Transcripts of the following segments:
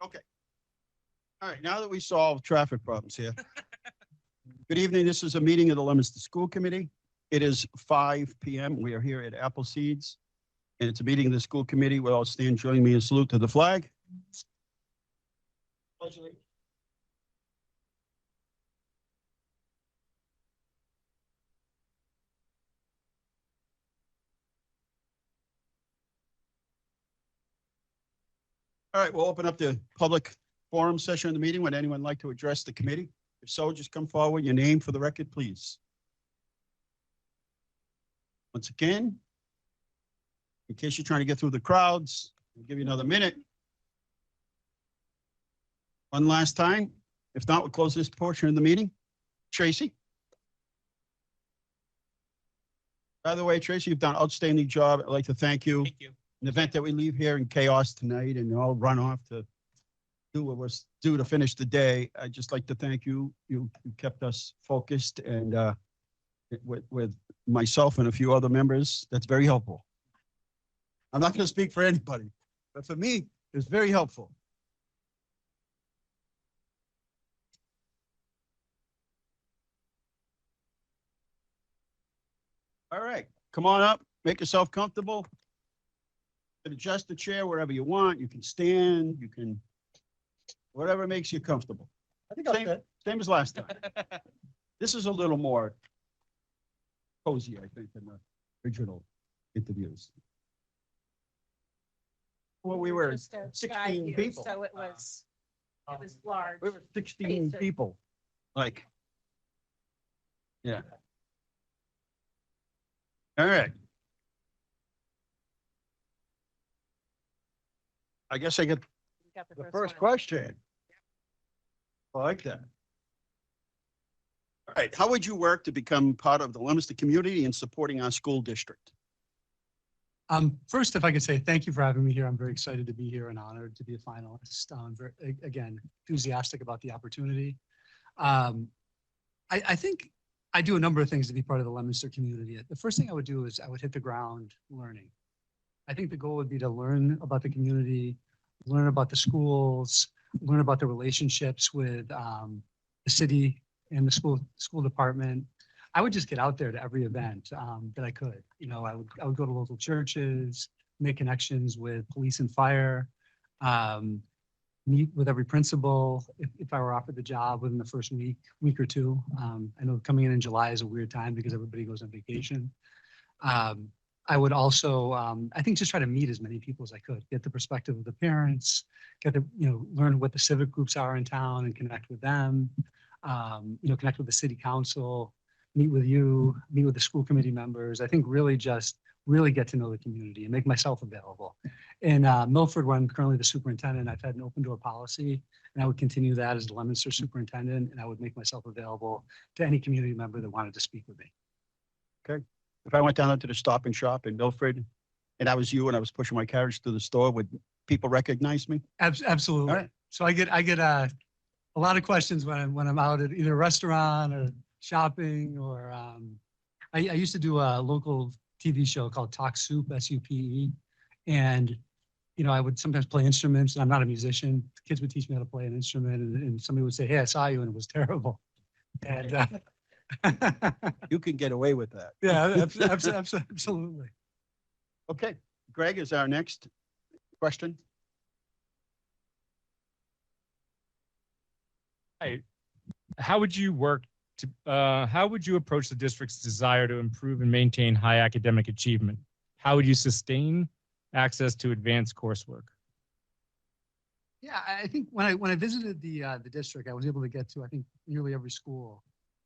Okay. All right. Now that we solved traffic problems here. Good evening. This is a meeting of the Leominster School Committee. It is 5 p.m. We are here at Appleseeds, and it's a meeting of the school committee. Will all stand, join me in salute to the flag. All right, we'll open up the public forum session of the meeting. Would anyone like to address the committee? If so, just come forward. Your name for the record, please. Once again, in case you're trying to get through the crowds, I'll give you another minute. One last time. If not, we'll close this portion of the meeting. Tracy. By the way, Tracy, you've done an outstanding job. I'd like to thank you. Thank you. In the event that we leave here in chaos tonight and all run off to do what was due to finish the day, I'd just like to thank you. You kept us focused, and with myself and a few other members, that's very helpful. I'm not going to speak for anybody, but for me, it was very helpful. All right, come on up, make yourself comfortable. Adjust the chair wherever you want. You can stand, you can, whatever makes you comfortable. I think Same as last time. This is a little more cozy, I think, than the original interviews. Well, we were Just a 16 view, people. So it was large. We were 16 Basic. people, like, yeah. All right. I guess I get You got the first first one. question. I like that. All right, how would you work to become part of the Leominster community and supporting our school district? First, if I could say thank you for having me here. I'm very excited to be here and honored to be a finalist. Again, enthusiastic about the opportunity. I think I do a number of things to be part of the Leominster community. The first thing I would do is I would hit the ground learning. I think the goal would be to learn about the community, learn about the schools, learn about the relationships with the city and the school department. I would just get out there to every event that I could. You know, I would go to local churches, make connections with police and fire, meet with every principal if I were offered the job within the first week or two. I know coming in July is a weird time because everybody goes on vacation. I would also, I think, just try to meet as many people as I could, get the perspective of the parents, learn what the civic groups are in town and connect with them, connect with the city council, meet with you, meet with the school committee members. I think really get to know the community and make myself available. In Milford, where I'm currently the superintendent, I've had an open door policy, and I would continue that as the Leominster superintendent, and I would make myself available to any community member that wanted to speak with me. Okay. If I went down to the Stop and Shop in Milford and I was you and I was pushing my carriage through the store, would people recognize me? Absolutely. All right. So I get a lot of questions when I'm out at either a restaurant or shopping, or I used to do a local TV show called Talk Soup, SUPE, and I would sometimes play instruments. And I'm not a musician. The kids would teach me how to play an instrument, and somebody would say, "Hey, I saw you," and it was terrible. And You can get away with that. yeah, absolutely. Okay, Greg is our next question. Hi. How would you approach the district's desire to improve and maintain high academic achievement? How would you sustain access to advanced coursework? Yeah, I think when I visited the district, I was able to get to, I think, nearly every school.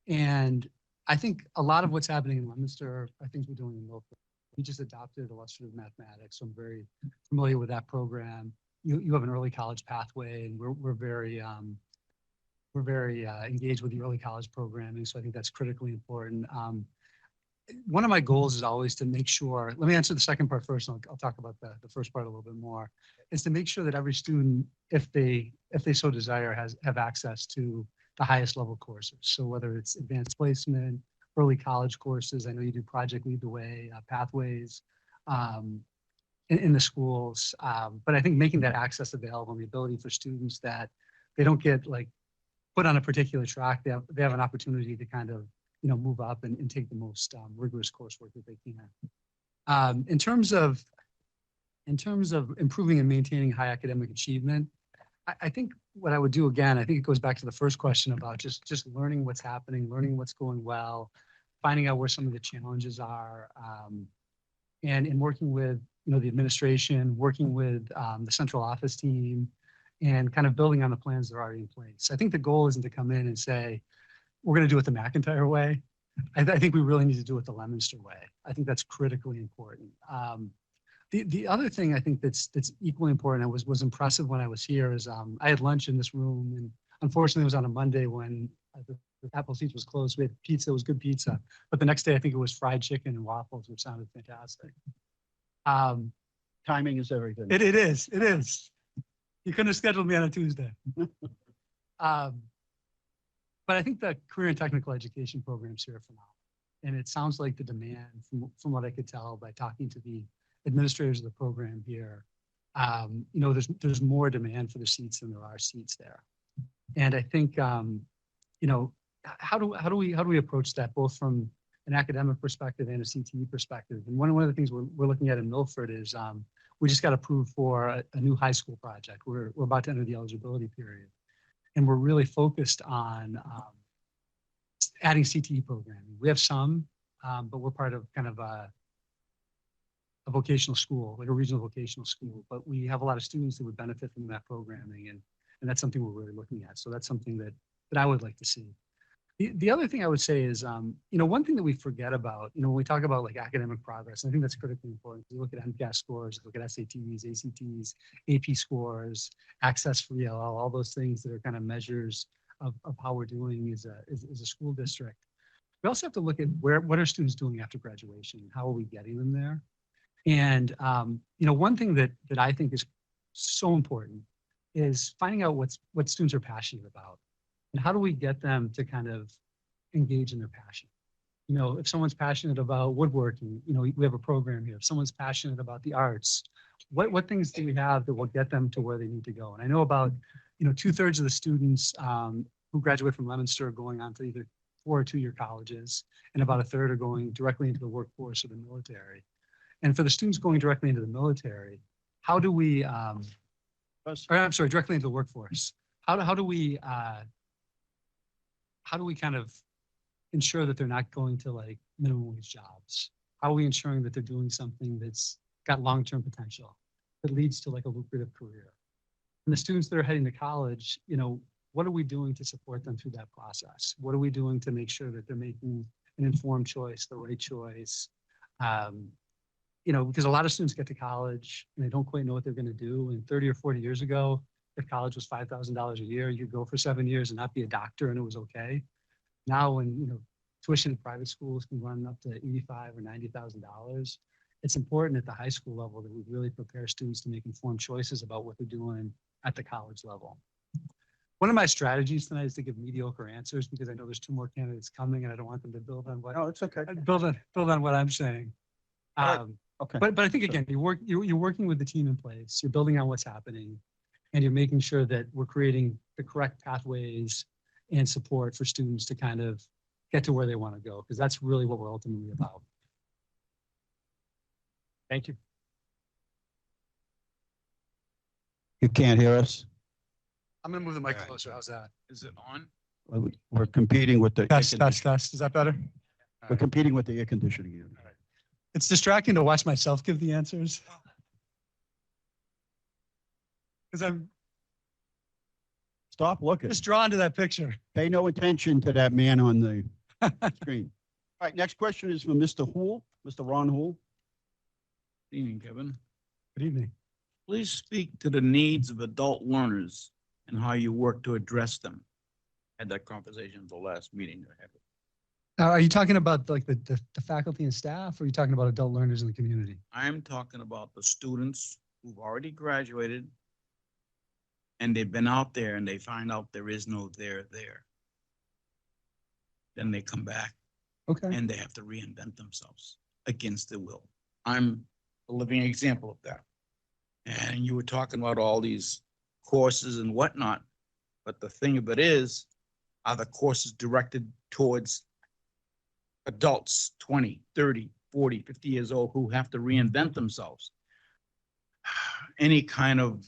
And I think a lot of what's happening in Leominster are things we're doing in Milford. We just adopted illustrative mathematics, so I'm very familiar with that program. You have an early college pathway, and we're very engaged with the early college programming, so I think that's critically important. One of my goals is always to make sure, let me answer the second part first, and I'll talk about the first part a little bit more, is to make sure that every student, if they so desire, have access to the highest level courses. So whether it's advanced placement, early college courses, I know you do Project Lead the Way, Pathways, in the schools. But I think making that access available and the ability for students that they don't get like put on a particular track, they have an opportunity to kind of, move up and take the most rigorous coursework that they can. In terms of improving and maintaining high academic achievement, I think what I would do again, I think it goes back to the first question about just learning what's happening, learning what's going well, finding out where some of the challenges are, and in working with the administration, working with the central office team, and kind of building on the plans that are already in place. I think the goal isn't to come in and say, we're going to do it the McIntyre way. I think we really need to do it the Leominster way. I think that's critically important. The other thing I think that's equally important, and was impressive when I was here, is I had lunch in this room, and unfortunately it was on a Monday when the Apple Seeds was closed. We had pizza, it was good pizza, but the next day I think it was fried chicken and waffles, which sounded fantastic. Timing is everything. It is. You couldn't have scheduled me on a Tuesday. But I think the career and technical education programs here are phenomenal. And it sounds like the demand, from what I could tell by talking to the administrators of the program here, there's more demand for the seats than there are seats there. And I think, how do we approach that both from an academic perspective and a CTE perspective? And one of the things we're looking at in Milford is we just got approved for a new high school project. We're about to enter the eligibility period. And we're really focused on adding CTE programming. We have some, but we're part of kind of a vocational school, like a regional vocational school. But we have a lot of students that would benefit from that programming, and that's something we're really looking at. So that's something that I would like to see. The other thing I would say is, one thing that we forget about, when we talk about like academic progress, and I think that's critically important. We look at MCAS scores, look at SATs, ACTs, AP scores, access for ELL, all those things that are kind of measures of how we're doing as a school district. We also have to look at what are students doing after graduation? How are we getting them there? And, one thing that I think is so important is finding out what students are passionate about. And how do we get them to kind of engage in their passion? If someone's passionate about woodworking, we have a program here. If someone's passionate about the arts, what things do we have that will get them to where they need to go? And I know about, 2/3 of the students who graduate from Leominster are going on to either 4 or 2-year colleges, and about 1/3 are going directly into the workforce or the military. And for the students going directly into the military, how do we, directly into the workforce? How do we kind of ensure that they're not going to like minimum wage jobs? How are we ensuring that they're doing something that's got long-term potential, that leads to like a lucrative career? And the students that are heading to college, what are we doing to support them through that process? What are we doing to make sure that they're making an informed choice, the right choice? Because a lot of students get to college and they don't quite know what they're going to do. And 30 or 40 years ago, if college was $5,000 a year, you'd go for 7 years and not be a doctor and it was okay. Now when, tuition in private schools can run up to $85,000 or $90,000, it's important at the high school level that we really prepare students to make informed choices about what they're doing at the college level. One of my strategies tonight is to give mediocre answers because I know there's 2 more candidates coming and I don't want them to build on what It's okay. build on what I'm saying. Okay. But I think again, you're working with the team in place, you're building on what's happening, and you're making sure that we're creating the correct pathways and support for students to kind of get to where they want to go, because that's really what we're ultimately about. Thank you. You can't hear us? I'm gonna move the mic All right. closer. How's that? Is it on? We're competing with the. Test. Is that better? We're competing with the air conditioning unit. It's distracting to watch myself give the answers. Because I'm Stop looking. just drawn to that picture. Pay no attention to that man on the screen. All right, next question is from Mr. Hool, Mr. Ron Hool. Good evening, Kevin. Good evening. Please speak to the needs of adult learners and how you work to address them. Had that conversation at the last meeting I had. Are you talking about like the faculty and staff, or are you talking about adult learners in the community? I'm talking about the students who've already graduated and they've been out there and they find out there is no there. Then they come back Okay. and they have to reinvent themselves against their will. I'm a living example of that. And you were talking about all these courses and whatnot, but the thing of it is, are the courses directed towards adults 20, 30, 40, 50 years old who have to reinvent themselves? Any kind of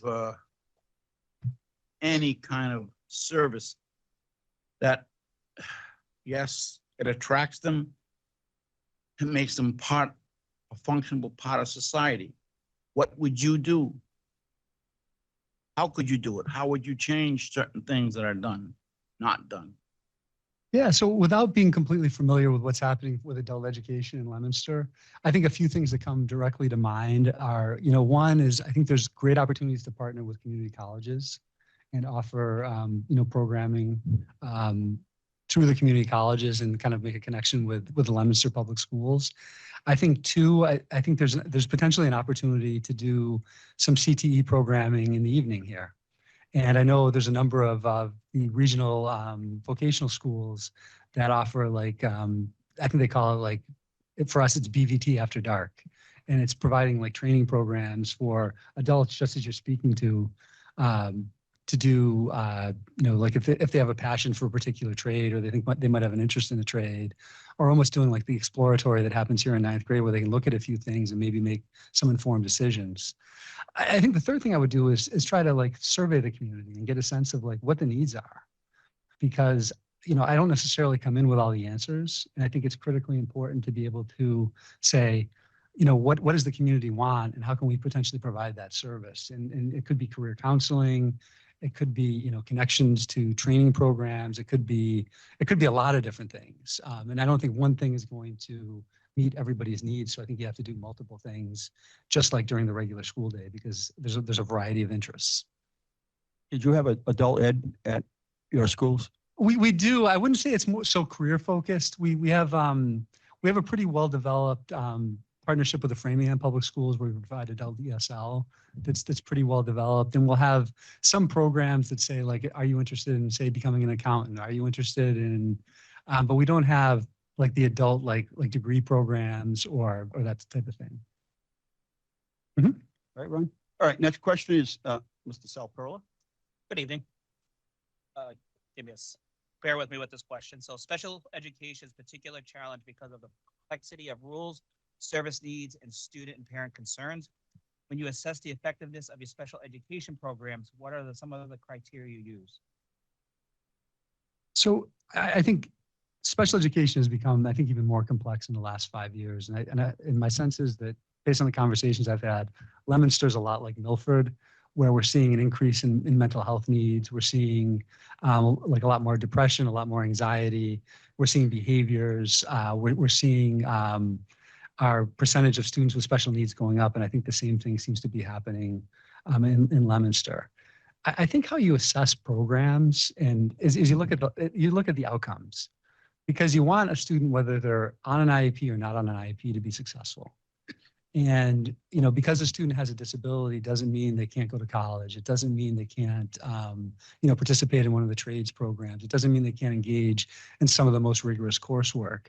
service that, yes, it attracts them, it makes them a functional part of society. What would you do? How could you do it? How would you change certain things that are not done? Yeah, so without being completely familiar with what's happening with adult education in Leominster, I think a few things that come directly to mind are, one is I think there's great opportunities to partner with community colleges and offer, programming through the community colleges and kind of make a connection with the Leominster Public Schools. I think two, I think there's potentially an opportunity to do some CTE programming in the evening here. And I know there's a number of the regional vocational schools that offer I think they call it for us, it's BVT after dark. And it's providing training programs for adults, just as you're speaking to do, if they have a passion for a particular trade or they think they might have an interest in a trade, or almost doing the exploratory that happens here in ninth grade where they can look at a few things and maybe make some informed decisions. I think the third thing I would do is try to survey the community and get a sense of what the needs are, because I don't necessarily come in with all the answers, and I think it's critically important to be able to say, what does the community want and how can we potentially provide that service? And it could be career counseling, it could be connections to training programs, it could be a lot of different things, and I don't think one thing is going to meet everybody's needs. So I think you have to do multiple things, just like during the regular school day, because there's a variety of interests. Did you have an adult ed at your schools? We do. I wouldn't say it's more so career focused. We have a pretty well developed partnership with the Framingham Public Schools where we provide adult ESL. That's pretty well developed, and we'll have some programs that say are you interested in becoming an accountant? Are you interested in? But we don't have the adult degree programs or that type of thing. All right, Ron. All right, next question is Mr. Salperla. Good evening. Bear with me with this question. So special education's particular challenge because of the complexity of rules, service needs, and student and parent concerns. When you assess the effectiveness of your special education programs, what are some of the criteria you use? So I think special education has become, I think, even more complex in the last 5 years. And my sense is that based on the conversations I've had, Leominster's a lot like Milford, where we're seeing an increase in mental health needs. We're seeing a lot more depression, a lot more anxiety. We're seeing behaviors. We're seeing our percentage of students with special needs going up. And I think the same thing seems to be happening in Leominster. I think how you assess programs and is you look at the outcomes, because you want a student, whether they're on an IEP or not on an IEP, to be successful. And, because a student has a disability doesn't mean they can't go to college. It doesn't mean they can't, participate in one of the trades programs. It doesn't mean they can't engage in some of the most rigorous coursework.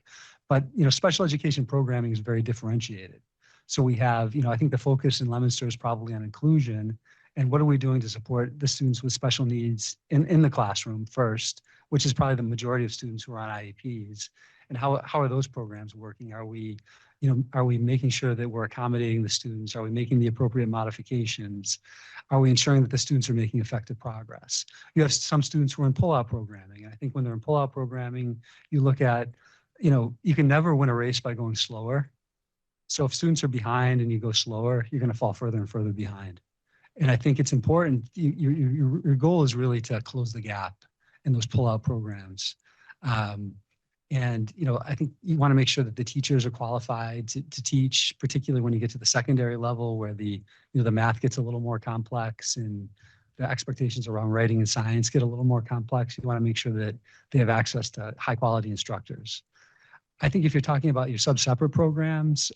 But, special education programming is very differentiated. So we have, I think the focus in Leominster is probably on inclusion. And what are we doing to support the students with special needs in the classroom first, which is probably the majority of students who are on IEPs. And how are those programs working? Are we making sure that we're accommodating the students? Are we making the appropriate modifications? Are we ensuring that the students are making effective progress? You have some students who are in pull-out programming. And I think when they're in pull-out programming, you look at, you can never win a race by going slower. So if students are behind and you go slower, you're going to fall further and further behind. And I think it's important, your goal is really to close the gap in those pull-out programs. And, I think you want to make sure that the teachers are qualified to teach, particularly when you get to the secondary level where the math gets a little more complex and the expectations around writing and science get a little more complex. You want to make sure that they have access to high quality instructors. I think if you're talking about your sub-separate programs,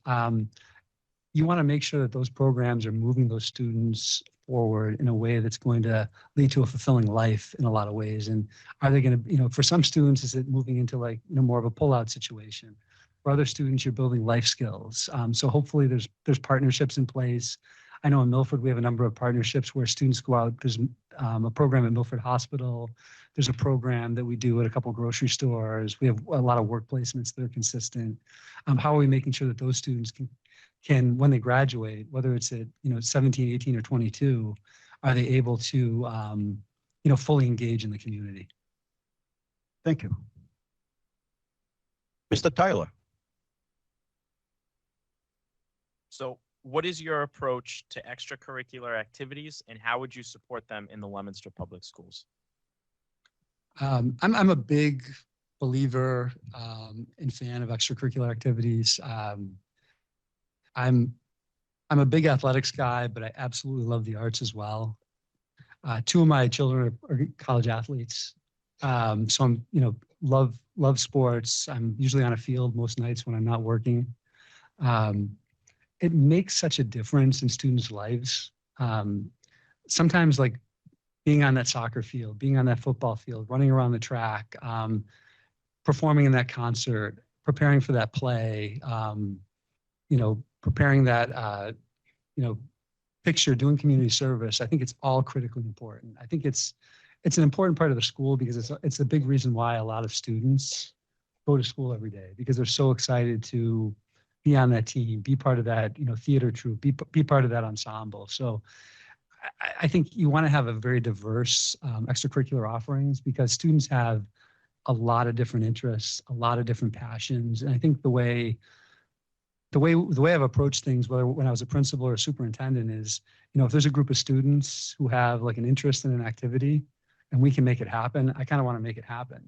you want to make sure that those programs are moving those students forward in a way that's going to lead to a fulfilling life in a lot of ways. And are they going to, for some students, is it moving into more of a pull-out situation? For For other students, you're building life skills. So hopefully there's partnerships in place. I know in Milford, we have a number of partnerships where students go out. There's a program at Milford Hospital. There's a program that we do at a couple grocery stores. We have a lot of work placements that are consistent. How are we making sure that those students can when they graduate, whether it's at 17, 18, or 22, are they able to fully engage in the community? Thank you. Mr. Tyler. So what is your approach to extracurricular activities and how would you support them in the Leominster Public Schools? I'm a big believer and fan of extracurricular activities. I'm a big athletics guy, but I absolutely love the arts as well. Two of my children are college athletes, so I'm love sports. I'm usually on a field most nights when I'm not working. It makes such a difference in students' lives. Sometimes like being on that soccer field, being on that football field, running around the track, performing in that concert, preparing for that play, preparing that, picture, doing community service. I think it's all critically important. I think it's an important part of the school because it's a big reason why a lot of students go to school every day because they're so excited to be on that team, be part of that, theater troupe, be part of that ensemble. So I think you want to have a very diverse extracurricular offerings because students have a lot of different interests, a lot of different passions. And I think the way I've approached things, whether when I was a principal or a superintendent is, if there's a group of students who have like an interest in an activity and we can make it happen, I kind of want to make it happen.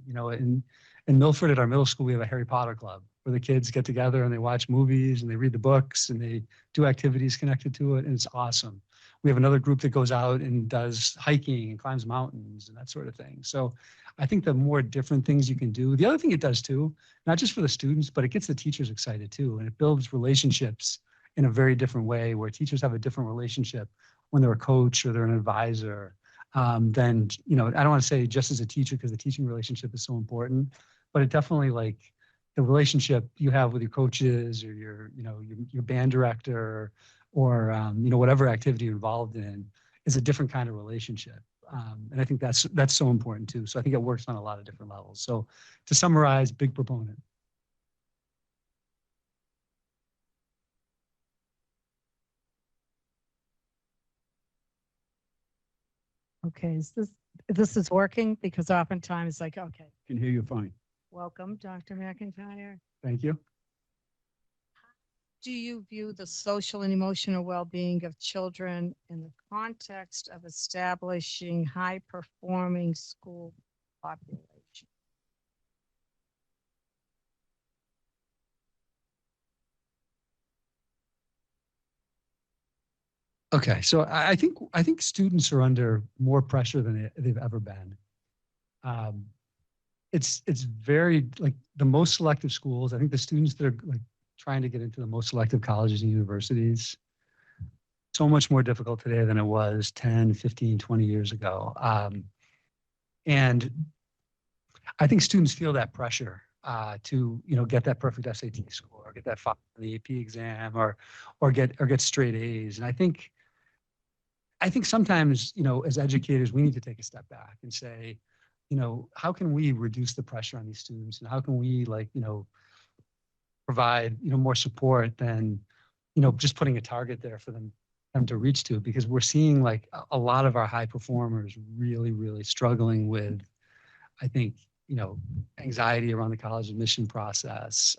In Milford at our middle school, we have a Harry Potter club where the kids get together and they watch movies and they read the books and they do activities connected to it. And it's awesome. We have another group that goes out and does hiking and climbs mountains and that sort of thing. So I think the more different things you can do, the other thing it does too, not just for the students, but it gets the teachers excited too. And it builds relationships in a very different way where teachers have a different relationship when they're a coach or they're an advisor. Then, I don't want to say just as a teacher because the teaching relationship is so important, but it definitely like the relationship you have with your coaches or your band director or whatever activity you're involved in is a different kind of relationship. And I think that's so important too. So I think it works on a lot of different levels. So to summarize, big proponent. Okay, this is working because oftentimes like, okay, Can hear you fine. welcome, Dr. McIntyre. Thank you. Do you view the social and emotional well-being of children in the context of establishing high-performing school population? Okay, so I think students are under more pressure than they've ever been. It's very like the most selective schools. I think the students that are like trying to get into the most selective colleges and universities, so much more difficult today than it was 10, 15, 20 years ago. And I think students feel that pressure to get that perfect SAT score, get that 5 on the AP exam, or get straight A's. And I think sometimes as educators we need to take a step back and say, how can we reduce the pressure on these students, and how can we provide more support than just putting a target there for them to reach to, because we're seeing like a lot of our high performers really struggling with, I think, anxiety around the college admission process,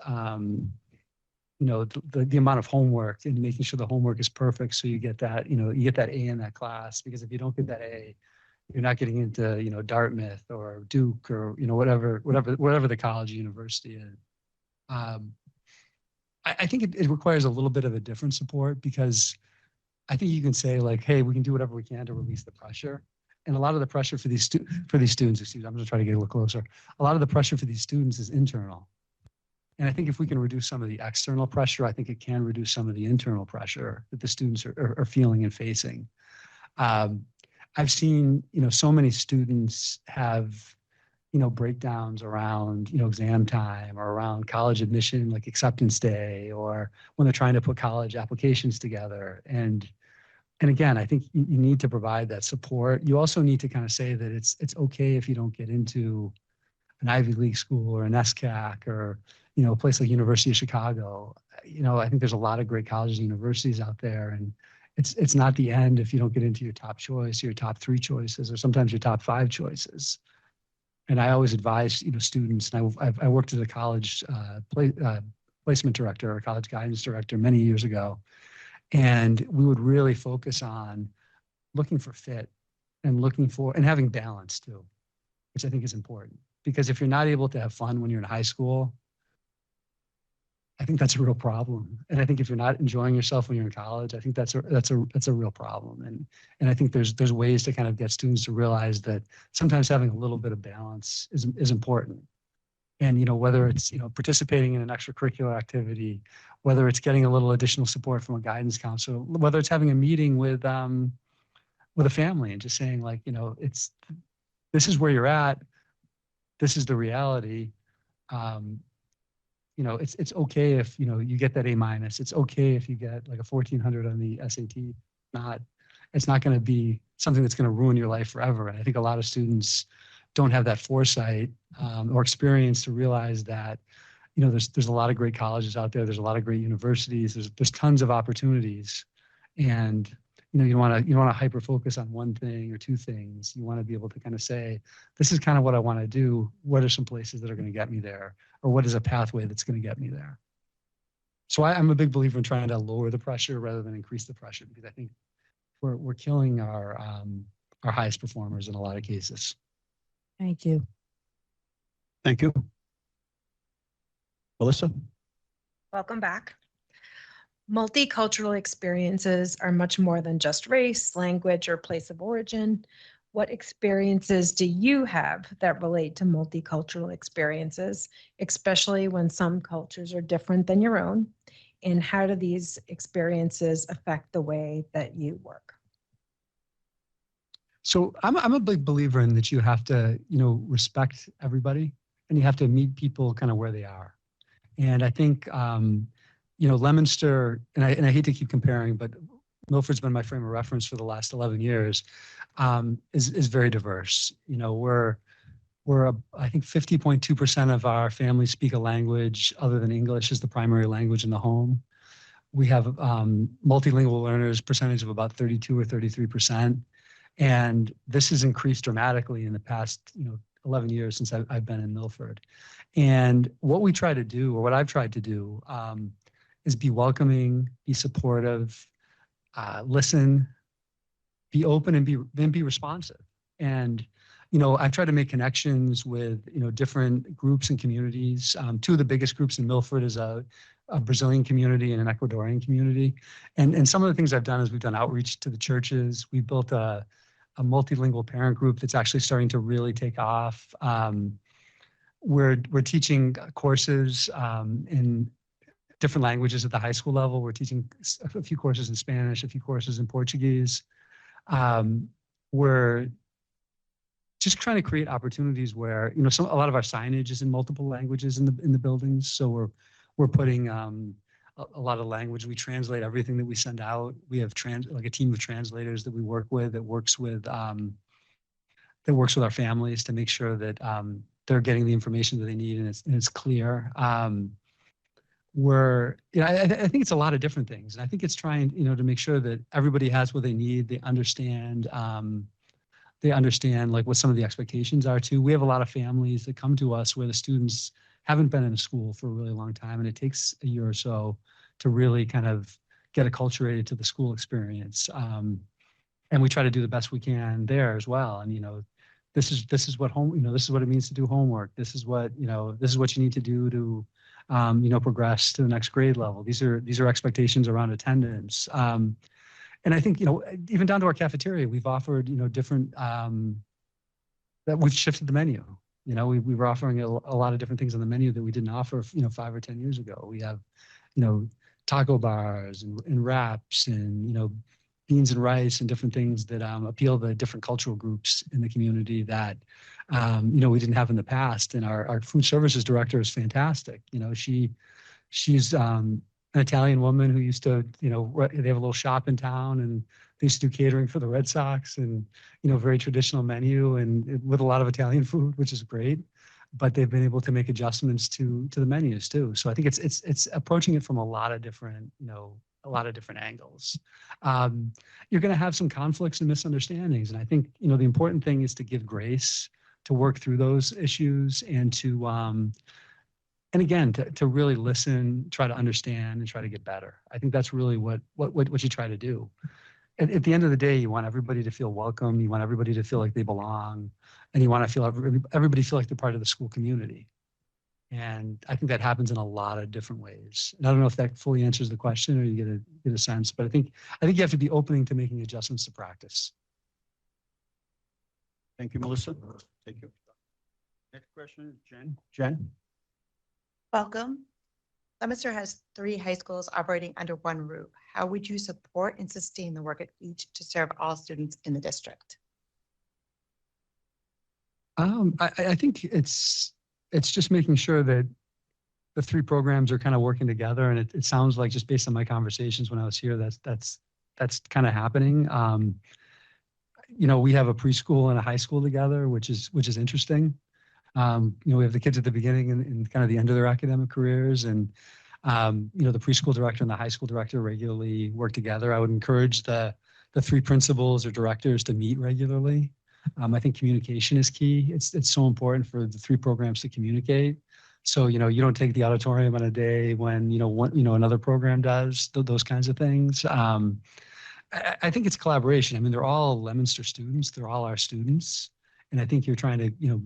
the amount of homework and making sure the homework is perfect so you get that you get that A in that class, because if you don't get that A, you're not getting into Dartmouth or Duke or whatever the college or university is. I think it requires a little bit of a different support, because I think you can say like, hey, we can do whatever we can to release the pressure. And a lot of the pressure for these students, I'm going to try to get a little closer. A lot of the pressure for these students is internal. And I think if we can reduce some of the external pressure, I think it can reduce some of the internal pressure that the students are feeling and facing. I've seen, so many students have breakdowns around, exam time or around college admission, like acceptance day, or when they're trying to put college applications together. And again, I think you need to provide that support. You also need to kind of say that it's okay if you don't get into an Ivy League school or an SCAC or, a place like University of Chicago. I think there's a lot of great colleges and universities out there, and it's not the end if you don't get into your top choice, your top 3 choices, or sometimes your top 5 choices. And I always advise, students, and I worked as a college placement director or college guidance director many years ago. And we would really focus on looking for fit and having balance too, which I think is important. Because if you're not able to have fun when you're in high school, I think that's a real problem. And I think if you're not enjoying yourself when you're in college, I think that's a real problem. And I think there's ways to kind of get students to realize that sometimes having a little bit of balance is important. And, whether it's, participating in an extracurricular activity, whether it's getting a little additional support from a guidance counselor, whether it's having a meeting with a family and just saying like, this is where you're at. This is the reality. It's okay if, you get that A-. It's okay if you get like a 1400 on the SAT. It's not going to be something that's going to ruin your life forever. And I think a lot of students don't have that foresight or experience to realize that, there's a lot of great colleges out there. There's a lot of great universities. There's tons of opportunities, and you don't want to hyper focus on one thing or 2 things. You want to be able to kind of say, this is kind of what I want to do. What are some places that are going to get me there, or what is a pathway that's going to get me there? So I'm a big believer in trying to lower the pressure rather than increase the pressure, because I think we're killing our highest performers in a lot of cases. Thank you. Thank you. Melissa? Welcome back. Multicultural experiences are much more than just race, language, or place of origin. What experiences do you have that relate to multicultural experiences, especially when some cultures are different than your own? And how do these experiences affect the way that you work? So I'm a big believer in that you have to, respect everybody, and you have to meet people kind of where they are. And I think, Leominster, and I hate to keep comparing, but Milford's been my frame of reference for the last 11 years, is very diverse. We're I think 50.2% of our families speak a language other than English as the primary language in the home. We have multilingual learners percentage of about 32 or 33%. And this has increased dramatically in the past, 11 years since I've been in Milford. And what we try to do, or what I've tried to do, is be welcoming, be supportive, listen, be open, and be responsive. And, I've tried to make connections with, different groups and communities. 2 of the biggest groups in Milford is a Brazilian community and an Ecuadorian community. And some of the things I've done is we've done outreach to the churches. We built a multilingual parent group that's actually starting to really take off. We're teaching courses in different languages at the high school level. We're teaching a few courses in Spanish, a few courses in Portuguese. We're just trying to create opportunities where, a lot of our signage is in multiple languages in the buildings. So we're putting a lot of language. We translate everything that we send out. We have a team of translators that we work with that works with our families to make sure that they're getting the information that they need and it's clear. I think it's a lot of different things, and I think it's trying, to make sure that everybody has what they need. They understand like what some of the expectations are too. We have a lot of families that come to us where the students haven't been in a school for a really long time, and it takes a year or so to really kind of get acculturated to the school experience. And we try to do the best we can there as well. And, this is what this is what it means to do homework. This is what you need to do to, progress to the next grade level. These are expectations around attendance. And I think, even down to our cafeteria, we've offered, different, that we've shifted the menu. We were offering a lot of different things on the menu that we didn't offer, 5 or 10 years ago. We have, taco bars and wraps and, beans and rice and different things that appeal to different cultural groups in the community that we didn't have in the past. And our food services director is fantastic. She's an Italian woman who used to, they have a little shop in town and they used to do catering for the Red Sox and, very traditional menu and with a lot of Italian food, which is great. But they've been able to make adjustments to the menus too. So I think it's approaching it from a lot of different, angles. You're going to have some conflicts and misunderstandings. And I think, the important thing is to give grace, to work through those issues and to, and again, to really listen, try to understand and try to get better. I think that's really what you try to do. At the end of the day, you want everybody to feel welcome. You want everybody to feel like they belong, and you want to feel everybody feel like they're part of the school community. And I think that happens in a lot of different ways. And I don't know if that fully answers the question or you get a sense, but I think you have to be opening to making adjustments to practice. Thank you, Melissa. Thank you. Next question, Jen. Jen? Welcome. Leominster has 3 high schools operating under one roof. How would you support and sustain the work at each to serve all students in the district? I think it's just making sure that the 3 programs are kind of working together. And it sounds like, just based on my conversations when I was here, that's kind of happening. We have a preschool and a high school together, which is interesting. We have the kids at the beginning and kind of the end of their academic careers, and the preschool director and the high school director regularly work together. I would encourage the 3 principals or directors to meet regularly. I think communication is key. It's so important for the 3 programs to communicate. So you don't take the auditorium on a day when another program does those kinds of things. I think it's collaboration. I mean, they're all Leominster students. They're all our students, and I think you're trying to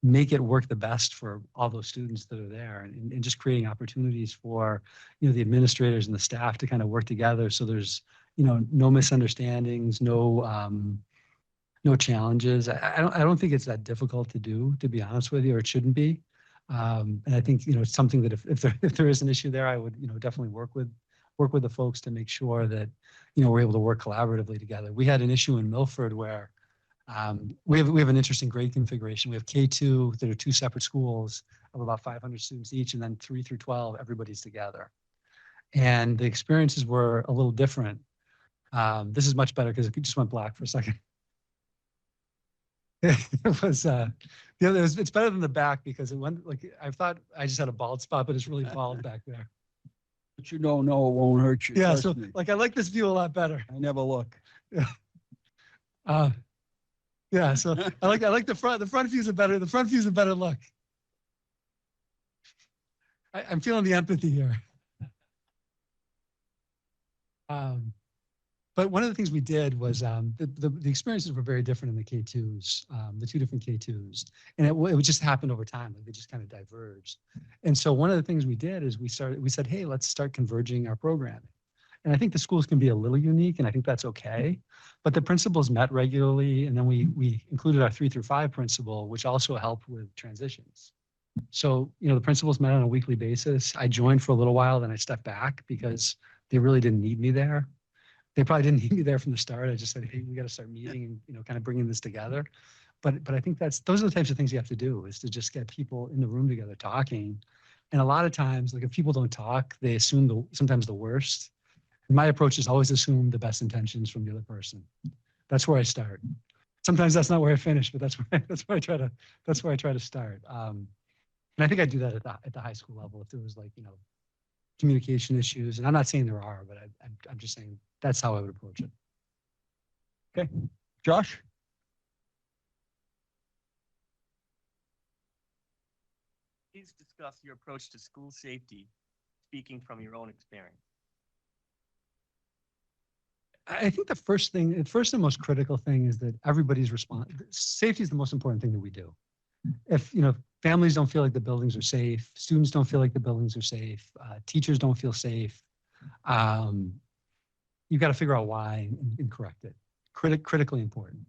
make it work the best for all those students that are there, and just creating opportunities for, the administrators and the staff to kind of work together. So there's, no misunderstandings, no challenges. I don't think it's that difficult to do, to be honest with you, or it shouldn't be. And I think, it's something that if there is an issue there, I would, definitely work with the folks to make sure that, we're able to work collaboratively together. We had an issue in Milford where, we have an interesting grade configuration. We have K2 that are 2 separate schools of about 500 students each, and then 3 through 12, everybody's together. And the experiences were a little different. This is much better because it just went black for a second. It was, it's better than the back because it went I thought I just had a bald spot, but it's really bald back there. But it won't hurt you. Yeah, trust so me. I like this view a lot better. I never look. Yeah. Yeah, so I like the front. The front view's a better look. I'm feeling the empathy here. But one of the things we did was the experiences were very different in the K2s, the 2 different K2s, and it just happened over time. Like they just kind of diverged. And so one of the things we did is we said, hey, let's start converging our programming. And I think the schools can be a little unique, and I think that's okay. But the principals met regularly, and then we included our 3 through 5 principal, which also helped with transitions. So, the principals met on a weekly basis. I joined for a little while, then I stepped back because they really didn't need me there. They probably didn't need me there from the start. I just said, hey, we got to start meeting and, kind of bringing this together. But I think those are the types of things you have to do, is to just get people in the room together talking. And a lot of times, like if people don't talk, they assume sometimes the worst. My approach is always assume the best intentions from the other person. That's where I start. Sometimes that's not where I finish, but that's where I try to start. And I think I do that at the high school level. If there was communication issues, and I'm not saying there are, but I'm just saying that's how I would approach it. Okay, Josh? Please discuss your approach to school safety, speaking from your own experience. I think the first and most critical thing is that everybody's safety is the most important thing that we do. If, families don't feel like the buildings are safe, students don't feel like the buildings are safe, teachers don't feel safe, you've got to figure out why and correct it. Critically important.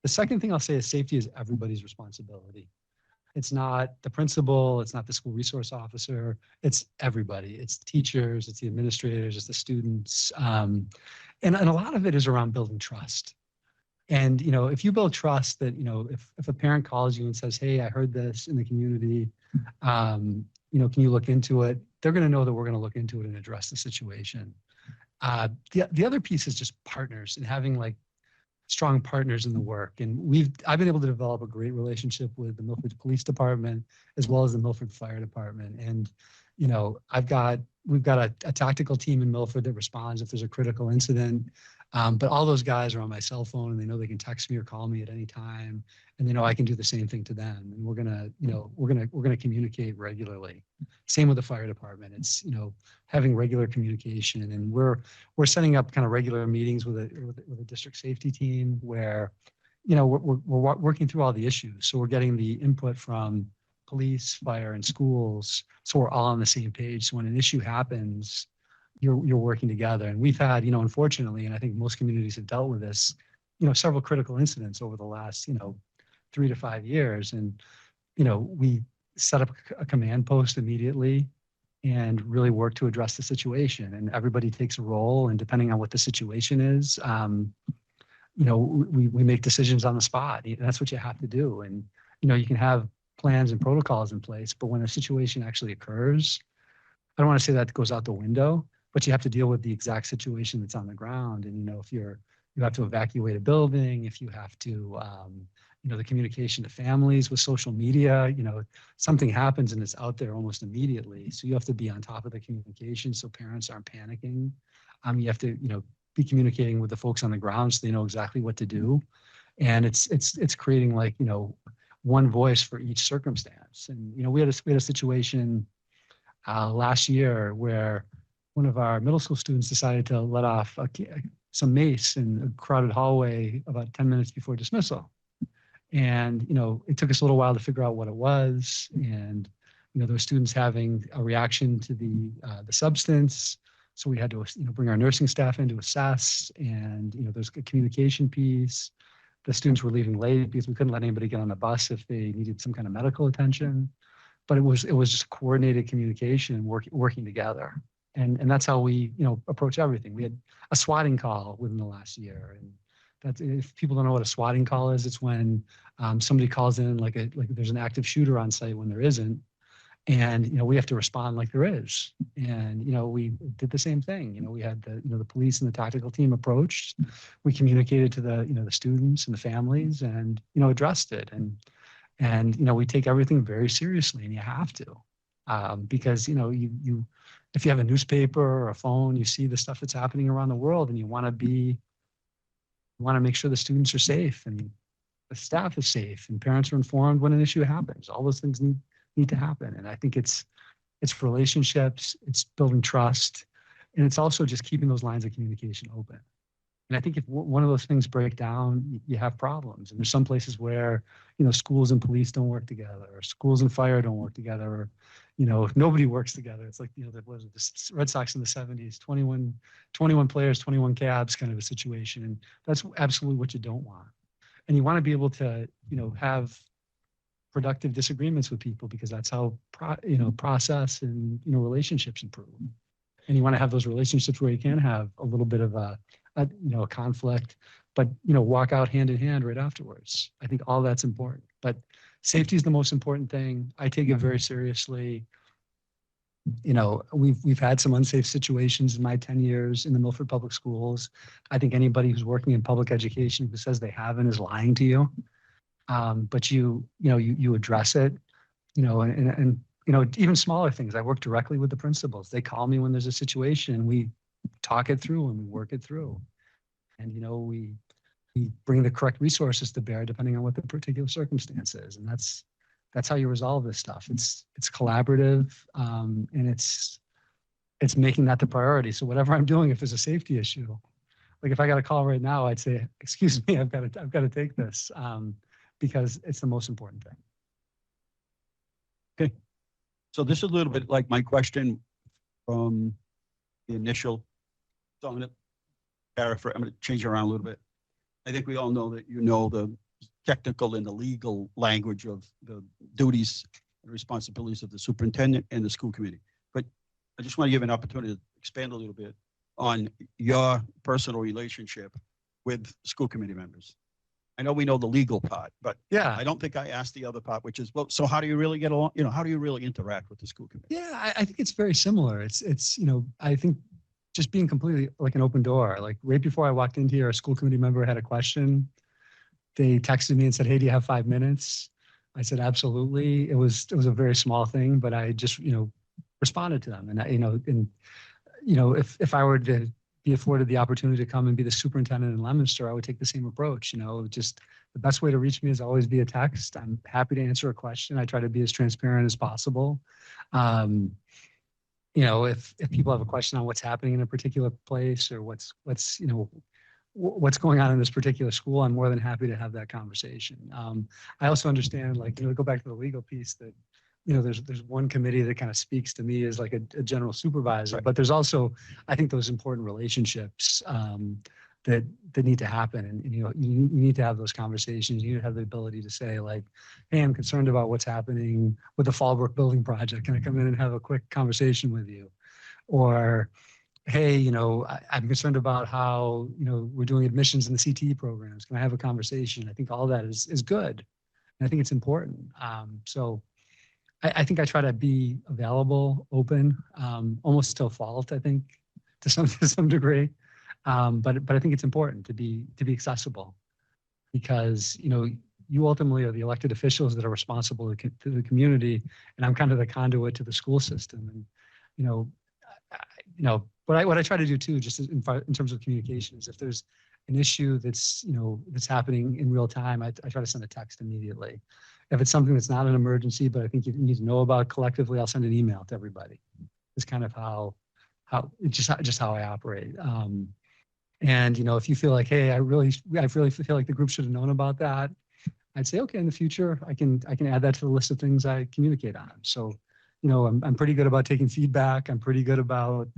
The second thing I'll say is safety is everybody's responsibility. It's not the principal, it's not the school resource officer, it's everybody. It's teachers, it's the administrators, it's the students. And a lot of it is around building trust. And, you know, if you build trust that, you know, if a parent calls you and says, hey, I heard this in the community, you know, can you look into it? They're going to know that we're going to look into it and address the situation. The other piece is just partners and having like strong partners in the work. And I've been able to develop a great relationship with the Milford Police Department as well as the Milford Fire Department. And, you know, we've got a tactical team in Milford that responds if there's a critical incident. But all those guys are on my cell phone and they know they can text me or call me at any time. And they know I can do the same thing to them. And we're gonna communicate regularly. Same with the fire department. It's, you know, having regular communication, and we're setting up kind of regular meetings with a district safety team where, you know, we're working through all the issues. So we're getting the input from police, fire, and schools, so we're all on the same page. So when an issue happens, you're working together. And we've had, you know, unfortunately, and I think most communities have dealt with this, you know, several critical incidents over the last, you know, 3 to 5 years. And, you know, we set up a command post immediately and really work to address the situation. And everybody takes a role, and depending on what the situation is, you know, we make decisions on the spot. That's what you have to do. And, you know, you can have plans and protocols in place, but when a situation actually occurs, I don't want to say that goes out the window, but you have to deal with the exact situation that's on the ground. And, you know, if you have to evacuate a building, if you have to, you know, the communication to families with social media, you know, something happens and it's out there almost immediately. So you have to be on top of the communication so parents aren't panicking. You have to, you know, be communicating with the folks on the ground so they know exactly what to do. And it's creating, like, you know, one voice for each circumstance. And, you know, we had a situation last year where one of our middle school students decided to let off some mace in a crowded hallway about 10 minutes before dismissal. And, you know, it took us a little while to figure out what it was. And, you know, there were students having a reaction to the substance. So we had to, you know, bring our nursing staff in to assess. And, you know, there's a communication piece. The students were leaving late because we couldn't let anybody get on the bus if they needed some kind of medical attention. But it was just coordinated communication and working together. And that's how we, you know, approach everything. We had a swatting call within the last year. And that's, if people don't know what a swatting call is, it's when somebody calls in like there's an active shooter on site when there isn't. And, you know, we have to respond like there is. And, you know, we did the same thing. You know, we had the police and the tactical team approached. We communicated to the students and the families and, you know, addressed it. And, you know, we take everything very seriously, and you have to, because, you know, if you have a newspaper or a phone, you see the stuff that's happening around the world, and you want to make sure the students are safe and the staff is safe and parents are informed when an issue happens. All those things need to happen. And I think it's relationships, it's building trust, and it's also just keeping those lines of communication open. And I think if one of those things break down, you have problems. And there's some places where, you know, schools and police don't work together, or schools and fire don't work together, or, you know, nobody works together. It's like, you know, that was the Red Sox in the 70s, 21 players, 21 cabs kind of a situation. And that's absolutely what you don't want. And you want to be able to, you know, have productive disagreements with people, because that's how, process and, you know, relationships improve. And you want to have those relationships where you can have a little bit of a conflict, but, you know, walk out hand in hand right afterwards. I think all that's important, but safety is the most important thing. I take it very seriously. You know, we've had some unsafe situations in my 10 years in the Milford Public Schools. I think anybody who's working in public education who says they haven't is lying to you. But you address it, you know, and you know, even smaller things. I work directly with the principals. They call me when there's a situation, and we talk it through and we work it through. And, you know, we bring the correct resources to bear depending on what the particular circumstance is. And that's how you resolve this stuff. It's collaborative, and it's making that the priority. So whatever I'm doing, if there's a safety issue, like if I got a call right now, I'd say, excuse me, I've got to take this, because it's the most important thing. Okay. So this is a little bit like my question from the initial. So I'm going to change it around a little bit. I think we all know that you know the technical and the legal language of the duties and responsibilities of the superintendent and the school committee. But I just want to give an opportunity to expand a little bit on your personal relationship with school committee members. I know we know the legal part, but Yeah. I don't think I asked the other part, which is, well, so how do you really get along? You know, how do you really interact with the school committee? Yeah, I think it's very similar. It's, I think just being completely like an open door. Like right before I walked in here, a school committee member had a question. They texted me and said, "Hey, do you have 5 minutes?" I said, "Absolutely." It was a very small thing, but I just, responded to them. And if I were to be afforded the opportunity to come and be the superintendent in Leominster, I would take the same approach. Just the best way to reach me is always via text. I'm happy to answer a question. I try to be as transparent as possible. If people have a question on what's happening in a particular place or what's going on in this particular school, I'm more than happy to have that conversation. I also understand, go back to the legal piece that, there's one committee that kind of speaks to me as like a general supervisor, Right. but there's also, I think, those important relationships that need to happen. And, you need to have those conversations. You need to have the ability to say like, "Hey, I'm concerned about what's happening with the Fallbrook building project. Can I come in and have a quick conversation with you?" Or, "Hey, I'm concerned about how, we're doing admissions in the CTE programs. Can I have a conversation?" I think all that is good. And I think it's important. So I think I try to be available, open, almost to a fault, I think, to some degree. But I think it's important to be accessible because, you ultimately are the elected officials that are responsible to the community. And I'm kind of the conduit to the school system. And, what I try to do too, just in terms of communication, is if there's an issue that's happening in real time, I try to send a text immediately. If it's something that's not an emergency, but I think you need to know about collectively, I'll send an email to everybody. It's kind of how I operate. And if you feel like, "Hey, I really feel like the group should have known about that," I'd say, "Okay, in the future, I can add that to the list of things I communicate on." So, I'm pretty good about taking feedback. I'm pretty good about,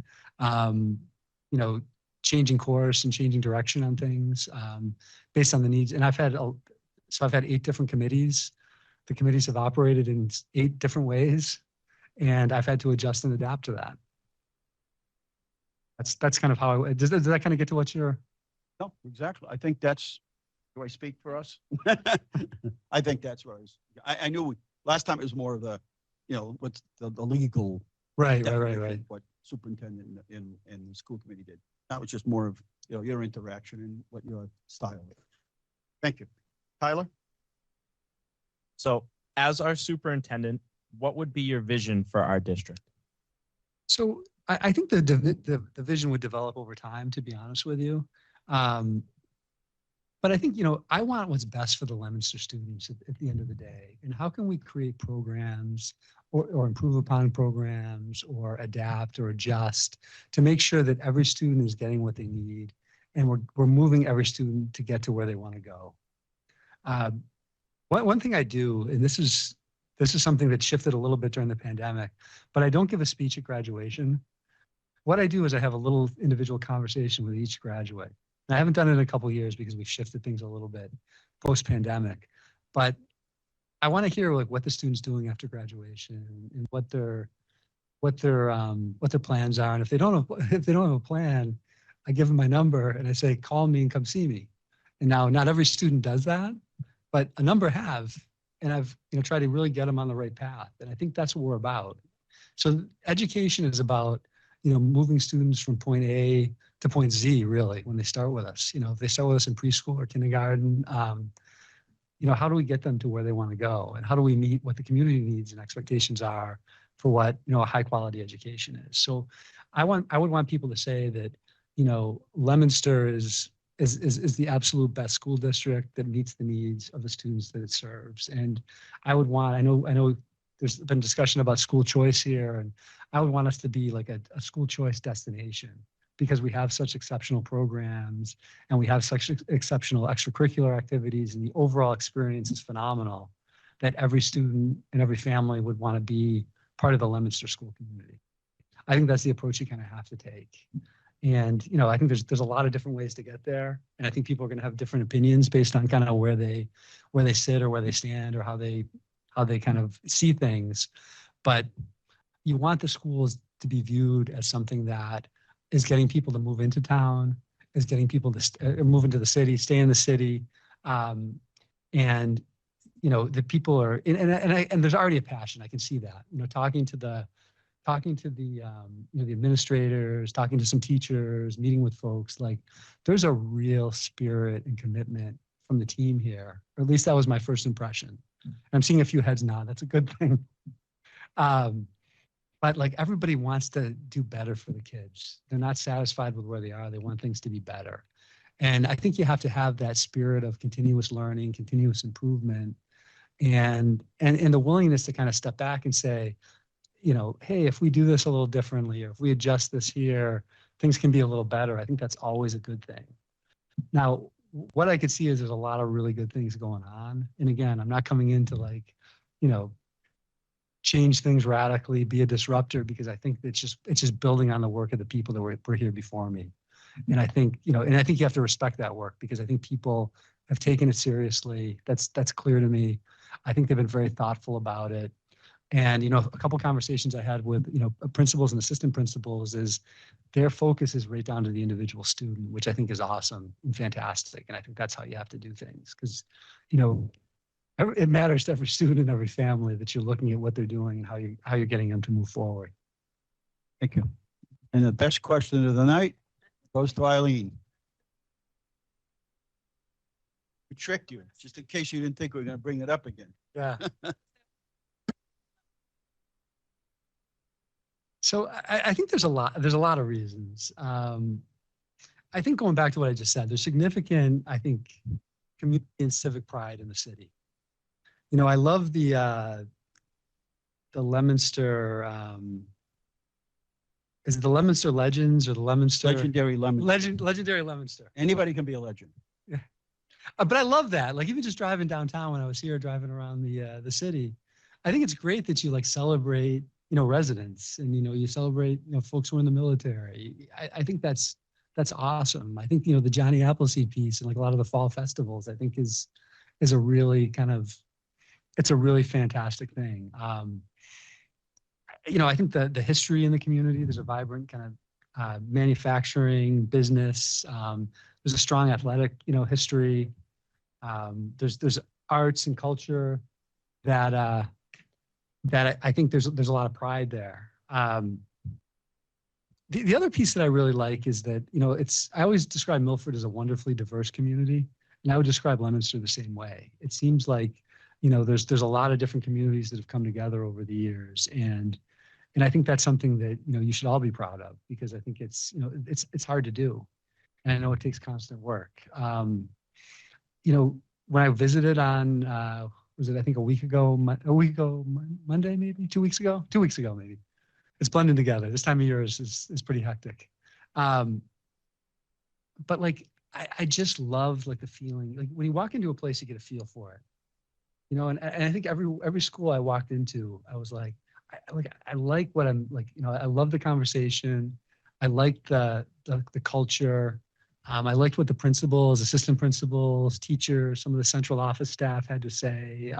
changing course and changing direction on things based on the needs. And I've had 8 different committees. The committees have operated in 8 different ways, and I've had to adjust and adapt to that. That's kind of how does that kind of get to what you're? No, exactly. I think that's, do I speak for us? I think that's what I knew last time it was more of the, what's the legal. Right. definition, What superintendent and the school committee did. That was just more of, your interaction and what your style is. Thank you. Tyler? So as our superintendent, what would be your vision for our district? So I think the vision would develop over time, to be honest with you. But I think, I want what's best for the Leominster students at the end of the day. And how can we create programs or improve upon programs or adapt or adjust to make sure that every student is getting what they need and we're moving every student to get to where they want to go. One thing I do, and this is something that shifted a little bit during the pandemic, but I don't give a speech at graduation. What I do is I have a little individual conversation with each graduate. And I haven't done it in a couple of years because we've shifted things a little bit post-pandemic. But I want to hear what the student's doing after graduation and what their plans are. And if they don't have a plan, I give them my number and I say, "Call me and come see me." And now not every student does that, but a number have. And I've tried to really get them on the right path. And I think that's what we're about. So education is about moving students from point A to point Z, really, when they start with us. If they start with us in preschool or kindergarten, how do we get them to where they want to go? And how do we meet what the community needs and expectations are for what, a high quality education is? So I would want people to say that, Leominster is the absolute best school district that meets the needs of the students that it serves. And I know there's been discussion about school choice here, and I would want us to be like a school choice destination because we have such exceptional programs and we have such exceptional extracurricular activities, and the overall experience is phenomenal that every student and every family would want to be part of the Leominster school community. I think that's the approach you kind of have to take. And, I think there's a lot of different ways to get there. And I think people are going to have different opinions based on kind of where they sit or where they stand or how they kind of see things. But you want the schools to be viewed as something that is getting people to move into town, is getting people to move into the city, stay in the city, And, you know, the people are, and there's already a passion. I can see that, you know, talking to the, you know, the administrators, talking to some teachers, meeting with folks, like there's a real spirit and commitment from the team here, or at least that was my first impression. I'm seeing a few heads nod. That's a good thing. But like everybody wants to do better for the kids. They're not satisfied with where they are. They want things to be better. And I think you have to have that spirit of continuous learning, continuous improvement, and the willingness to kind of step back and say, you know, hey, if we do this a little differently, or if we adjust this here, things can be a little better. I think that's always a good thing. Now, what I could see is there's a lot of really good things going on. And again, I'm not coming in to like, you know, change things radically, be a disruptor, because I think it's just building on the work of the people that were here before me. And I think, you know, and I think you have to respect that work, because I think people have taken it seriously. That's clear to me. I think they've been very thoughtful about it. And, you know, a couple conversations I had with, you know, principals and assistant principals is their focus is right down to the individual student, which I think is awesome and fantastic. And I think that's how you have to do things, because, you know, it matters to every student and every family that you're looking at what they're doing and how you're getting them to move forward. Thank you. And the best question of the night goes to Eileen. We tricked you, just in case you didn't think we were going to bring it up again. Yeah. So I think there's a lot of reasons. I think going back to what I just said, there's significant, I think, community and civic pride in the city. You know, I love the Leominster, is it the Leominster Legends or the Leominster? Legendary Leominster. Legendary Leominster. Anybody can be a legend. Yeah. But I love that. Like even just driving downtown when I was here, driving around the city, I think it's great that you like celebrate, you know, residents, and, you know, you celebrate, you know, folks who are in the military. I think that's awesome. I think, you know, the Johnny Appleseed piece and like a lot of the fall festivals, I think is a really kind of, it's a really fantastic thing. You know, I think the history in the community, there's a vibrant kind of manufacturing business. There's a strong athletic, you know, history. There's arts and culture that I think there's a lot of pride there. The other piece that I really like is that, you know, I always describe Milford as a wonderfully diverse community, and I would describe Leominster the same way. It seems like, you know, there's a lot of different communities that have come together over the years, and I think that's something that, you know, you should all be proud of, because I think it's, you know, it's hard to do, and I know it takes constant work. You know, when I visited on was it, I think a week ago Monday, maybe 2 weeks ago maybe. It's blending together. This time of year is pretty hectic. But like I just love like the feeling, like when you walk into a place, you get a feel for it. You know, and I think every school I walked into, I was like, I like what I'm like, you know, I love the conversation. I like the culture. I liked what the principals, assistant principals, teachers, some of the central office staff had to say.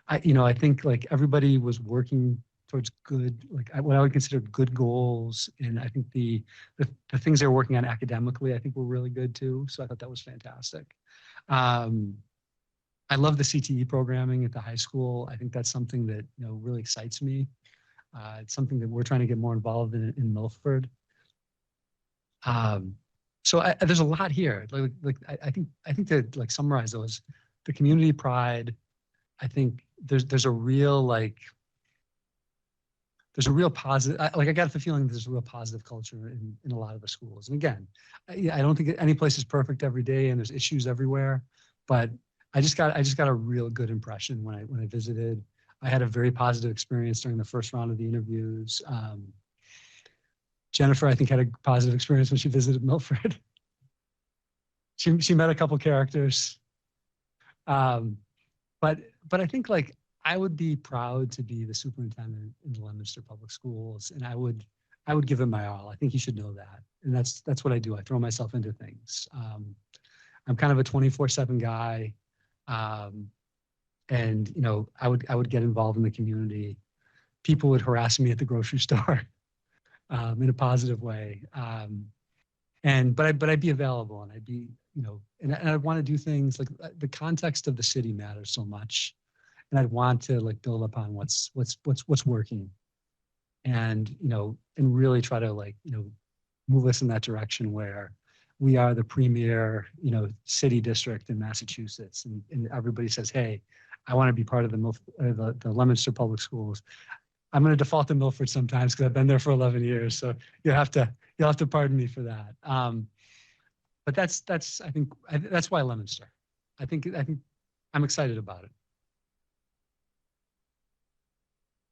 I think like everybody was working towards good, like what I would consider good goals. And I think the things they were working on academically, I think were really good too. So I thought that was fantastic. I love the CTE programming at the high school. I think that's something that, you know, really excites me. It's something that we're trying to get more involved in Milford. So there's a lot here. I think to like summarize those, the community pride. I think there's a real positive. I got the feeling there's a real positive culture in a lot of the schools. And again, I don't think any place is perfect every day, and there's issues everywhere. But I just got a real good impression when I visited. I had a very positive experience during the first round of the interviews. Jennifer, I think, had a positive experience when she visited Milford. She met a couple characters. But I think like I would be proud to be the superintendent in the Leominster Public Schools, and I would give it my all. I think you should know that. And that's what I do. I throw myself into things. I'm kind of a 24/7 guy. And, you know, I would get involved in the community. People would harass me at the grocery store in a positive way. But I'd be available, and I'd be, and I want to do things like the context of the city matters so much. And I'd want to like build upon what's working and, and really try to like, move us in that direction where we are the premier, city district in Massachusetts. And everybody says, hey, I want to be part of the Leominster Public Schools. I'm going to default to Milford sometimes because I've been there for 11 years. So you'll have to pardon me for that. But I think that's why Leominster. I think I'm excited about it.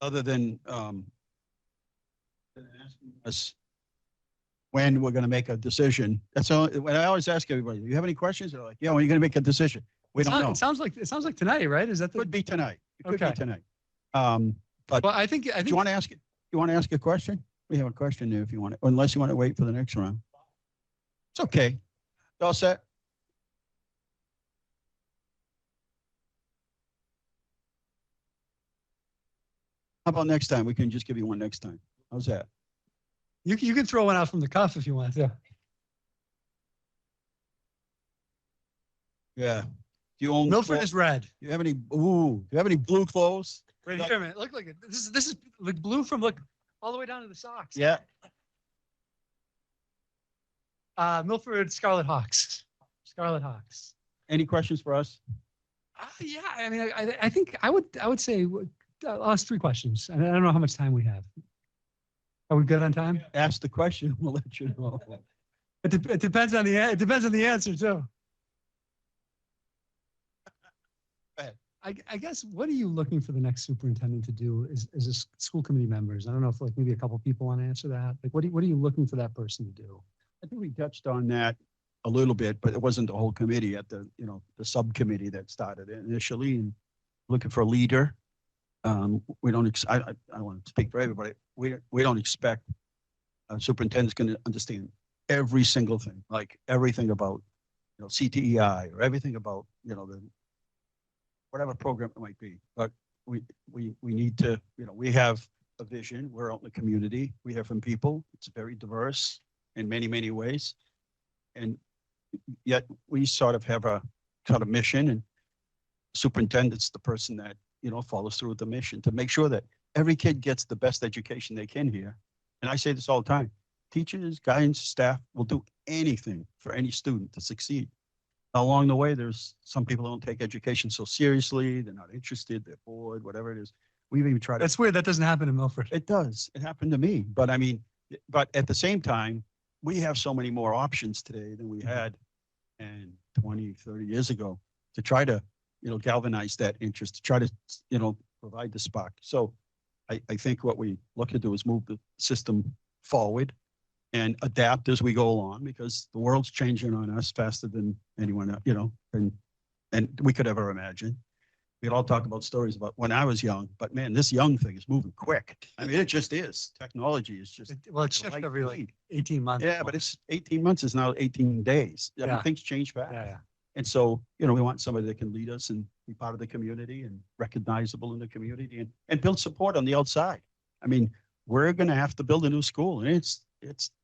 Other than asking us when we're going to make a decision. That's all. When I always ask everybody, do you have any questions? They're like, yeah, when are you going to make a decision? We don't know. It sounds like tonight, right? Is that Could be tonight. It could be Okay. tonight. Well, I think Do you want to ask it? You want to ask a question? We have a question there if you want it, unless you want to wait for the next round. It's okay. All set? How about next time? We can just give you one next time. How's that? you can throw one out from the cuff if you want to. Yeah. Do you own? Milford is red. Do you have any? Ooh. Do you have any blue clothes? Wait here a minute. Look like it. This is like blue from all the way down to the socks. Yeah. Milford Scarlet Hawks. Scarlet Hawks. Any questions for us? Yeah, I mean, I think I would say I'll ask 3 questions. I don't know how much time we have. Are we good on time? Ask the question. We'll let you know. It depends on the answer too. Go ahead. I guess what are you looking for the next superintendent to do as a school committee members? I don't know if like maybe a couple people want to answer that. Like what are you looking for that person to do? I think we touched on that a little bit, but it wasn't the whole committee at the subcommittee that started it initially. And looking for a leader. We don't, I want to speak for everybody. We don't expect a superintendent's going to understand every single thing, like everything about, CTEI or everything about, the whatever program it might be. But we need to, we have a vision. We're out in the community. We hear from people. It's very diverse in many, many ways. And yet we sort of have a kind of mission, and superintendent's the person that, follows through with the mission to make sure that every kid gets the best education they can here. And I say this all the time, teachers, guidance, staff will do anything for any student to succeed. Along the way, there's some people who don't take education so seriously. They're not interested. They're bored, whatever it is. We've even tried to. That's weird. That doesn't happen in Milford. It does. It happened to me. But I mean, but at the same time, we have so many more options today than we had and 20, 30 years ago to try to, galvanize that interest, to try to, provide the spark. So I think what we look to do is move the system forward and adapt as we go along, because the world's changing on us faster than anyone, and we could ever imagine. We could all talk about stories about when I was young, but man, this young thing is moving quick. I mean, it just is. Technology is just. It shifts every like 18 months. Yeah, but it's 18 months is now 18 days. I mean, Yeah. things change fast. Yeah. And so, we want somebody that can lead us and be part of the community and recognizable in the community and build support on the outside. I mean, we're going to have to build a new school, and it's,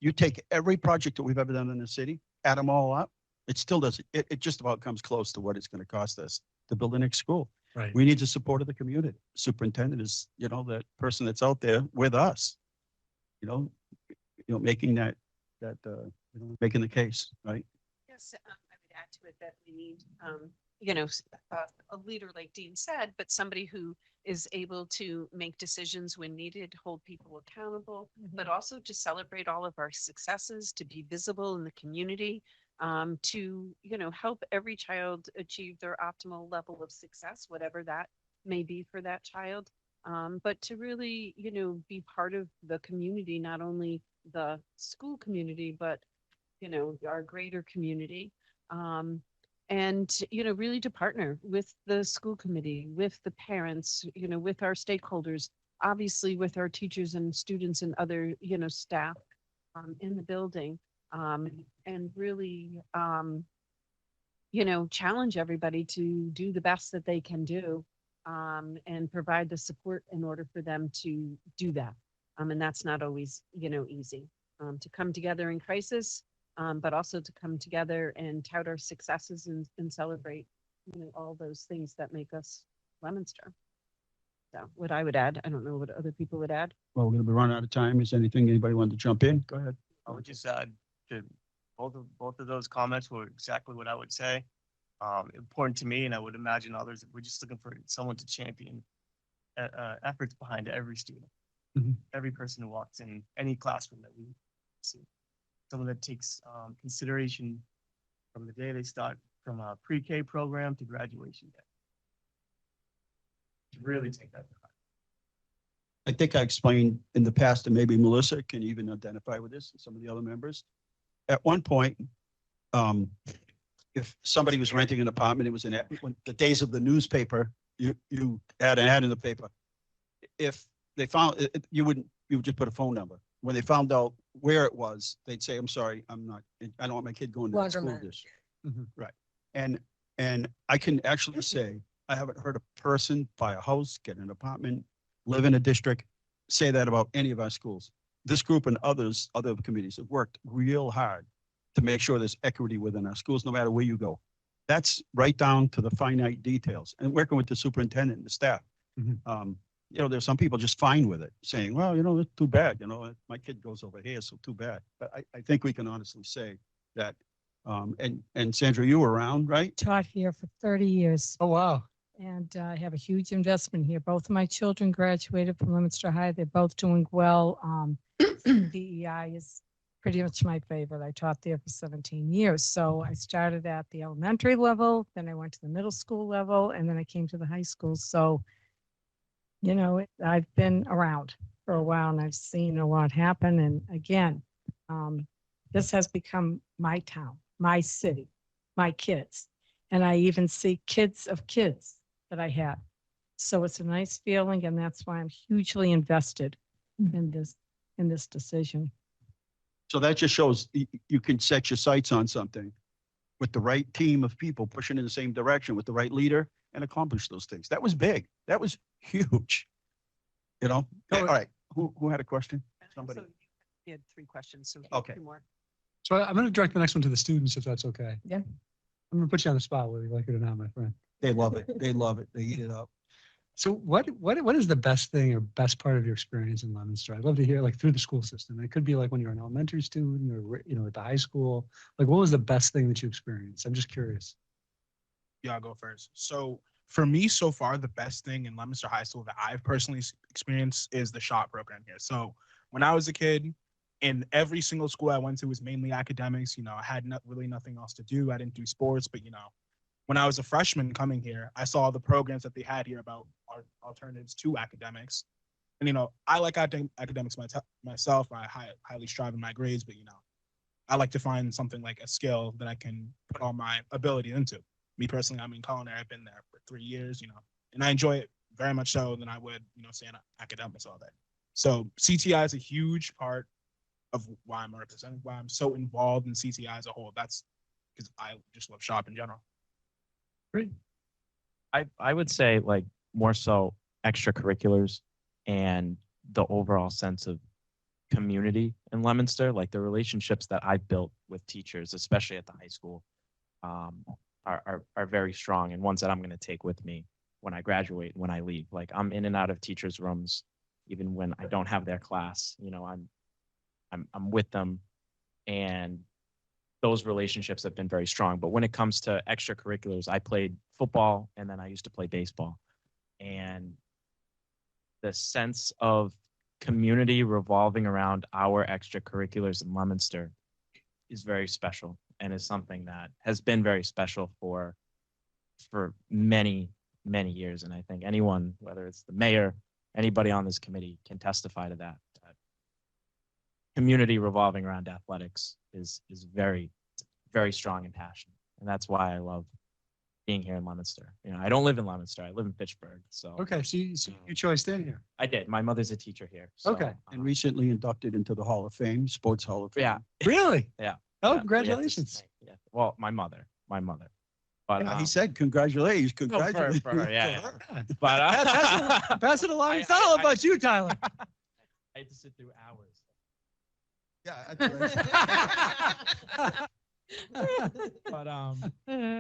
you take every project that we've ever done in the city, add them all up. It still doesn't, it just about comes close to what it's going to cost us to build the next school. Right. We need the support of the community. Superintendent is, that person that's out there with us, making making the case, right? Yes, I would add to it that we need, a leader like Dean said, but somebody who is able to make decisions when needed, hold people accountable, but also to celebrate all of our successes, to be visible in the community, to, help every child achieve their optimal level of success, whatever that may be for that child. But to really, be part of the community, not only the school community, but our greater community, and really to partner with the school committee, with the parents, with our stakeholders, obviously with our teachers and students and other staff in the building, and really challenge everybody to do the best that they can do, and provide the support in order for them to do that, and that's not always easy, to come together in crisis. but also to come together and tout our successes and celebrate, all those things that make us Leominster. So what I would add, I don't know what other people would add. Well, we're gonna be running out of time. Is anything anybody want to jump in? Go ahead. I would just add to both of those comments were exactly what I would say. Important to me, and I would imagine others. We're just looking for someone to champion efforts behind every student, every person who walks in any classroom that we see. Someone that takes consideration from the day they start, from a pre-K program to graduation day. To really take that. I think I explained in the past, and maybe Melissa can even identify with this, and some of the other members. At one point, if somebody was renting an apartment, it was in the days of the newspaper, you had an ad in the paper. If they found it, you would just put a phone number. When they found out where it was, they'd say, "I'm sorry, I don't want my kid going to that school district." Right. And I can actually say, I haven't heard a person buy a house, get an apartment, live in a district, say that about any of our schools. This group and other committees have worked real hard to make sure there's equity within our schools, no matter where you go. That's right down to the finite details, and working with the superintendent and the staff. There's some people just fine with it, saying, well, it's too bad, my kid goes over here, so too bad. But I think we can honestly say that, and Sandra, you were around, right? Taught here for 30 years. Oh, wow. And I have a huge investment here. Both of my children graduated from Leominster High. They're both doing well. DEI is pretty much my favorite. I taught there for 17 years. So I started at the elementary level, then I went to the middle school level, and then I came to the high school. So, I've been around for a while and I've seen a lot happen. And again, this has become my town, my city, my kids. And I even see kids of kids that I had. So it's a nice feeling, and that's why I'm hugely invested in this decision. So that just shows you can set your sights on something with the right team of people pushing in the same direction with the right leader and accomplish those things. That was big. That was huge. All right. Who had a question? Somebody. So you had 3 questions, so Okay. 2 more. So I'm going to direct the next one to the students, if that's okay. Yeah. I'm going to put you on the spot, whether you like it or not, my friend. They love it. They love it. They eat it up. So what is the best thing or best part of your experience in Leominster? I'd love to hear, through the school system. It could be when you're an elementary student or, at the high school. What was the best thing that you experienced? I'm just curious. Yeah, I'll go first. So for me, so far, the best thing in Leominster High School that I've personally experienced is the SHOT program here. So when I was a kid, in every single school I went to was mainly academics. I had really nothing else to do. I didn't do sports, but when I was a freshman coming here, I saw the programs that they had here about alternatives to academics. And, I like academics myself. I highly strive in my grades, but, I like to find something like a skill that I can put all my ability into. Me personally, I'm in culinary. I've been there for 3 years, and I enjoy it very much so than I would, say in academics all day. So CTI is a huge part of why I'm representing, why I'm so involved in CTI as a whole. That's because I just love shop in general. Great. I would say more so extracurriculars and the overall sense of community in Leominster, the relationships that I built with teachers, especially at the high school, are very strong and ones that I'm going to take with me when I graduate, when I leave. I'm in and out of teachers' rooms, even when I don't have their class. I'm with them, and those relationships have been very strong. But when it comes to extracurriculars, I played football and then I used to play baseball. And the sense of community revolving around our extracurriculars in Leominster is very special and is something that has been very special for many, many years. And I think anyone, whether it's the mayor, anybody on this committee, can testify to that. Community revolving around athletics is very, very strong and passionate. And that's why I love being here in Leominster. I don't live in Leominster. I live in Fitchburg. So Okay, so you chose staying here. I did. My mother's a teacher here. So, Okay. And recently inducted into the Hall of Fame, Sports Hall of Fame. Yeah. Really? Yeah. Oh, Yeah, we have to congratulations. say, yeah. Well, my mother. But He said, congratulations, for congratulations. her, yeah. Yeah. But Pass it along. It's not all about you, Tyler. I had to sit through hours. Yeah.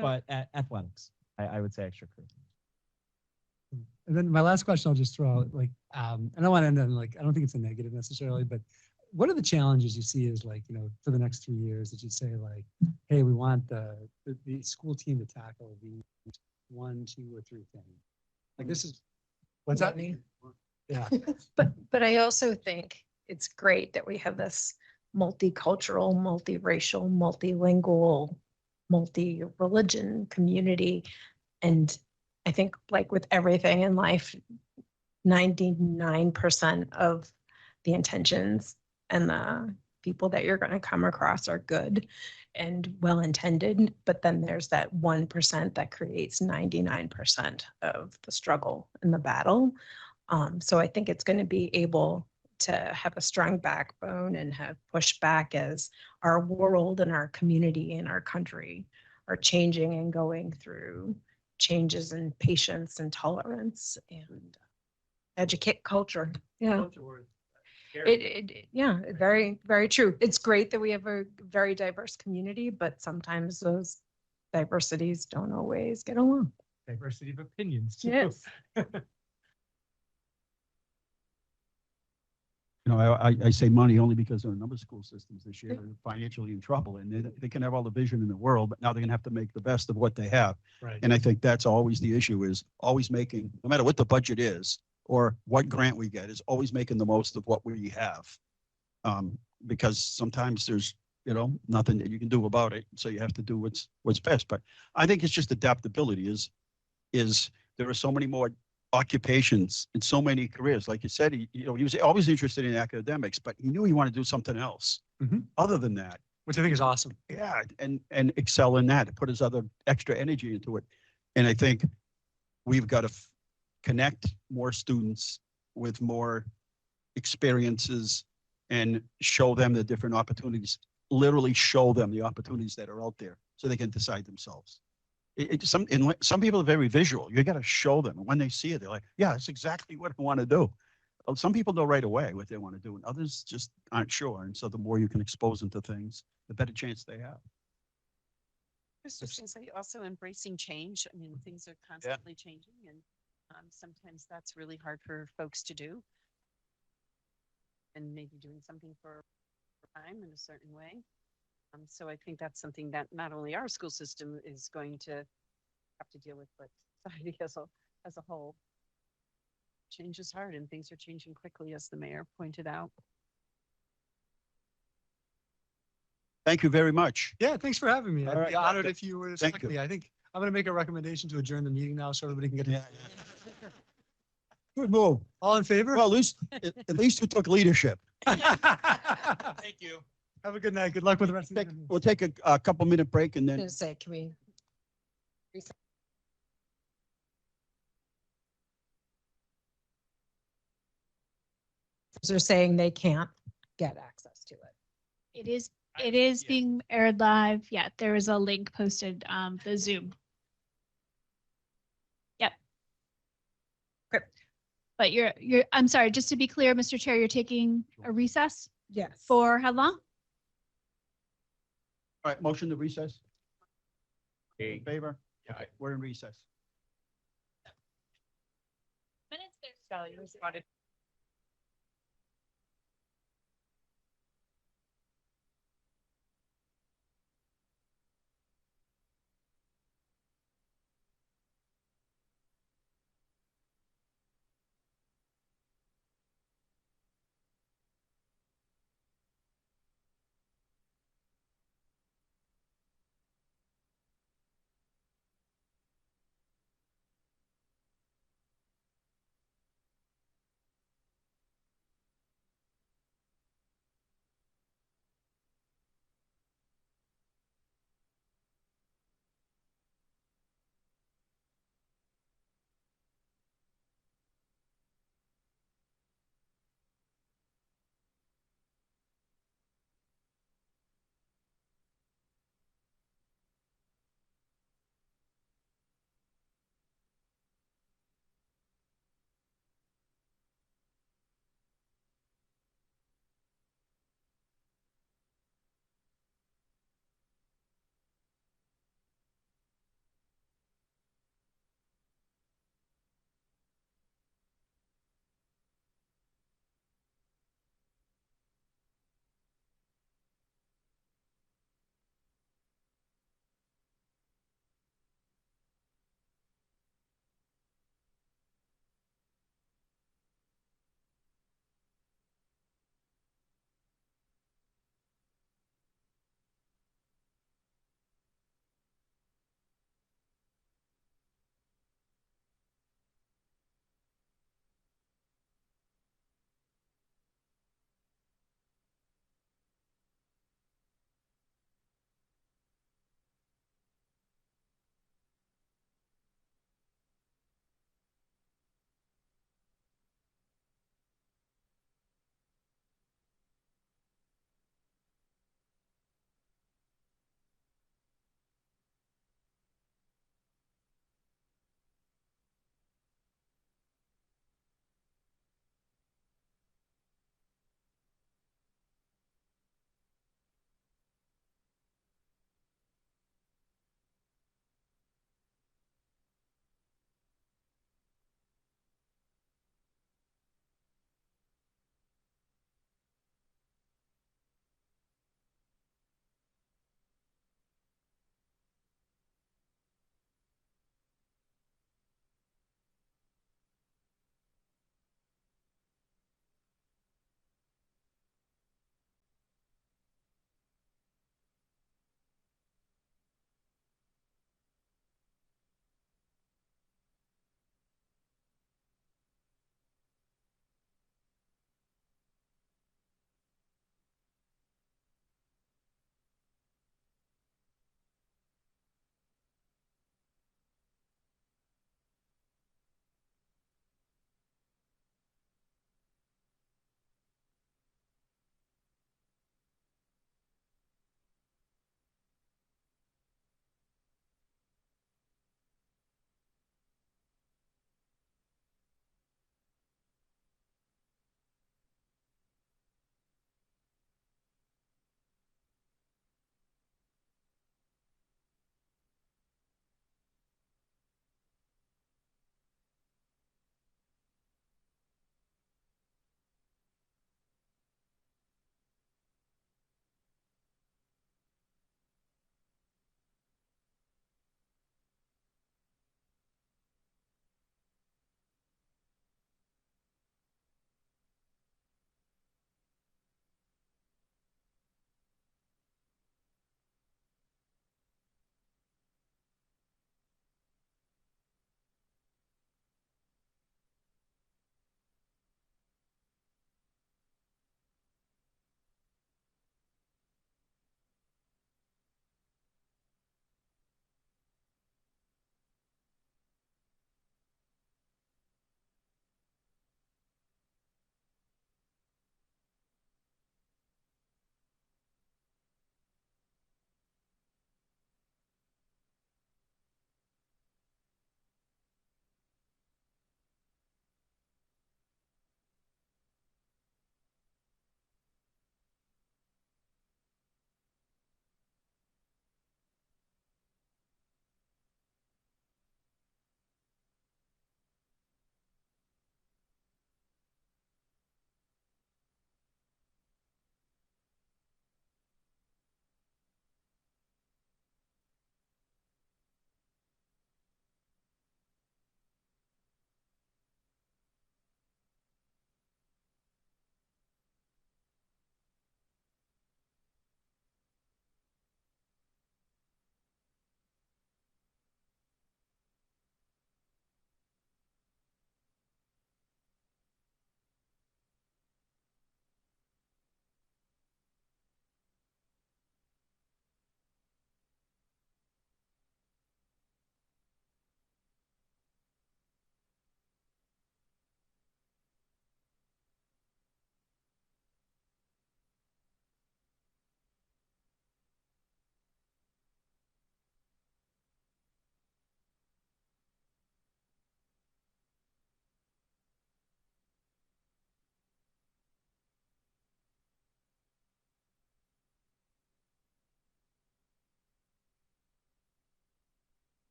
But athletics, I would say extracurricular. And then my last question I'll just throw out, like, I don't want to end on like, I don't think it's a negative necessarily, but what are the challenges you see as like, for the next 3 years that you say like, hey, we want the school team to tackle the 1, 2, or 3 things? Like this is, what's that? Money. Yeah. But I also think it's great that we have this multicultural, multiracial, multilingual, multi-religion community. And I think like with everything in life, 99% of the intentions and the people that you're going to come across are good and well-intended, but then there's that 1% that creates 99% of the struggle and the battle. So I think it's going to be able to have a strong backbone and have pushback as our world and our community and our country are changing and going through changes in patience and tolerance and educate culture. Yeah. Yeah, very, very true. It's great that we have a very diverse community, but sometimes those diversities don't always get along. Diversity of opinions. too. Yes. I say money only because there are a number of school systems this year that are financially in trouble, and they can have all the vision in the world, but now they're gonna have to make the best of what they have. Right. And I think that's always the issue, is always making, no matter what the budget is or what grant we get, is always making the most of what we have. Because sometimes there's, nothing that you can do about it. So you have to do what's best. But I think it's just adaptability is there are so many more occupations and so many careers. Like you said, he was always interested in academics, but he knew he wanted to do something else Mhm. other than that. Which I think is awesome. Yeah, and excel in that, put his other extra energy into it. And I think we've got to connect more students with more experiences and show them the different opportunities, literally show them the opportunities that are out there so they can decide themselves. Some people are very visual. You got to show them. And when they see it, they're like, yeah, that's exactly what I want to do. Some people know right away what they want to do, and others just aren't sure. And so the more you can expose them to things, the better chance they have. Also embracing change. I mean, things are constantly changing, and sometimes that's really hard for folks to do. And maybe doing something for time in a certain way. So I think that's something that not only our school system is going to have to deal with, but society as a whole. Change is hard, and things are changing quickly, as the mayor pointed out. Thank you very much. Yeah, thanks for having me. All I'd right. be honored if you were to Thank select you. me. I think I'm going to make a recommendation to adjourn the meeting now so everybody can get to. Good move. All in favor? Well, at least you took leadership. Thank you. Have a good night. Good luck with the rest of the meeting. We'll take a couple minute break and I'm then gonna say, can we? They're saying they can't get access to it. It is being aired live. Yeah, there is a link posted, the Zoom. Yep. Okay. But I'm sorry, just to be clear, Mr. Chair, you're taking a recess Yes. for how long? all right, motion to recess. In favor? Yeah. We're in recess. Minutes there.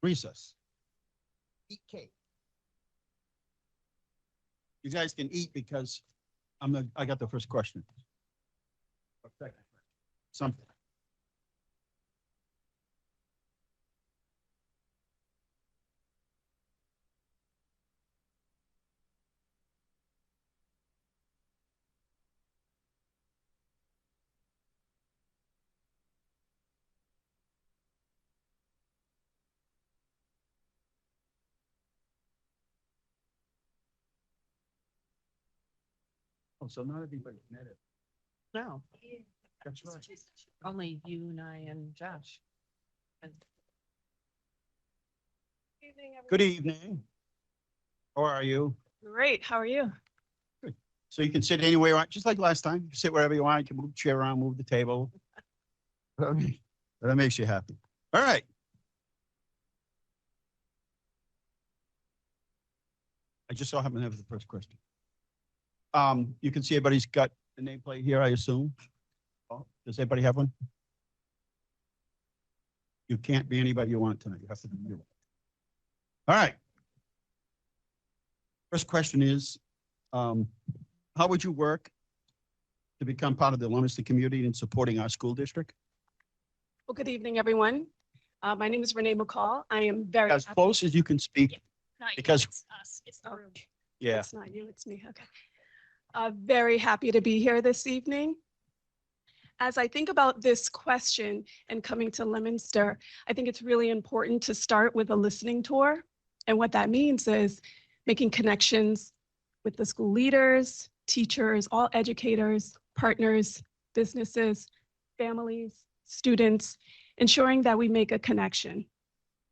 recess. Eat cake. You guys can eat because I got the first question. Or second. Something. Oh, so not everybody met it. No, That's right. only you and I and Josh. Good evening. How are you? Great, how are you? So you can sit anywhere, you want, just like last time. You sit wherever you want. You can move the chair around, move the table. That makes you happy. All right. I just so happen to have the first question. You can see everybody's got the nameplate here, I assume. Oh, does anybody have one? You can't be anybody you want tonight. You have to be you. All right. First question is, how would you work to become part of the Leominster community in supporting our school district? Well, good evening, everyone. My name is Renee McCall. I am very As happy- close as you can speak, Not you, because- it's us, it's the Oh. room. yeah. It's not you, it's me. Okay. Very happy to be here this evening. As I think about this question and coming to Leominster, I think it's really important to start with a listening tour. And what that means is making connections with the school leaders, teachers, all educators, partners, businesses, families, students, ensuring that we make a connection.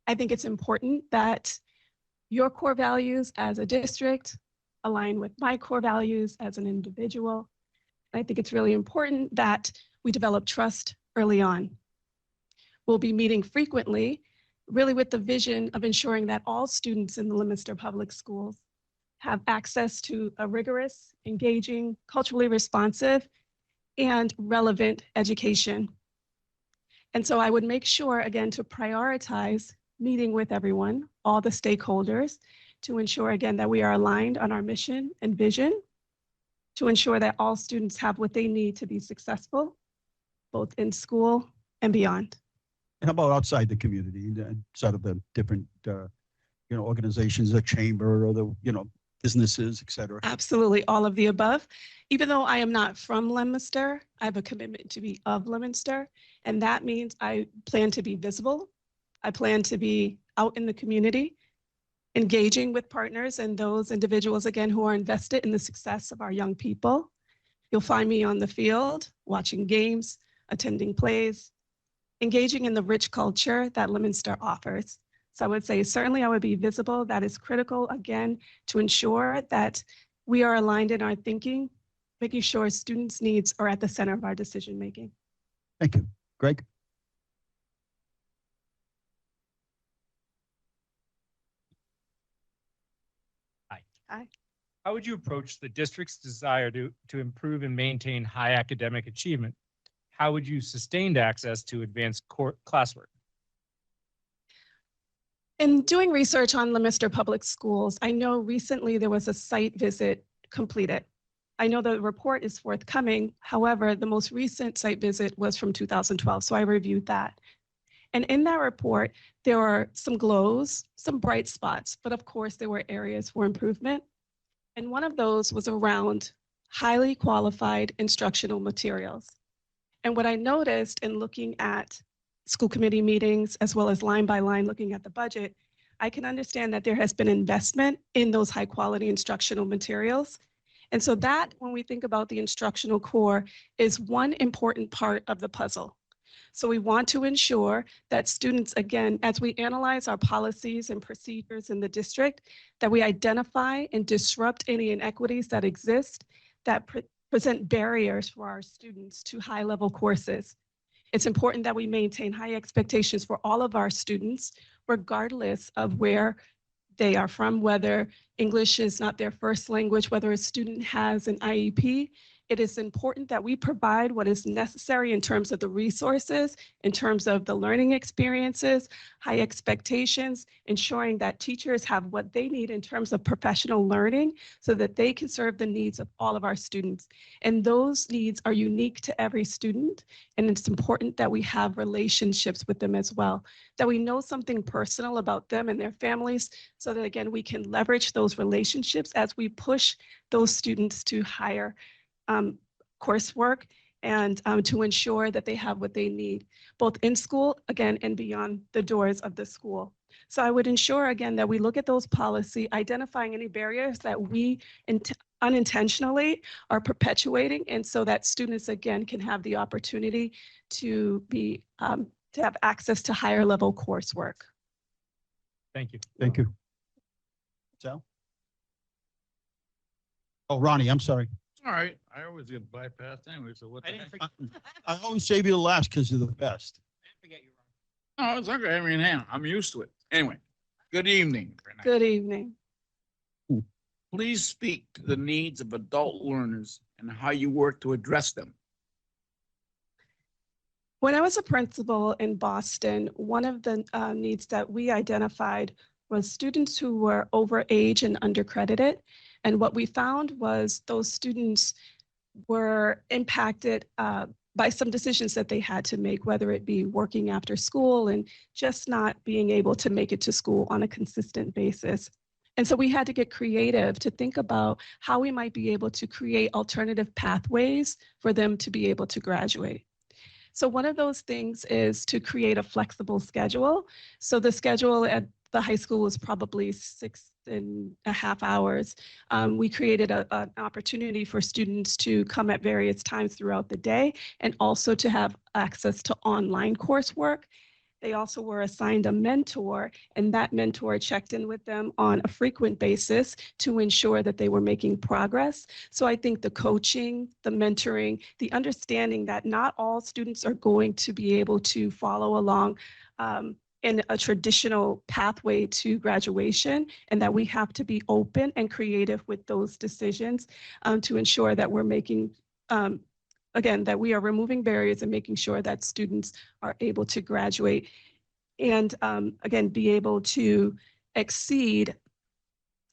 I think it's important that your core values as a district align with my core values as an individual. And I think it's really important that we develop trust early on. We'll be meeting frequently, really with the vision of ensuring that all students in the Leominster Public Schools have access to a rigorous, engaging, culturally responsive, and relevant education. And so I would make sure, again, to prioritize meeting with everyone, all the stakeholders, to ensure, again, that we are aligned on our mission and vision, to ensure that all students have what they need to be successful, both in school and beyond. And how about outside the community, outside of the different, organizations, the chamber or the, businesses, et cetera? Absolutely, all of the above. Even though I am not from Leominster, I have a commitment to be of Leominster. And that means I plan to be visible. I plan to be out in the community, engaging with partners and those individuals, again, who are invested in the success of our young people. You'll find me on the field, watching games, attending plays, engaging in the rich culture that Leominster offers. So I would say certainly I would be visible. That is critical, again, to ensure that we are aligned in our thinking, making sure students' needs are at the center of our decision making. Thank you. Greg? Hi. How would you approach the district's desire to improve and maintain high academic achievement? How would you sustain access to advanced classwork? In doing research on Leominster Public Schools, I know recently there was a site visit completed. I know the report is forthcoming. However, the most recent site visit was from 2012, so I reviewed that. And in that report, there are some glows, some bright spots, but of course there were areas for improvement. And one of those was around highly qualified instructional materials. And what I noticed in looking at school committee meetings, as well as line by line looking at the budget, I can understand that there has been investment in those high quality instructional materials. And so that, when we think about the instructional core, is one important part of the puzzle. So we want to ensure that students, again, as we analyze our policies and procedures in the district, that we identify and disrupt any inequities that exist that present barriers for our students to high-level courses. It's important that we maintain high expectations for all of our students, regardless of where they are from, whether English is not their first language, whether a student has an IEP. it is important that we provide what is necessary in terms of the resources, in terms of the learning experiences, high expectations, ensuring that teachers have what they need in terms of professional learning so that they can serve the needs of all of our students. And those needs are unique to every student. And it's important that we have relationships with them as well, that we know something personal about them and their families so that, again, we can leverage those relationships as we push those students to higher coursework and to ensure that they have what they need, both in school, again, and beyond the doors of the school. So I would ensure, again, that we look at those policy, identifying any barriers that we unintentionally are perpetuating, and so that students, again, can have the opportunity to be, to have access to higher level coursework. Thank you. Thank you. Sal? Oh, Ronnie, I'm sorry. All right, I always get bypassed anyway, so what the heck? I always save you the last because you're the best. No, it's okay. I mean, hang, I'm used to it. Anyway, good evening. Renee. Good evening. Please speak to the needs of adult learners and how you work to address them. When I was a principal in Boston, one of the needs that we identified was students who were over age and undercredited. And what we found was those students were impacted by some decisions that they had to make, whether it be working after school and just not being able to make it to school on a consistent basis. And so we had to get creative to think about how we might be able to create alternative pathways for them to be able to graduate. So one of those things is to create a flexible schedule. So the schedule at the high school was probably 6.5 hours. We created an opportunity for students to come at various times throughout the day and also to have access to online coursework. They also were assigned a mentor, and that mentor checked in with them on a frequent basis to ensure that they were making progress. So I think the coaching, the mentoring, the understanding that not all students are going to be able to follow along in a traditional pathway to graduation, and that we have to be open and creative with those decisions to ensure that we're making again, that we are removing barriers and making sure that students are able to graduate and again, be able to exceed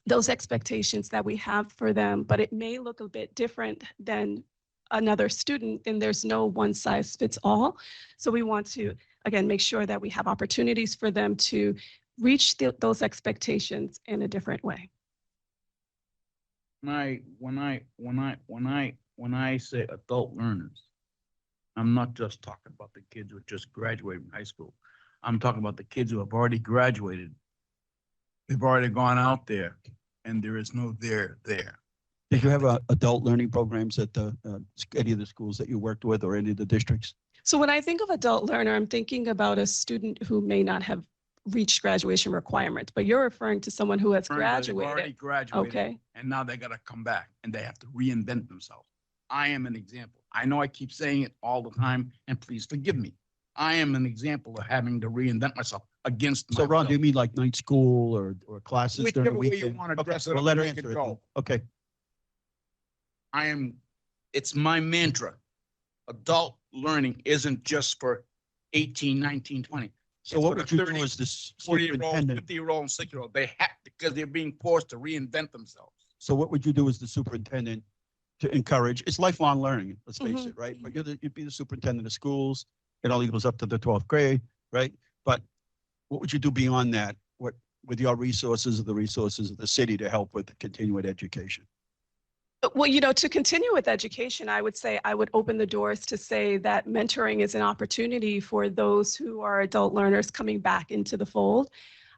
those expectations that we have for them, but it may look a bit different than another student, and there's no one size fits all. So we want to, again, make sure that we have opportunities for them to reach those expectations in a different way. When I say adult learners, I'm not just talking about the kids who just graduated from high school. I'm talking about the kids who have already graduated. They've already gone out there, and there is no there there. Did you have adult learning programs at any of the schools that you worked with or any of the districts? So when I think of adult learner, I'm thinking about a student who may not have reached graduation requirements, but you're referring to someone who has They've graduated. already graduated, Okay. and now they got to come back, and they have to reinvent themselves. I am an example. I know I keep saying it all the time, and please forgive me. I am an example of having to reinvent myself against So Ron, myself. do you mean like night school or classes during the Whichever way you weekend? want to Okay, dress it we'll up let and her make it answer it then. go. Okay. It's my mantra. Adult learning isn't just for 18, 19, 20. So what would you do as the 40-year-old, superintendent? 50-year-old, and 6-year-old? They have, because they're being forced to reinvent themselves. So what would you do as the superintendent to encourage? It's lifelong learning, let's face Mhm. it, right? But you'd be the superintendent of schools. It only goes up to the 12th grade, right? But what would you do beyond that? What, with your resources or the resources of the city to help with continuing education? Well, to continue with education, I would say I would open the doors to say that mentoring is an opportunity for those who are adult learners coming back into the fold.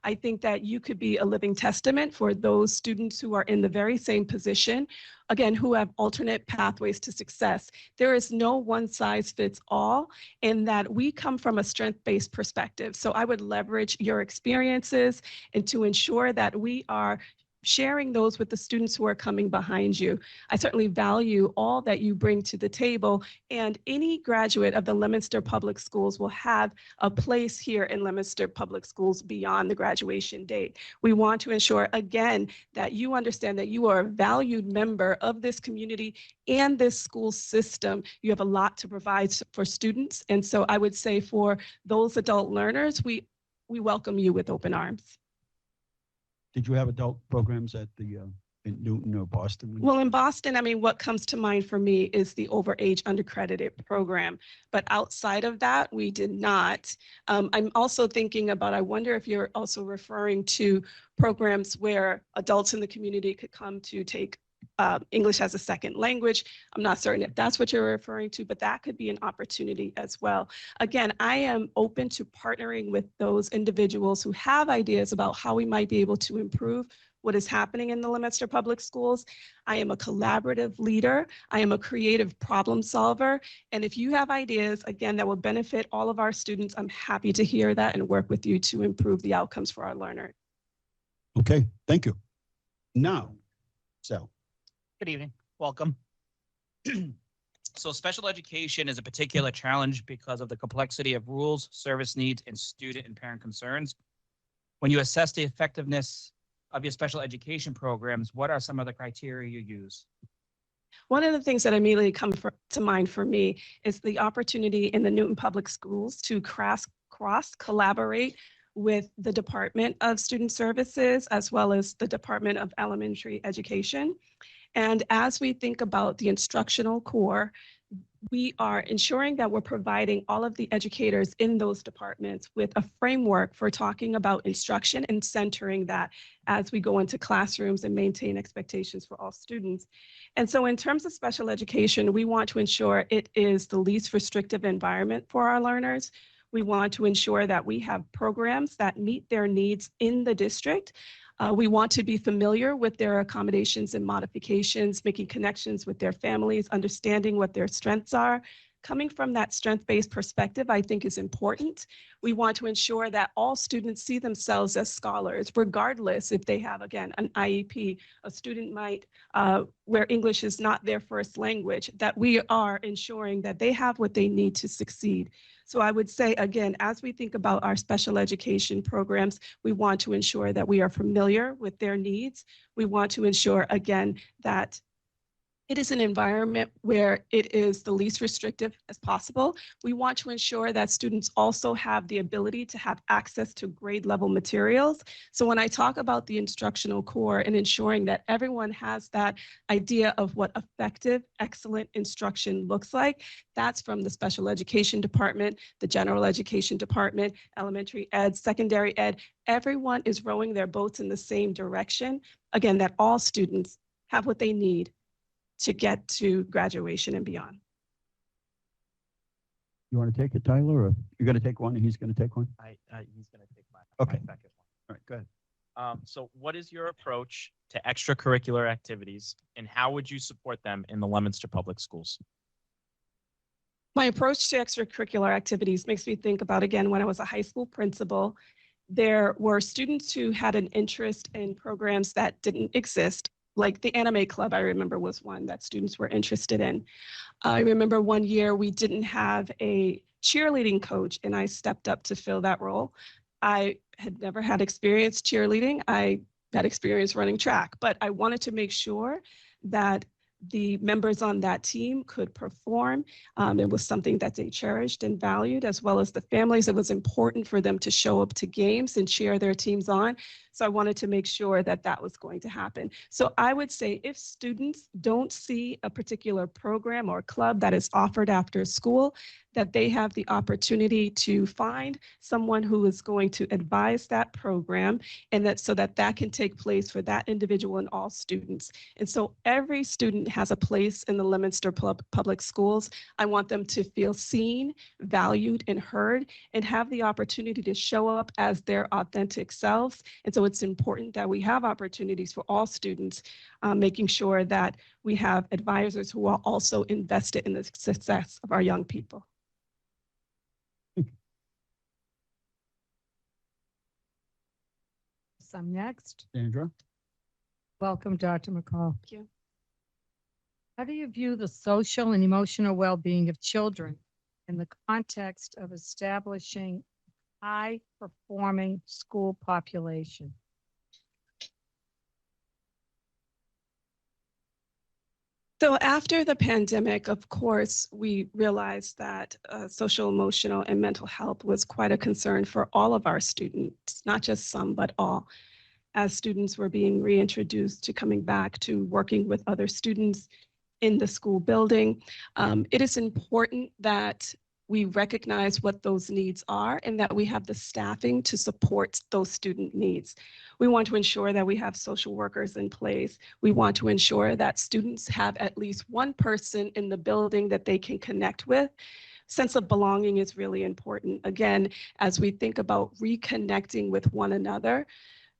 I think that you could be a living testament for those students who are in the very same position, again, who have alternate pathways to success. There is no one size fits all in that we come from a strength-based perspective. So I would leverage your experiences and to ensure that we are sharing those with the students who are coming behind you. I certainly value all that you bring to the table, and any graduate of the Leominster Public Schools will have a place here in Leominster Public Schools beyond the graduation date. We want to ensure, again, that you understand that you are a valued member of this community and this school system. You have a lot to provide for students. And so I would say for those adult learners, we welcome you with open arms. Did you have adult programs at the, in Newton or Boston? Well, in Boston, I mean, what comes to mind for me is the overage undercredited program. But outside of that, we did not. I'm also thinking about, I wonder if you're also referring to programs where adults in the community could come to take English as a second language. I'm not certain if that's what you're referring to, but that could be an opportunity as well. Again, I am open to partnering with those individuals who have ideas about how we might be able to improve what is happening in the Leominster Public Schools. I am a collaborative leader. I am a creative problem solver. And if you have ideas, again, that will benefit all of our students, I'm happy to hear that and work with you to improve the outcomes for our learners. Okay, thank you. Now, so. Good evening. Welcome. So special education is a particular challenge because of the complexity of rules, service needs, and student and parent concerns. When you assess the effectiveness of your special education programs, what are some of the criteria you use? One of the things that immediately come to mind for me is the opportunity in the Newton Public Schools to cross collaborate with the Department of Student Services as well as the Department of Elementary Education. And as we think about the instructional core, we are ensuring that we're providing all of the educators in those departments with a framework for talking about instruction and centering that as we go into classrooms and maintain expectations for all students. And so in terms of special education, we want to ensure it is the least restrictive environment for our learners. We want to ensure that we have programs that meet their needs in the district. We want to be familiar with their accommodations and modifications, making connections with their families, understanding what their strengths are. Coming from that strength-based perspective, I think is important. We want to ensure that all students see themselves as scholars, regardless if they have, again, an IEP. A student might, where English is not their first language, that we are ensuring that they have what they need to succeed. So I would say, again, as we think about our special education programs, we want to ensure that we are familiar with their needs. We want to ensure, again, that it is an environment where it is the least restrictive as possible. We want to ensure that students also have the ability to have access to grade level materials. So when I talk about the instructional core and ensuring that everyone has that idea of what effective, excellent instruction looks like, that's from the special education department, the general education department, elementary ed, secondary ed. Everyone is rowing their boats in the same direction. Again, that all students have what they need to get to graduation and beyond. You want to take it, Tyler, or you're going to take one and he's going to take one? He's going to take my Okay. second one. All right, go ahead. So what is your approach to extracurricular activities and how would you support them in the Leominster Public Schools? My approach to extracurricular activities makes me think about, again, when I was a high school principal, there were students who had an interest in programs that didn't exist. Like the anime club, I remember, was one that students were interested in. I remember one year we didn't have a cheerleading coach and I stepped up to fill that role. I had never had experience cheerleading. I had experience running track, but I wanted to make sure that the members on that team could perform. It was something that they cherished and valued, as well as the families. It was important for them to show up to games and cheer their teams on. So I wanted to make sure that that was going to happen. So I would say if students don't see a particular program or club that is offered after school, that they have the opportunity to find someone who is going to advise that program, and that so that that can take place for that individual and all students. And so every student has a place in the Leominster Public Schools. I want them to feel seen, valued, and heard, and have the opportunity to show up as their authentic selves. And so it's important that we have opportunities for all students, making sure that we have advisors who are also invested in the success of our young people. Some next. Sandra? Welcome, Dr. McCall. Thank you. How do you view the social and emotional well-being of children in the context of establishing high-performing school population? So after the pandemic, of course, we realized that social, emotional, and mental health was quite a concern for all of our students, not just some, but all. As students were being reintroduced to coming back to working with other students in the school building, it is important that we recognize what those needs are and that we have the staffing to support those student needs. We want to ensure that we have social workers in place. We want to ensure that students have at least one person in the building that they can connect with. Sense of belonging is really important, again, as we think about reconnecting with one another.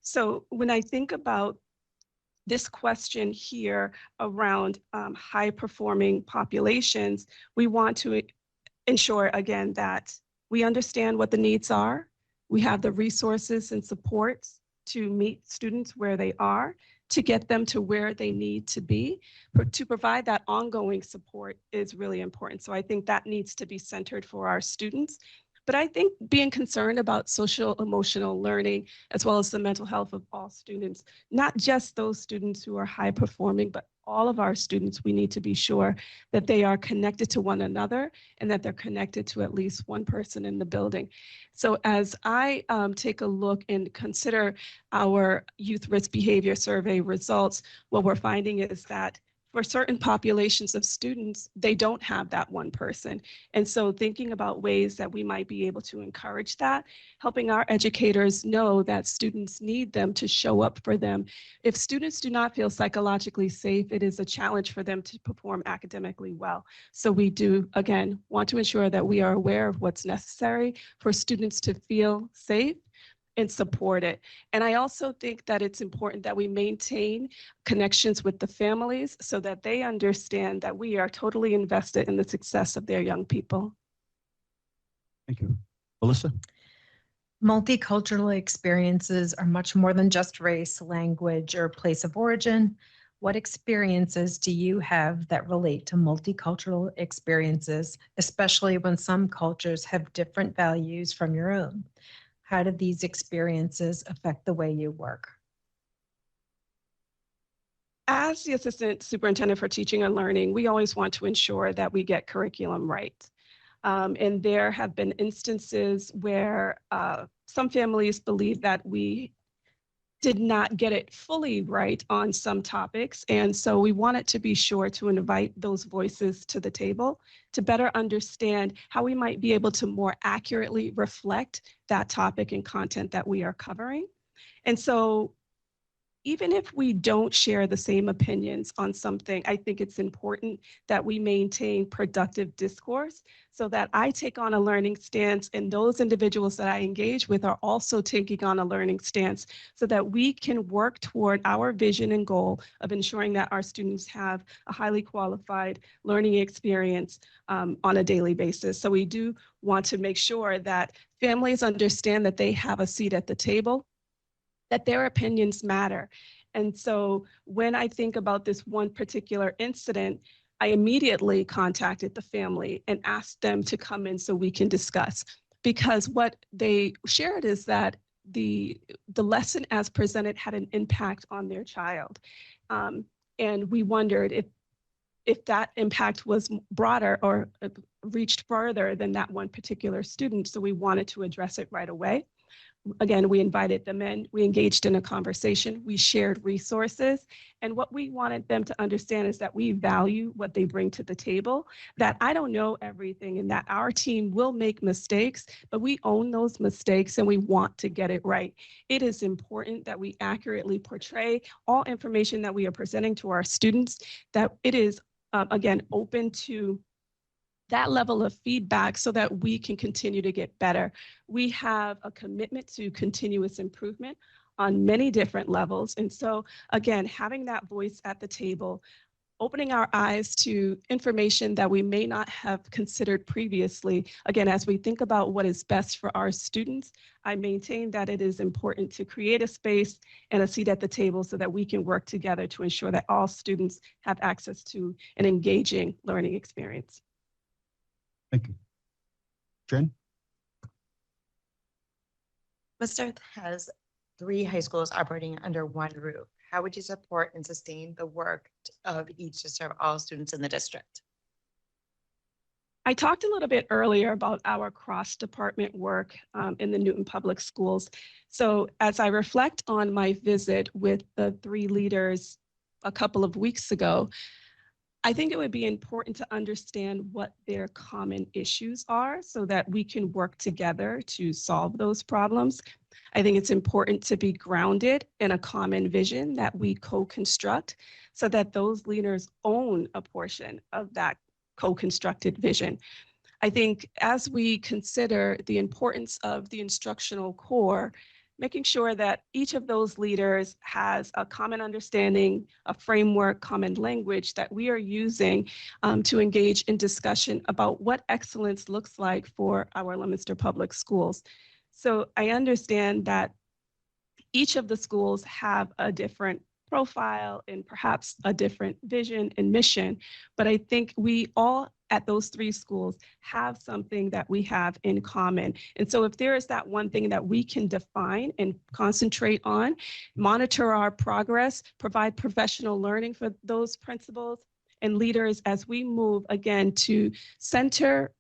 So when I think about this question here around high performing populations, we want to ensure again that we understand what the needs are. We have the resources and supports to meet students where they are, to get them to where they need to be. But to provide that ongoing support is really important. So I think that needs to be centered for our students. But I think being concerned about social emotional learning, as well as the mental health of all students, not just those students who are high performing, but all of our students, we need to be sure that they are connected to one another and that they're connected to at least one person in the building. So as I take a look and consider our youth risk behavior survey results, what we're finding is that for certain populations of students, they don't have that one person. And so thinking about ways that we might be able to encourage that, helping our educators know that students need them to show up for them. If students do not feel psychologically safe, it is a challenge for them to perform academically well. So we do, again, want to ensure that we are aware of what's necessary for students to feel safe and support it. And I also think that it's important that we maintain connections with the families so that they understand that we are totally invested in the success of their young people. Thank you. Melissa? Multicultural experiences are much more than just race, language, or place of origin. What experiences do you have that relate to multicultural experiences, especially when some cultures have different values from your own? How do these experiences affect the way you work? As the Assistant Superintendent for Teaching and Learning, we always want to ensure that we get curriculum right. And there have been instances where some families believe that we did not get it fully right on some topics. And so we wanted to be sure to invite those voices to the table to better understand how we might be able to more accurately reflect that topic and content that we are covering. And so even if we don't share the same opinions on something, I think it's important that we maintain productive discourse so that I take on a learning stance and those individuals that I engage with are also taking on a learning stance so that we can work toward our vision and goal of ensuring that our students have a highly qualified learning experience on a daily basis. So we do want to make sure that families understand that they have a seat at the table, that their opinions matter. And so when I think about this one particular incident, I immediately contacted the family and asked them to come in so we can discuss. Because what they shared is that the lesson as presented had an impact on their child. And we wondered if that impact was broader or reached further than that one particular student. So we wanted to address it right away. Again, we invited them in, we engaged in a conversation, we shared resources, and what we wanted them to understand is that we value what they bring to the table, that I don't know everything and that our team will make mistakes, but we own those mistakes and we want to get it right. It is important that we accurately portray all information that we are presenting to our students, that it is, again, open to that level of feedback so that we can continue to get better. We have a commitment to continuous improvement on many different levels. And so again, having that voice at the table, opening our eyes to information that we may not have considered previously. Again, as we think about what is best for our students, I maintain that it is important to create a space and a seat at the table so that we can work together to ensure that all students have access to an engaging learning experience. Thank you. Jen? Leominster has 3 high schools operating under one roof. How would you support and sustain the work of each to serve all students in the district? I talked a little bit earlier about our cross-department work in the Newton Public Schools. So as I reflect on my visit with the 3 leaders a couple of weeks ago, I think it would be important to understand what their common issues are so that we can work together to solve those problems. I think it's important to be grounded in a common vision that we co-construct so that those leaders own a portion of that co-constructed vision. I think as we consider the importance of the instructional core, making sure that each of those leaders has a common understanding, a framework, common language that we are using to engage in discussion about what excellence looks like for our Leominster Public Schools. So I understand that each of the schools have a different profile and perhaps a different vision and mission, but I think we all at those 3 schools have something that we have in common. And so if there is that one thing that we can define and concentrate on, monitor our progress, provide professional learning for those principals and leaders as we move again to center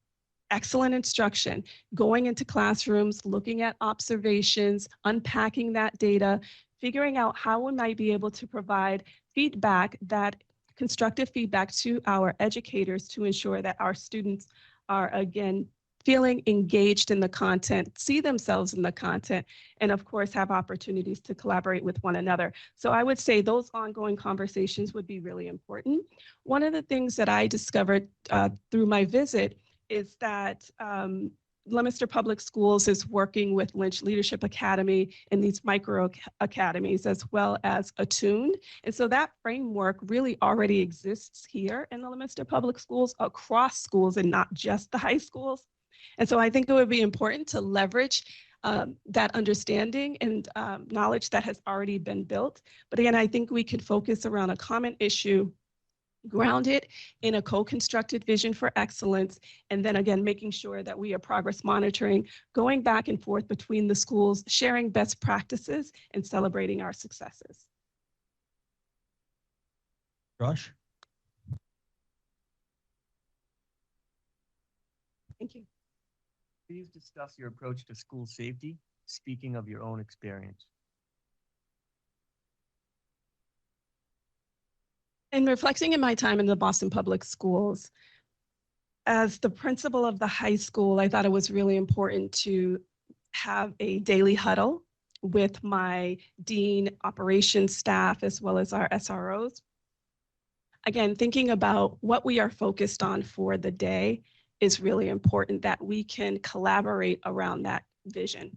excellent instruction, going into classrooms, looking at observations, unpacking that data, figuring out how we might be able to provide feedback, that constructive feedback to our educators to ensure that our students are, again, feeling engaged in the content, see themselves in the content, and of course have opportunities to collaborate with one another. So I would say those ongoing conversations would be really important. One of the things that I discovered through my visit is that Leominster Public Schools is working with Lynch Leadership Academy and these micro academies as well as Attuned. And so that framework really already exists here in the Leominster Public Schools across schools and not just the high schools. And so I think it would be important to leverage that understanding and knowledge that has already been built. But again, I think we can focus around a common issue, grounded in a co-constructed vision for excellence, and then again, making sure that we are progress monitoring, going back and forth between the schools, sharing best practices, and celebrating our successes. Josh? Thank you. Please discuss your approach to school safety, speaking of your own experience. In reflecting in my time in the Boston Public Schools, as the principal of the high school, I thought it was really important to have a daily huddle with my dean, operations staff, as well as our SROs. Again, thinking about what we are focused on for the day is really important, that we can collaborate around that vision.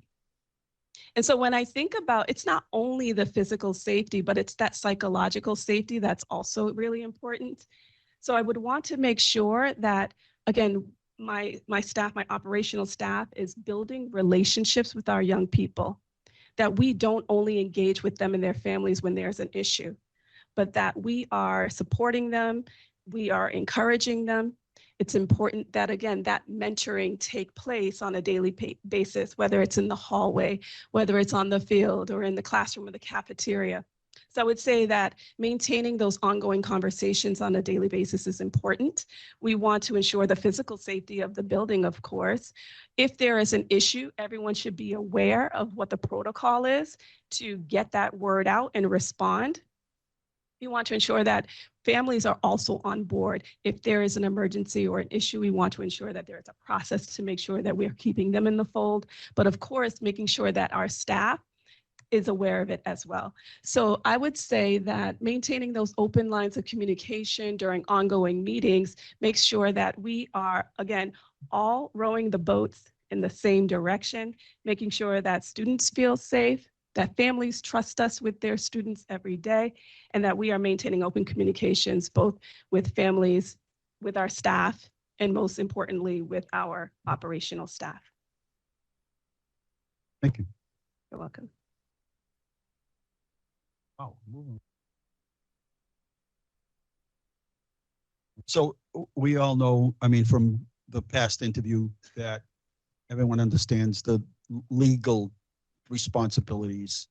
And so when I think about, it's not only the physical safety, but it's that psychological safety that's also really important. So I would want to make sure that, again, my staff, my operational staff is building relationships with our young people, that we don't only engage with them and their families when there's an issue, but that we are supporting them, we are encouraging them. It's important that, again, that mentoring take place on a daily basis, whether it's in the hallway, whether it's on the field or in the classroom or the cafeteria. So I would say that maintaining those ongoing conversations on a daily basis is important. We want to ensure the physical safety of the building, of course. If there is an issue, everyone should be aware of what the protocol is to get that word out and respond. We want to ensure that families are also on board. If there is an emergency or an issue, we want to ensure that there is a process to make sure that we're keeping them in the fold. But of course, making sure that our staff is aware of it as well. So I would say that maintaining those open lines of communication during ongoing meetings makes sure that we are, again, all rowing the boats in the same direction, making sure that students feel safe, that families trust us with their students every day, and that we are maintaining open communications both with families, with our staff, and most importantly, with our operational staff. Thank you. You're welcome. Oh, moving. So we all know, I mean, from the past interview, that everyone understands the legal responsibilities,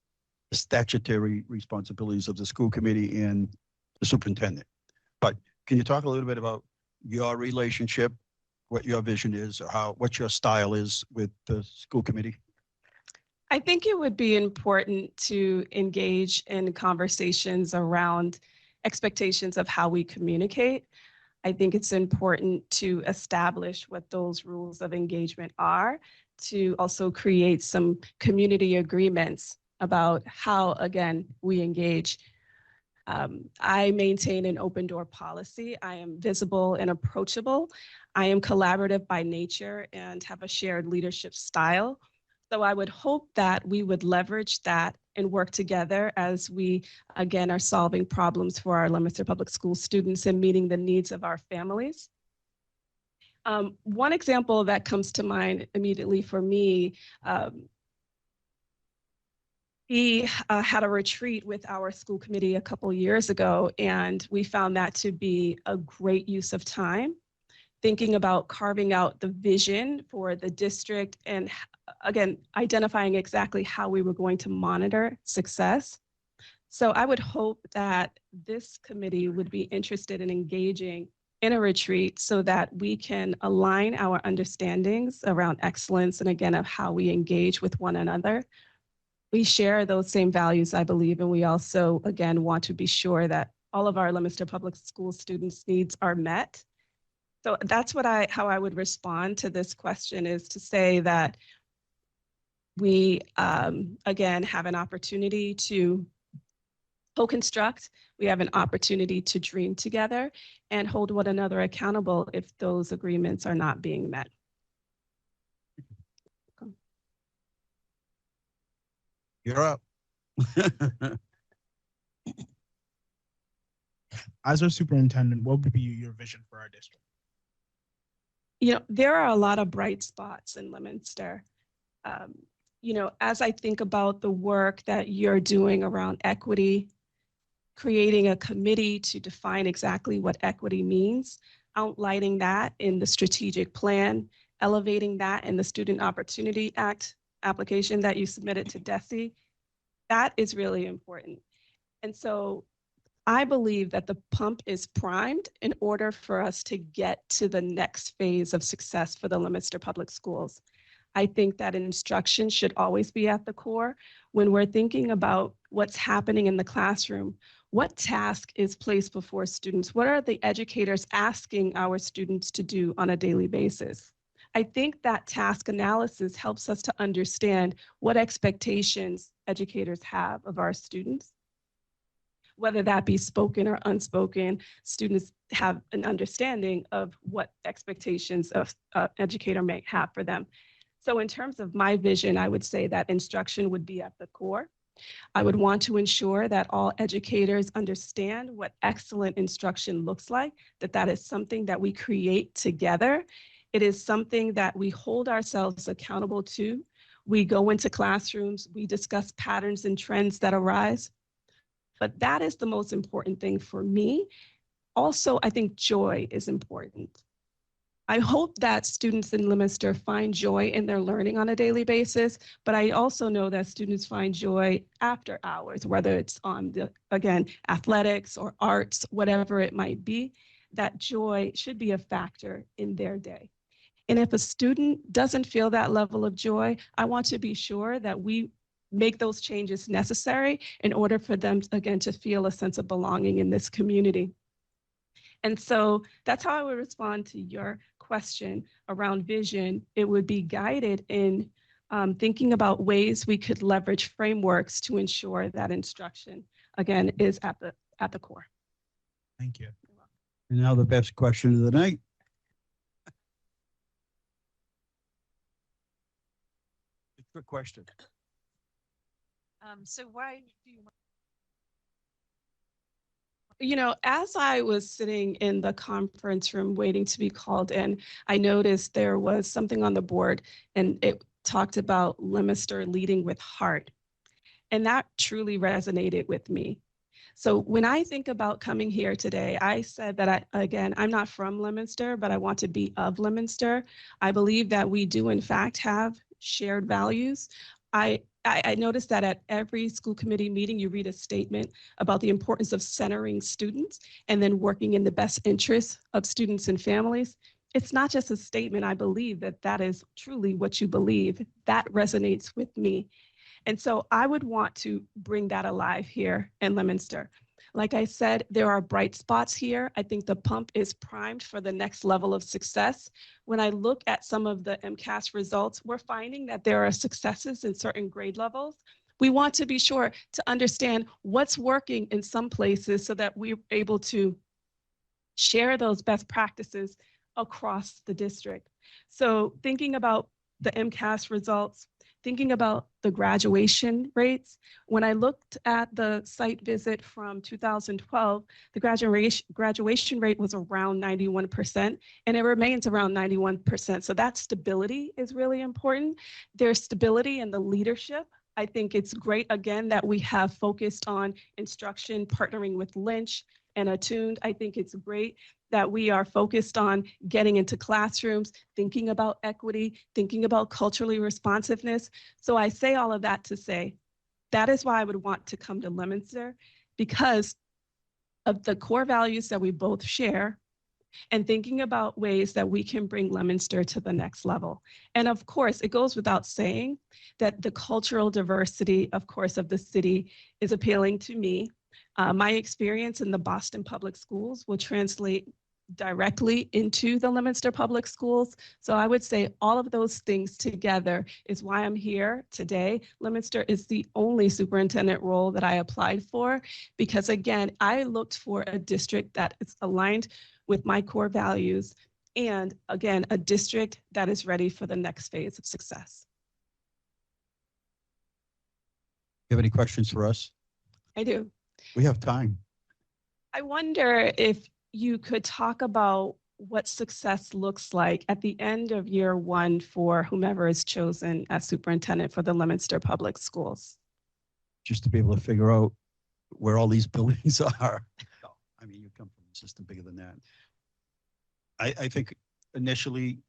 statutory responsibilities of the school committee and the superintendent. But can you talk a little bit about your relationship, what your vision is, or what your style is with the school committee? I think it would be important to engage in conversations around expectations of how we communicate. I think it's important to establish what those rules of engagement are, to also create some community agreements about how, again, we engage. I maintain an open door policy. I am visible and approachable. I am collaborative by nature and have a shared leadership style. So I would hope that we would leverage that and work together as we, again, are solving problems for our Leominster Public School students and meeting the needs of our families. One example that comes to mind immediately for me, we had a retreat with our school committee a couple years ago, and we found that to be a great use of time, thinking about carving out the vision for the district and, again, identifying exactly how we were going to monitor success. So I would hope that this committee would be interested in engaging in a retreat so that we can align our understandings around excellence and, again, of how we engage with one another. We share those same values, I believe, and we also, again, want to be sure that all of our Leominster Public School students' needs are met. So that's how I would respond to this question, is to say that we, again, have an opportunity to co-construct. We have an opportunity to dream together and hold one another accountable if those agreements are not being met. You're up. As our superintendent, what would be your vision for our district? You know, there are a lot of bright spots in Leominster. You know, as I think about the work that you're doing around equity, creating a committee to define exactly what equity means, outlining that in the strategic plan, elevating that in the Student Opportunity Act application that you submitted to DESE, that is really important. And so I believe that the pump is primed in order for us to get to the next phase of success for the Leominster Public Schools. I think that instruction should always be at the core. When we're thinking about what's happening in the classroom, what task is placed before students? What are the educators asking our students to do on a daily basis? I think that task analysis helps us to understand what expectations educators have of our students. Whether that be spoken or unspoken, students have an understanding of what expectations of educator may have for them. So in terms of my vision, I would say that instruction would be at the core. I would want to ensure that all educators understand what excellent instruction looks like, that is something that we create together. It is something that we hold ourselves accountable to. We go into classrooms, we discuss patterns and trends that arise. But that is the most important thing for me. Also, I think joy is important. I hope that students in Leominster find joy in their learning on a daily basis, but I also know that students find joy after hours, whether it's on the, again, athletics or arts, whatever it might be, that joy should be a factor in their day. And if a student doesn't feel that level of joy, I want to be sure that we make those changes necessary in order for them, again, to feel a sense of belonging in this community. And so that's how I would respond to your question around vision. It would be guided in thinking about ways we could leverage frameworks to ensure that instruction, again, is at the core. Thank you. And now the best question of the night. Good question. So why do you? You know, as I was sitting in the conference room waiting to be called in, I noticed there was something on the board and it talked about Leominster leading with heart. And that truly resonated with me. So when I think about coming here today, I said that I'm not from Leominster, but I want to be of Leominster. I believe that we do in fact have shared values. I noticed that at every school committee meeting, you read a statement about the importance of centering students and then working in the best interests of students and families. It's not just a statement. I believe that that is truly what you believe. That resonates with me. And so I would want to bring that alive here in Leominster. Like I said, there are bright spots here. I think the pump is primed for the next level of success. When I look at some of the MCAS results, we're finding that there are successes in certain grade levels. We want to be sure to understand what's working in some places so that we're able to share those best practices across the district. So thinking about the MCAS results, thinking about the graduation rates, when I looked at the site visit from 2012, the graduation rate was around 91%, and it remains around 91%. So that stability is really important. There's stability in the leadership. I think it's great, again, that we have focused on instruction, partnering with Lynch and Attuned. I think it's great that we are focused on getting into classrooms, thinking about equity, thinking about culturally responsiveness. So I say all of that to say, that is why I would want to come to Leominster, because of the core values that we both share and thinking about ways that we can bring Leominster to the next level. And of course, it goes without saying that the cultural diversity, of course, of the city is appealing to me. My experience in the Boston Public Schools will translate directly into the Leominster Public Schools. So I would say all of those things together is why I'm here today. Leominster is the only superintendent role that I applied for, because again, I looked for a district that is aligned with my core values, and again, a district that is ready for the next phase of success. You have any questions for us? I do. We have time. I wonder if you could talk about what success looks like at the end of year one for whomever is chosen as superintendent for the Leominster Public Schools. Just to be able to figure out where all these buildings are. I mean, you come from a system bigger than that. I think initially,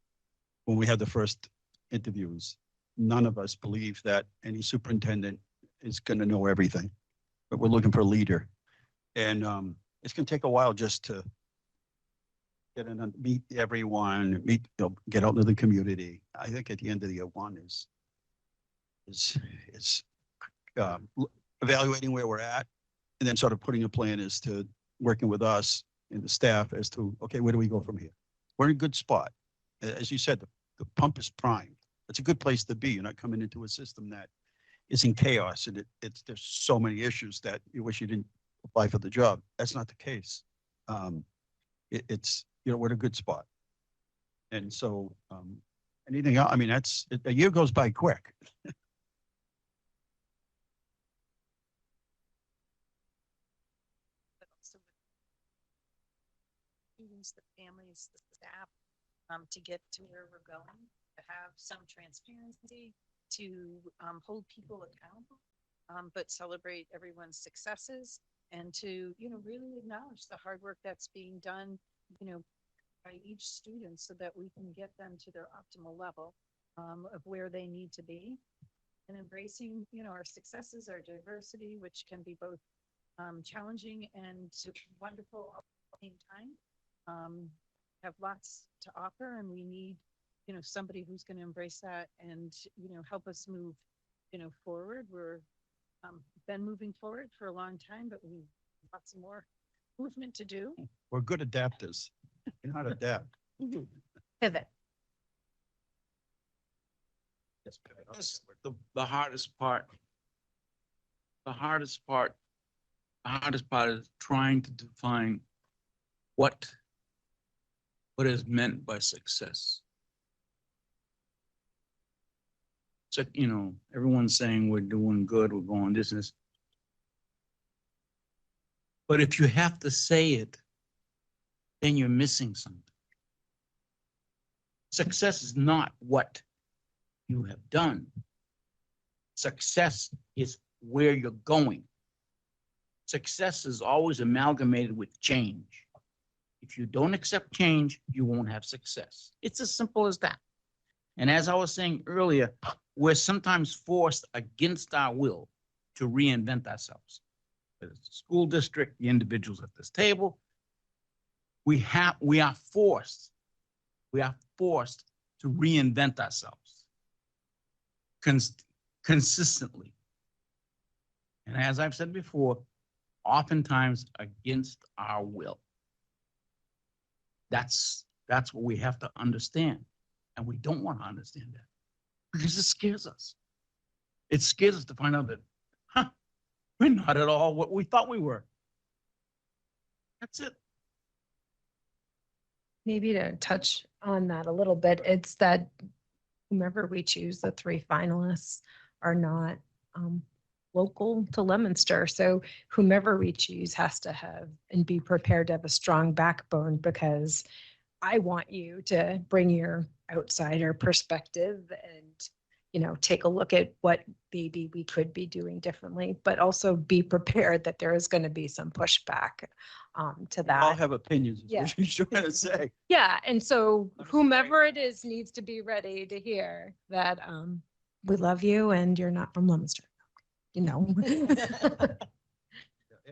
when we had the first interviews, none of us believed that any superintendent is going to know everything, but we're looking for a leader. And it's going to take a while just to get in and meet everyone, get out into the community. I think at the end of the year one is evaluating where we're at, and then sort of putting a plan as to working with us and the staff as to, okay, where do we go from here? We're in a good spot. As you said, the pump is primed. It's a good place to be. You're not coming into a system that is in chaos and there's so many issues that you wish you didn't apply for the job. That's not the case. We're in a good spot. And so anything else, I mean, a year goes by quick. But also with students, the families, the staff, to get to where we're going, to have some transparency, to hold people accountable, but celebrate everyone's successes, and to, really acknowledge the hard work that's being done, by each student so that we can get them to their optimal level of where they need to be, and embracing, our successes, our diversity, which can be both challenging and wonderful at the same time. Have lots to offer, and we need, somebody who's going to embrace that and, help us move, forward. We're been moving forward for a long time, but we've got some more movement to do. We're good adapters. You know how to adapt. Pivot. Yes, pivot. That's the hardest part. The hardest part is trying to define what is meant by success. So, you know, everyone's saying we're doing good, we're going this and this. But if you have to say it, then you're missing something. Success is not what you have done. Success is where you're going. Success is always amalgamated with change. If you don't accept change, you won't have success. It's as simple as that. And as I was saying earlier, we're sometimes forced against our will to reinvent ourselves. Whether it's the school district, the individuals at this table, we are forced to reinvent ourselves consistently. And as I've said before, oftentimes against our will. That's what we have to understand. And we don't want to understand that because it scares us. It scares us to find out that, we're not at all what we thought we were. That's it. Maybe to touch on that a little bit, it's that whomever we choose, the 3 finalists are not local to Leominster. So whomever we choose has to have and be prepared to have a strong backbone, because I want you to bring your outsider perspective and, you know, take a look at what maybe we could be doing differently, but also be prepared that there is going to be some pushback to We all that. have opinions, is Yeah. what you're trying to say. Yeah, and so whomever it is needs to be ready to hear that we love you and you're not from Leominster, you know.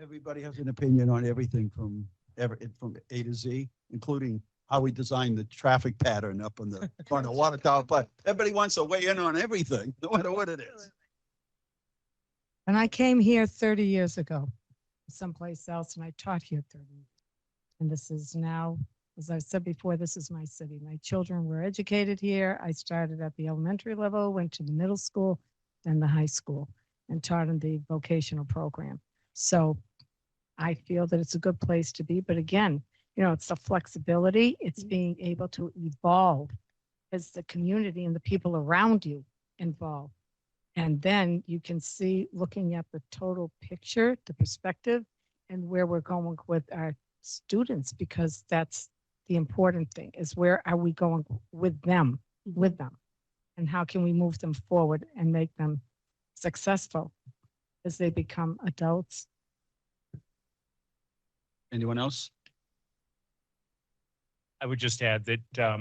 Everybody has an opinion on everything from A to Z, including how we design the traffic pattern up on the water tower. But everybody wants to weigh in on everything, no matter what it is. And I came here 30 years ago, someplace else, and I taught here 30 years. And this is now, as I said before, this is my city. My children were educated here. I started at the elementary level, went to the middle school, then the high school, and taught in the vocational program. So I feel that it's a good place to be. But again, you know, it's the flexibility. It's being able to evolve as the community and the people around you involve. And then you can see, looking at the total picture, the perspective, and where we're going with our students, because that's the important thing, is where are we going with them, and how can we move them forward and make them successful as they become adults. Anyone else? I would just add that, I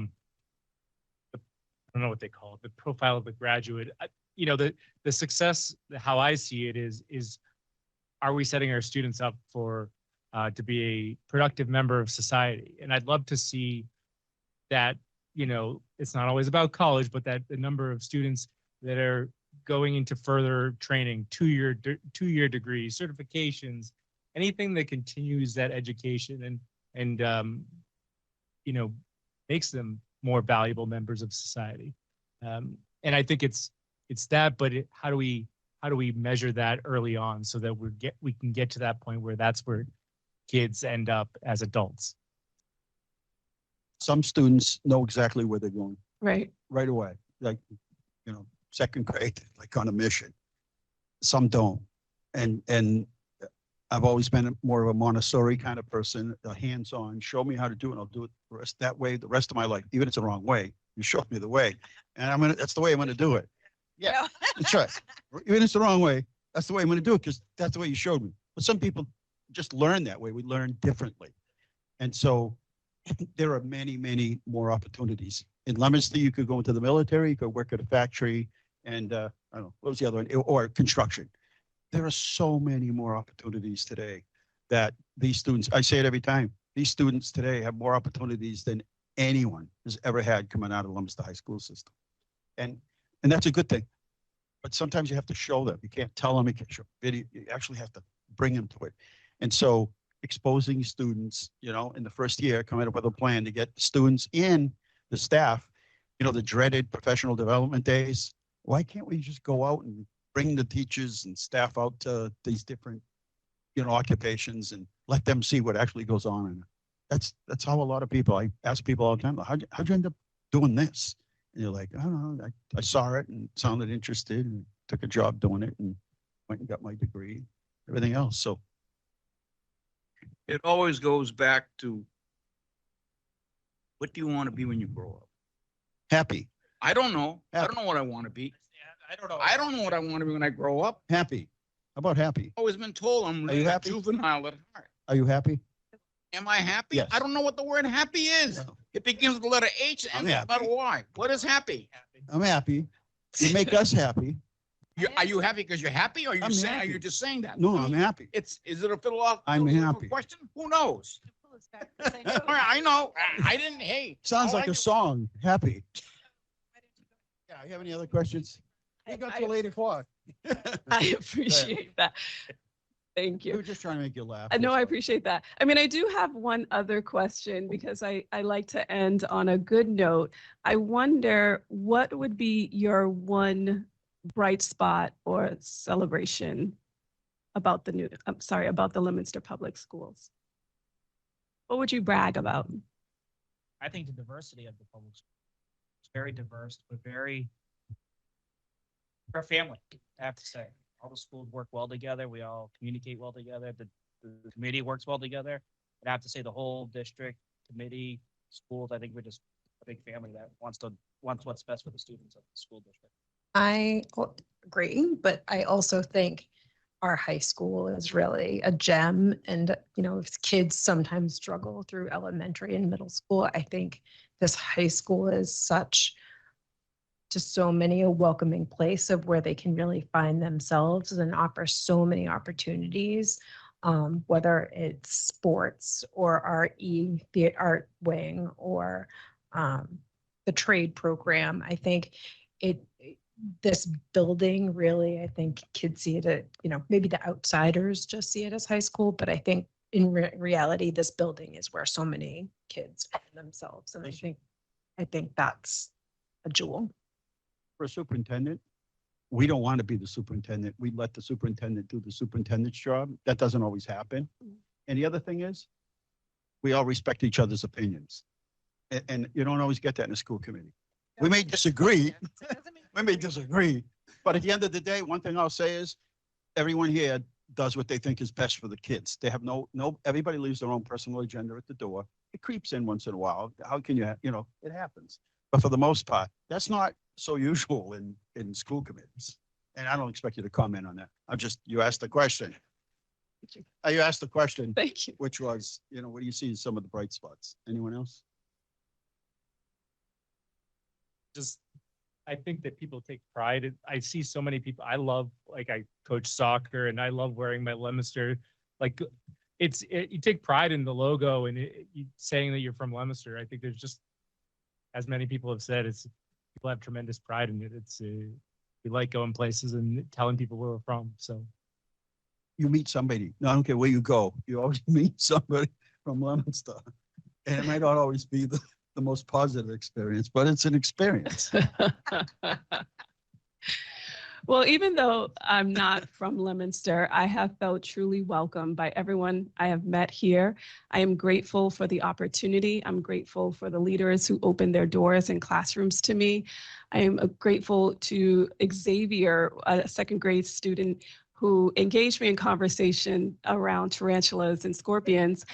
don't know what they call it, the profile of the graduate. You know, the success, how I see it is, are we setting our students up for, to be a productive member of society? And I'd love to see that, you know, it's not always about college, but that the number of students that are going into further training, two-year degrees, certifications, anything that continues that education and you know, makes them more valuable members of society. And I think it's that, but how do we measure that early on so that we can get to that point where that's where kids end up as adults. Some students know exactly where they're going Right. right away, like, you know, second grade, like on a mission. Some don't. And I've always been more of a Montessori kind of person, a hands-on, show me how to do it, and I'll do it that way the rest of my life, even if it's the wrong way. You show me the way, and that's the way I'm going to do it. Yeah, that's right. Even if it's the wrong way, that's the way I'm going to do it, because that's the way you showed me. But some people just learn that way. We learn differently. And so there are many, many more opportunities. In Leominster, you could go into the military, you could work at a factory, and I don't know, what was the other one? Or construction. There are so many more opportunities today that these students, I say it every time, these students today have more opportunities than anyone has ever had coming out of the Leominster High School system. And that's a good thing. But sometimes you have to show them. You can't tell them, you can't show video. You actually have to bring them to it. And so exposing students, you know, in the first year, coming up with a plan to get students in, the staff, you know, the dreaded professional development days. Why can't we just go out and bring the teachers and staff out to these different, you know, occupations and let them see what actually goes on? And that's how a lot of people, I ask people all the time, how'd you end up doing this? And you're like, I don't know, I saw it and sounded interested and took a job doing it and went and got my degree, everything else. So It always goes back to what do you want to be when you grow up? happy, I don't know. I Happy. don't know what I want to be. I don't know. I don't know what I want to be when I grow up. happy. How about happy? Always been told I'm Are you really happy? juvenile at heart. Are you happy? Am I happy? Yes. I don't know what the word happy is. No. It begins with the letter H and I'm ends with the happy. letter Y. What is happy? I'm happy. You make us happy. Are you happy because you're happy, or are you I'm saying, are happy. you just saying that? No, I'm happy. Is it a philosophical I'm happy. question? Who knows? I know. I didn't. Hey. Sounds all like I a do- song, happy. Yeah, you have any other questions? We got till 8 o'clock. I appreciate that. Thank We you. were just trying to make you laugh. I know, that's I all. appreciate that. I mean, I do have one other question because I like to end on a good note. I wonder what would be your one bright spot or celebration about about the Leominster Public Schools? What would you brag about? I think the diversity of the public school is very diverse, but we're a family, I have to say. All the schools work well together. We all communicate well together. The committee works well together. And I have to say the whole district, committee, schools, I think we're just a big family that wants what's best for the students of the school district. I agree, but I also think our high school is really a gem. And, if kids sometimes struggle through elementary and middle school, I think this high school is such just so many a welcoming place of where they can really find themselves and offer so many opportunities, whether it's sports or the art wing or the trade program. I think this building really, I think kids see it at, maybe the outsiders just see it as high school, but I think in reality, this building is where so many kids find themselves. And I think that's a jewel. For a superintendent, we don't want to be the superintendent. We let the superintendent do the superintendent's job. That doesn't always happen. And the other thing is, we all respect each other's opinions. And you don't always get that in a school committee. We may disagree. We may disagree. But at the end of the day, one thing I'll say is, everyone here does what they think is best for the kids. They have everybody leaves their own personal agenda at the door. It creeps in once in a while. How can you, it happens. But for the most part, that's not so usual in school committees. And I don't expect you to comment on that. You asked the question. You asked the question, Thank you. which was, what do you see as some of the bright spots? Anyone else? I think that people take pride. I see so many people. I coach soccer and I love wearing my Leominster. You take pride in the logo and you saying that you're from Leominster. I think there's just, as many people have said, people have tremendous pride in it. We like going places and telling people where we're from. So You meet somebody. No, I don't care where you go. You always meet somebody from Leominster. And it might not always be the most positive experience, but it's an experience. Well, even though I'm not from Leominster, I have felt truly welcomed by everyone I have met here. I am grateful for the opportunity. I'm grateful for the leaders who opened their doors and classrooms to me. I am grateful to Xavier, a second grade student who engaged me in conversation around tarantulas and scorpions.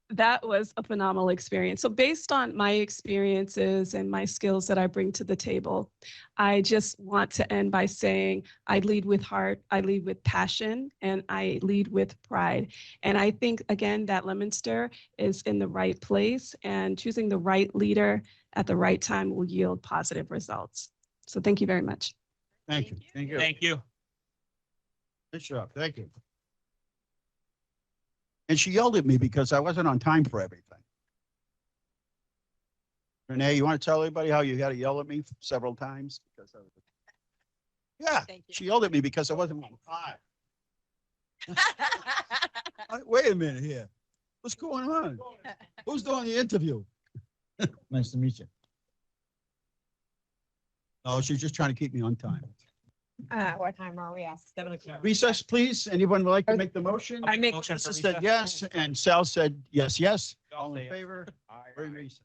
That was a phenomenal experience. So based on my experiences and my skills that I bring to the table, I just want to end by saying I lead with heart, I lead with passion, and I lead with pride. And I think, again, that Leominster is in the right place, and choosing the right leader at the right time will yield positive results. So thank you very much. Thank you. Thank you. Thank you. Good job. Thank you. And she yelled at me because I wasn't on time for everything. Renee, you want to tell everybody how you got to yell at me several times? Yeah, she yelled at me because I wasn't on time. Wait a minute here. What's going on? Who's doing the interview? Nice to meet you. Oh, she's just trying to keep me on time. What time are we at? 7 o'clock. Recess, please. Anyone would like to make the motion? I make Motion for Lisa said recess. yes, and Sal said yes, yes. All in say favor? We're in recess.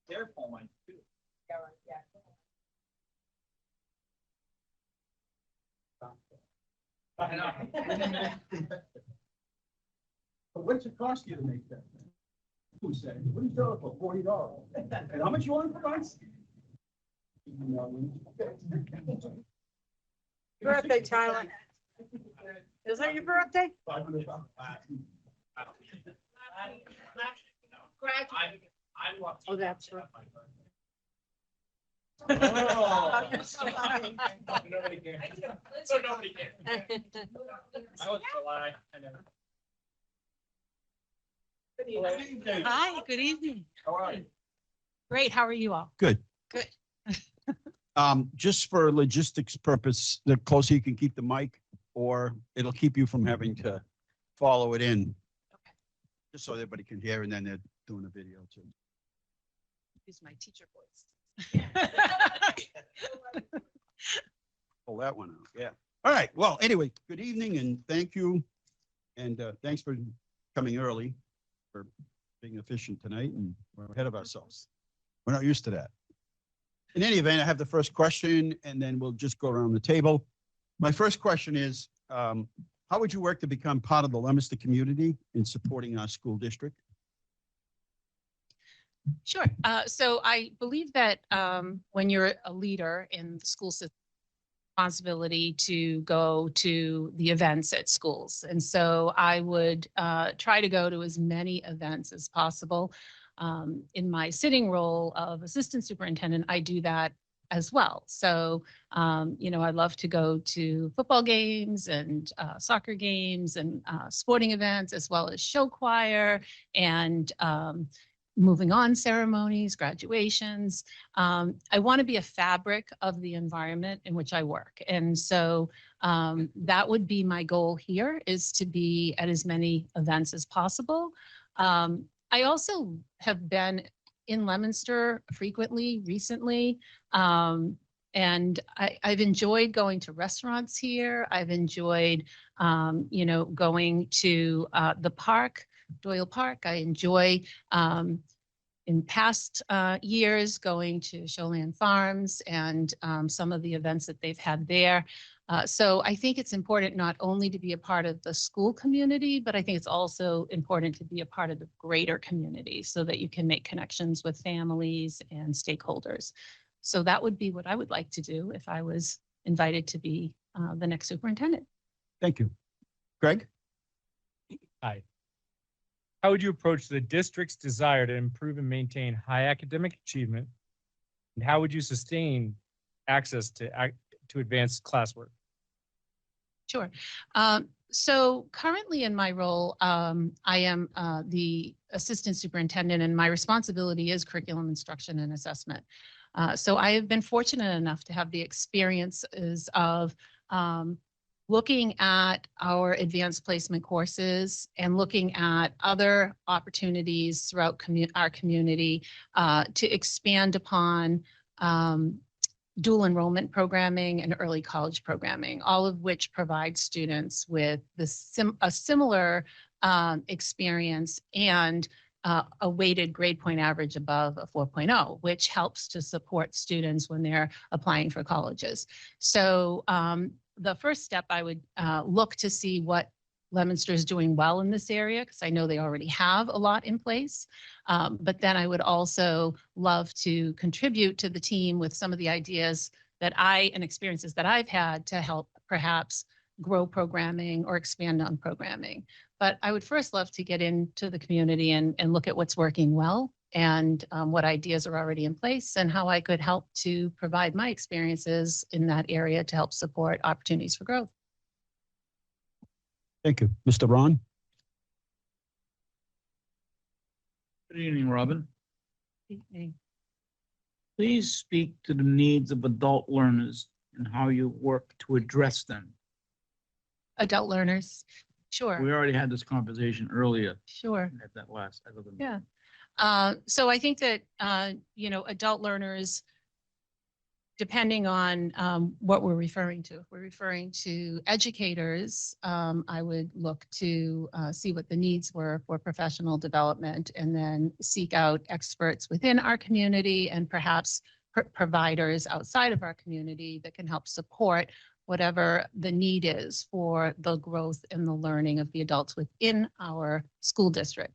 Their phone, too. What's it cost you to make that thing? Who said, what do you sell it for $40? And how much you want for us? Birthday, Tyler. Is that your birthday? Oh, that's right. Nobody cares. So nobody cares. That was July. I know. Hi, good evening. How are you? Great, how are you all? Good. Good. Just for logistics purpose, the closer you can keep the mic, or it'll keep you from having to follow it in. Okay. Just so everybody can hear, and then they're doing a video too. Use my teacher voice. Pull that one out, yeah. All right, well, anyway, good evening and thank you. And thanks for coming early, for being efficient tonight, and we're ahead of ourselves. We're not used to that. In any event, I have the first question and then we'll just go around the table. My first question is, how would you work to become part of the Leominster community in supporting our school district? Sure. So I believe that when you're a leader in the school system, responsibility to go to the events at schools. And so I would try to go to as many events as possible. In my sitting role of assistant superintendent, I do that as well. So, I love to go to football games and soccer games and sporting events, as well as show choir and moving on ceremonies, graduations. I want to be a fabric of the environment in which I work. And so that would be my goal here, is to be at as many events as possible. I also have been in Leominster frequently recently. And I've enjoyed going to restaurants here. I've enjoyed, going to the park, Doyle Park. I enjoy, in past years, going to Showland Farms and some of the events that they've had there. So I think it's important not only to be a part of the school community, but I think it's also important to be a part of the greater community so that you can make connections with families and stakeholders. So that would be what I would like to do if I was invited to be the next superintendent. Thank you. Greg? Hi. How would you approach the district's desire to improve and maintain high academic achievement? And how would you sustain access to advanced classwork? Sure. So currently in my role, I am the assistant superintendent, and my responsibility is curriculum instruction and assessment. So I have been fortunate enough to have the experiences of looking at our advanced placement courses and looking at other opportunities throughout our community to expand upon dual enrollment programming and early college programming, all of which provide students with a similar experience and a weighted grade point average above a 4.0, which helps to support students when they're applying for colleges. So the first step, I would look to see what Leominster is doing well in this area, because I know they already have a lot in place. But then I would also love to contribute to the team with some of the ideas and experiences that I've had to help perhaps grow programming or expand on programming. But I would first love to get into the community and look at what's working well and what ideas are already in place and how I could help to provide my experiences in that area to help support opportunities for growth. Thank you. Mr. Ron? Good evening, Robin. Evening. Please speak to the needs of adult learners and how you work to address them. Adult learners, sure. We already had this conversation earlier Sure. at that last. Yeah. So I think that, adult learners depending on what we're referring to. If we're referring to educators, I would look to see what the needs were for professional development and then seek out experts within our community and perhaps providers outside of our community that can help support whatever the need is for the growth and the learning of the adults within our school district.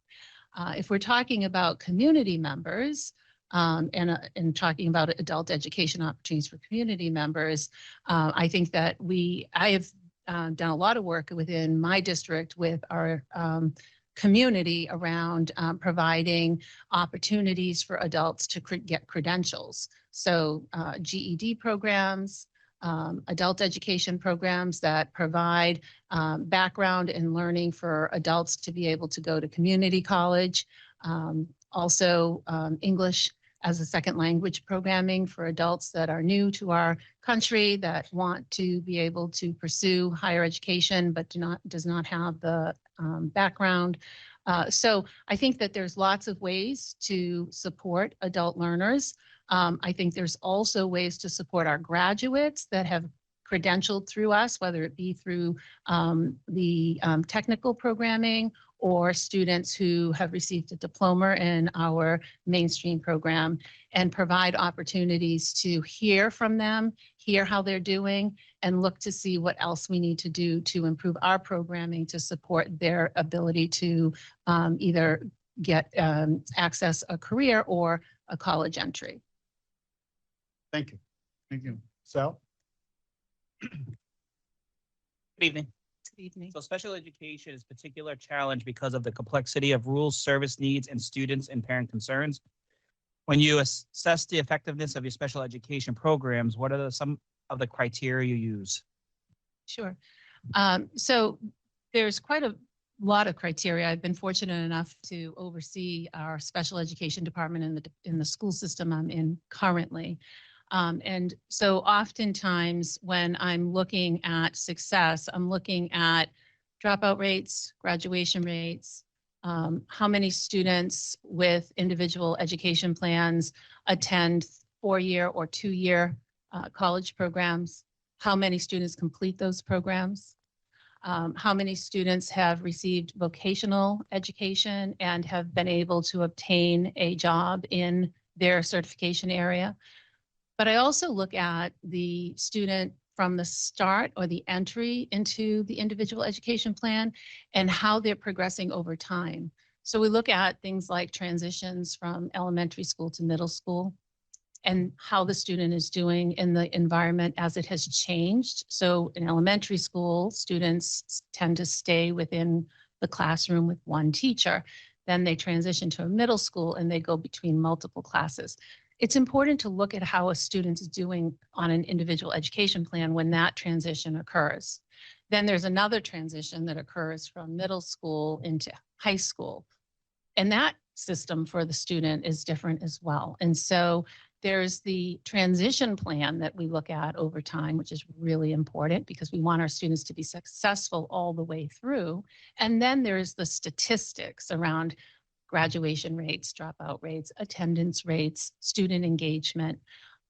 If we're talking about community members, and talking about adult education opportunities for community members, I think that I have done a lot of work within my district with our community around providing opportunities for adults to get credentials. So GED programs, adult education programs that provide background and learning for adults to be able to go to community college. Also English as a second language programming for adults that are new to our country that want to be able to pursue higher education but does not have the background. So I think that there's lots of ways to support adult learners. I think there's also ways to support our graduates that have credentialed through us, whether it be through the technical programming or students who have received a diploma in our mainstream program, and provide opportunities to hear from them, hear how they're doing, and look to see what else we need to do to improve our programming to support their ability to either get access a career or a college entry. Thank you. Thank you. Sal? Good evening. Good evening. So special education is a particular challenge because of the complexity of rules, service needs, and students and parent concerns. When you assess the effectiveness of your special education programs, what are some of the criteria you use? Sure. So there's quite a lot of criteria. I've been fortunate enough to oversee our special education department in the school system I'm in currently. And so oftentimes when I'm looking at success, I'm looking at dropout rates, graduation rates, how many students with individual education plans attend 4-year or 2-year college programs, how many students complete those programs, how many students have received vocational education and have been able to obtain a job in their certification area. But I also look at the student from the start or the entry into the individual education plan and how they're progressing over time. So we look at things like transitions from elementary school to middle school and how the student is doing in the environment as it has changed. So in elementary school, students tend to stay within the classroom with one teacher. Then they transition to a middle school and they go between multiple classes. It's important to look at how a student is doing on an individual education plan when that transition occurs. Then there's another transition that occurs from middle school into high school. And that system for the student is different as well. And so there's the transition plan that we look at over time, which is really important because we want our students to be successful all the way through. And then there's the statistics around graduation rates, dropout rates, attendance rates, student engagement.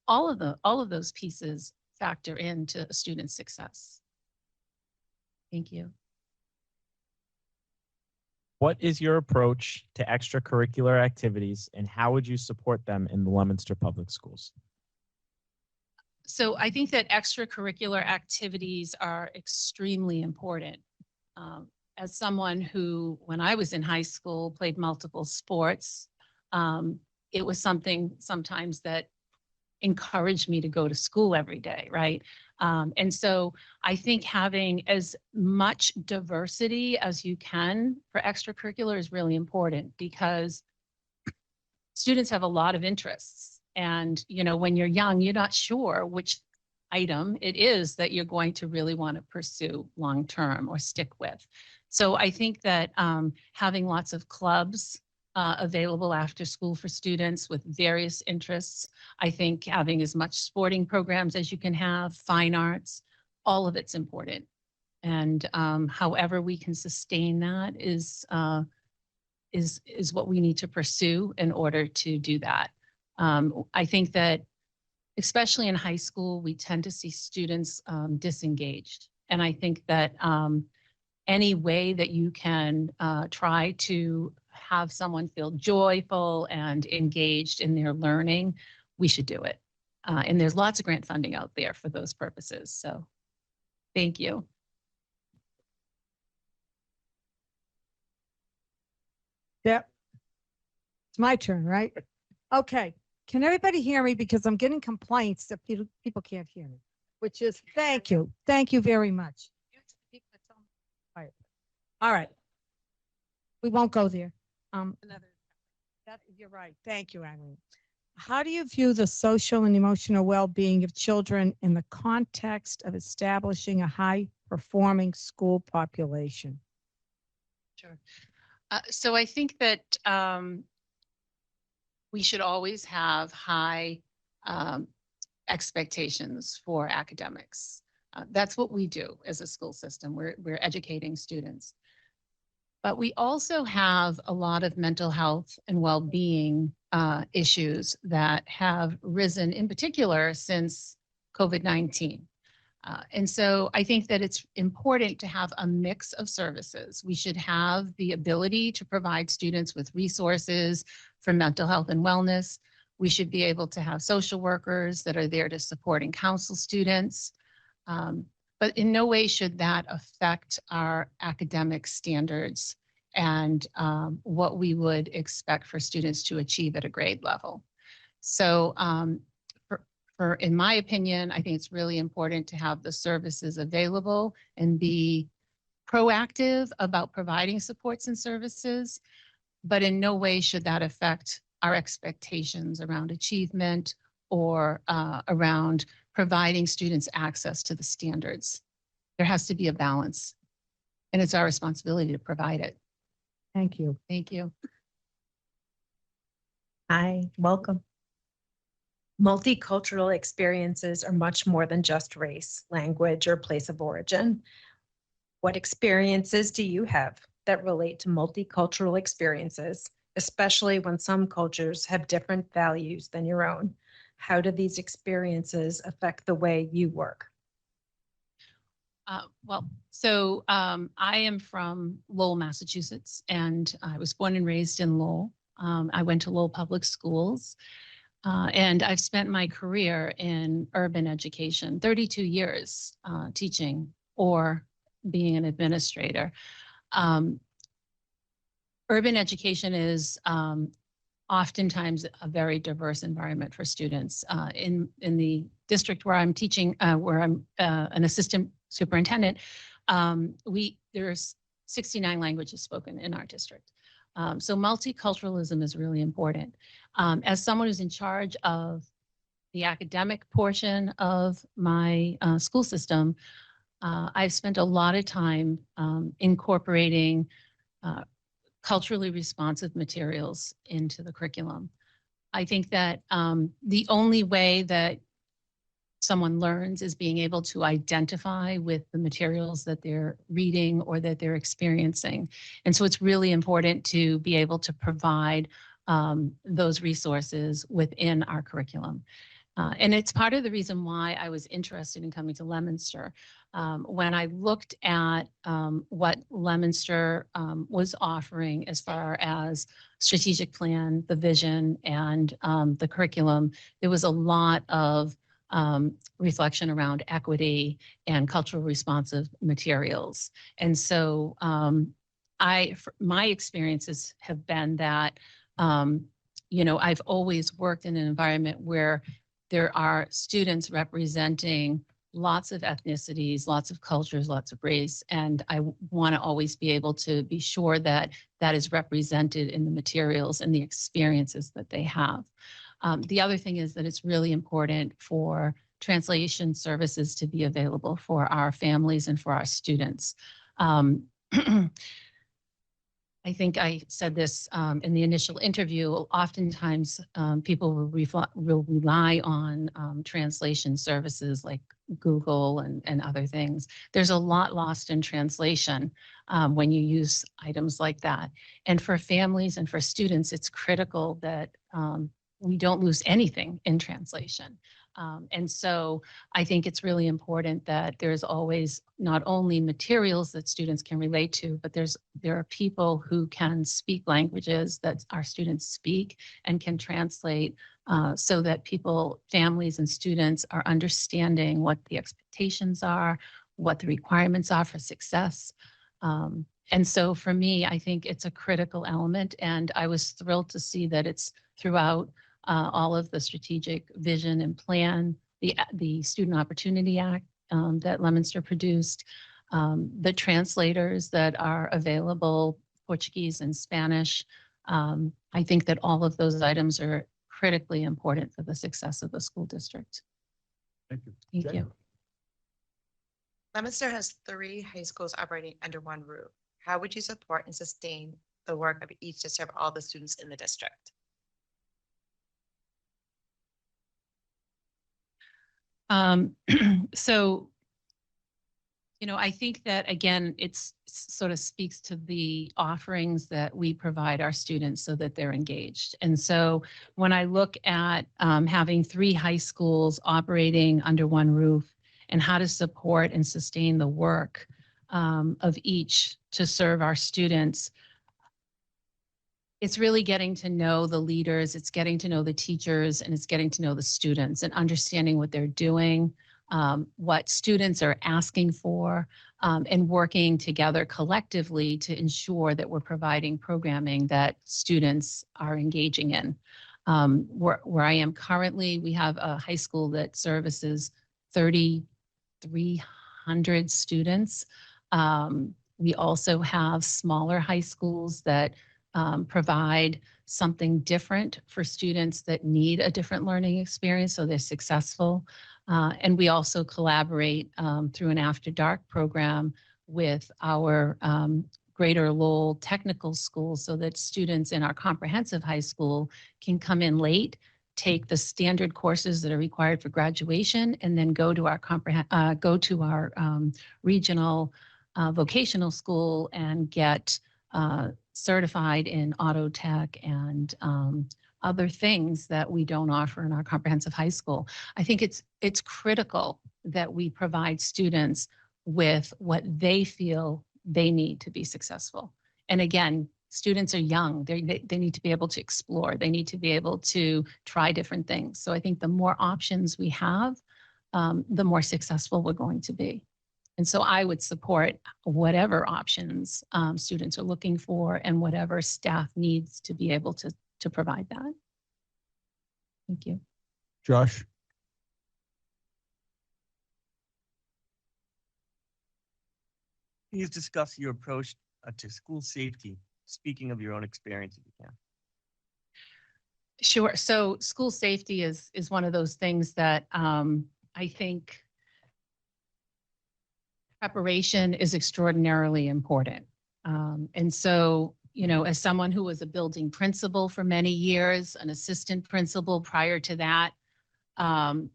All of those pieces factor into a student's success. Thank you. What is your approach to extracurricular activities and how would you support them in the Leominster Public Schools? So I think that extracurricular activities are extremely important. As someone who, when I was in high school, played multiple sports, it was something sometimes that encouraged me to go to school every day, right? And so I think having as much diversity as you can for extracurricular is really important because students have a lot of interests. And, you know, when you're young, you're not sure which item it is that you're going to really want to pursue long-term or stick with. So I think that having lots of clubs available after school for students with various interests, I think having as much sporting programs as you can have, fine arts, all of it's important. And however we can sustain that is what we need to pursue in order to do that. I think that especially in high school, we tend to see students disengaged. And I think that any way that you can try to have someone feel joyful and engaged in their learning, we should do it. And there's lots of grant funding out there for those purposes. So thank you. Yep. It's my turn, right? Okay. Can everybody hear me? Because I'm getting complaints that people can't hear me, which is thank you. Thank you very much. All right. We won't go there. You're right. Thank you, Eileen. How do you view the social and emotional well-being of children in the context of establishing a high-performing school population? Sure. So I think that we should always have high expectations for academics. That's what we do as a school system. We're educating students. But we also have a lot of mental health and well-being issues that have risen in particular since COVID-19. And so I think that it's important to have a mix of services. We should have the ability to provide students with resources for mental health and wellness. We should be able to have social workers that are there to support and counsel students. But in no way should that affect our academic standards and what we would expect for students to achieve at a grade level. So in my opinion, I think it's really important to have the services available and be proactive about providing supports and services, but in no way should that affect our expectations around achievement or around providing students access to the standards. There has to be a balance, and it's our responsibility to provide it. Thank you. Thank you. Hi, welcome. Multicultural experiences are much more than just race, language, or place of origin. What experiences do you have that relate to multicultural experiences, especially when some cultures have different values than your own? How do these experiences affect the way you work? I am from Lowell, Massachusetts, and I was born and raised in Lowell. I went to Lowell Public Schools, and I've spent my career in urban education, 32 years teaching or being an administrator. Urban education is oftentimes a very diverse environment for students. In the district where I'm teaching, where I'm an assistant superintendent, there's 69 languages spoken in our district. So multiculturalism is really important. As someone who's in charge of the academic portion of my school system, I've spent a lot of time incorporating culturally responsive materials into the curriculum. I think that the only way that someone learns is being able to identify with the materials that they're reading or that they're experiencing. And so it's really important to be able to provide those resources within our curriculum. And it's part of the reason why I was interested in coming to Leominster. When I looked at what Leominster was offering as far as strategic plan, the vision, and the curriculum, there was a lot of reflection around equity and cultural responsive materials. And so my experiences have been that, I've always worked in an environment where there are students representing lots of ethnicities, lots of cultures, lots of race, and I want to always be able to be sure that that is represented in the materials and the experiences that they have. The other thing is that it's really important for translation services to be available for our families and for our students. I think I said this in the initial interview. Oftentimes, people will rely on translation services like Google and other things. There's a lot lost in translation when you use items like that. And for families and for students, it's critical that we don't lose anything in translation. And so I think it's really important that there's always not only materials that students can relate to, but there are people who can speak languages that our students speak and can translate so that families and students are understanding what the expectations are, what the requirements are for success. And so for me, I think it's a critical element, and I was thrilled to see that it's throughout all of the strategic vision and plan, the Student Opportunity Act that Leominster produced, the translators that are available, Portuguese and Spanish. I think that all of those items are critically important for the success of the school district. Thank you. Thank Jay? you. Leominster has 3 high schools operating under one roof. How would you support and sustain the work of each to serve all the students in the district? So, I think that again, it's sort of speaks to the offerings that we provide our students so that they're engaged. And so when I look at having 3 high schools operating under one roof and how to support and sustain the work of each to serve our students, it's really getting to know the leaders, it's getting to know the teachers, and it's getting to know the students and understanding what they're doing, what students are asking for, and working together collectively to ensure that we're providing programming that students are engaging in. Where I am currently, we have a high school that services 3,300 students. We also have smaller high schools that provide something different for students that need a different learning experience so they're successful. And we also collaborate through an After Dark program with our Greater Lowell Technical School so that students in our comprehensive high school can come in late, take the standard courses that are required for graduation, and then go to our regional vocational school and get certified in auto tech and other things that we don't offer in our comprehensive high school. I think it's critical that we provide students with what they feel they need to be successful. And again, students are young. They need to be able to explore. They need to be able to try different things. So I think the more options we have, the more successful we're going to be. And so I would support whatever options students are looking for and whatever staff needs to be able to provide that. Thank you. Josh? Please discuss your approach to school safety, speaking of your own experience if you can. Sure. So school safety is one of those things that I think preparation is extraordinarily important. And so, as someone who was a building principal for many years, an assistant principal prior to that, and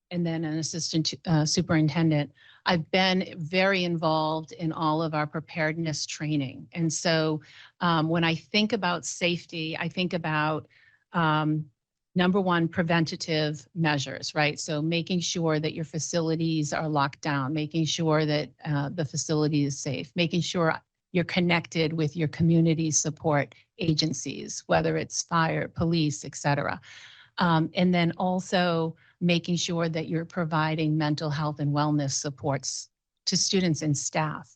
then an assistant superintendent, I've been very involved in all of our preparedness training. And so when I think about safety, I think about number one, preventative measures, right? So making sure that your facilities are locked down, making sure that the facility is safe, making sure you're connected with your community support agencies, whether it's fire, police, et cetera. And then also making sure that you're providing mental health and wellness supports to students and staff.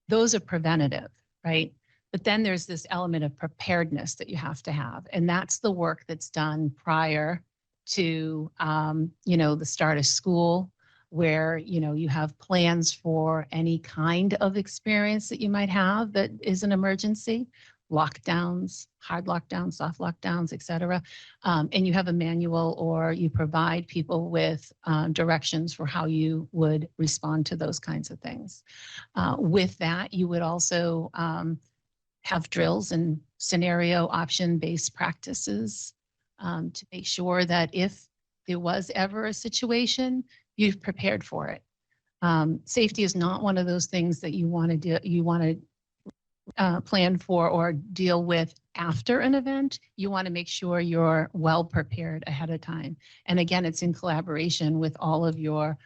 Those are preventative, right? But then there's this element of preparedness that you have to have. And that's the work that's done prior to, the start of school, where, you have plans for any kind of experience that you might have that is an emergency, lockdowns, hard lockdowns, soft lockdowns, et cetera. And you have a manual or you provide people with directions for how you would respond to those kinds of things. With that, you would also have drills and scenario option-based practices to make sure that if there was ever a situation, you've prepared for it. Safety is not one of those things that you want to do, you want to plan for or deal with after an event, you want to make sure you're well prepared ahead of time. And again, it's in collaboration with all of your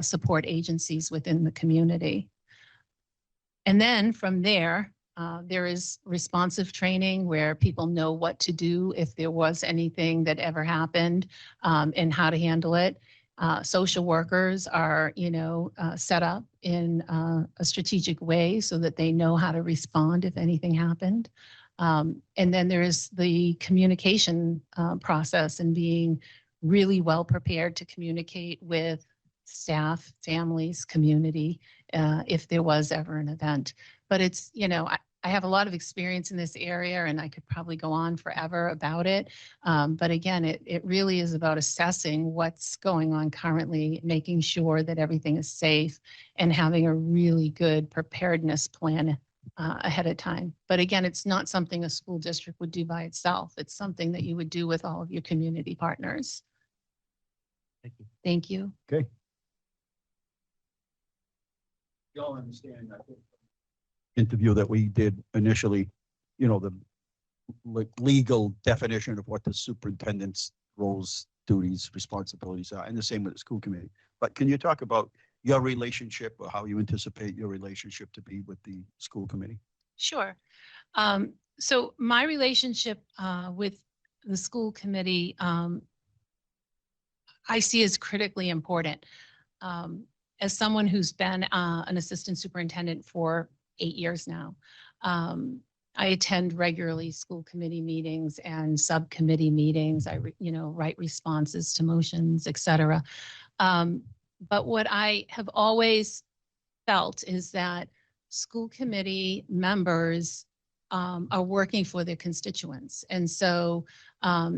support agencies within the community. And then from there, there is responsive training where people know what to do if there was anything that ever happened, and how to handle it. Social workers are, set up in a strategic way so that they know how to respond if anything happened. And then there is the communication process and being really well prepared to communicate with staff, families, community, if there was ever an event. But it's, I have a lot of experience in this area and I could probably go on forever about it. But again, it really is about assessing what's going on currently, making sure that everything is safe and having a really good preparedness plan ahead of time. But again, it's not something a school district would do by itself. It's something that you would do with all of your community partners. Thank you. Thank you. Okay. You all understand, I think, interview that we did initially, the legal definition of what the superintendent's roles, duties, responsibilities are, and the same with the school committee. But can you talk about your relationship or how you anticipate your relationship to be with the school committee? Sure. So my relationship with the school committee, I see as critically important. As someone who's been an assistant superintendent for 8 years now, I attend regularly school committee meetings and subcommittee meetings. I, write responses to motions, et cetera. But what I have always felt is that school committee members are working for their constituents. And so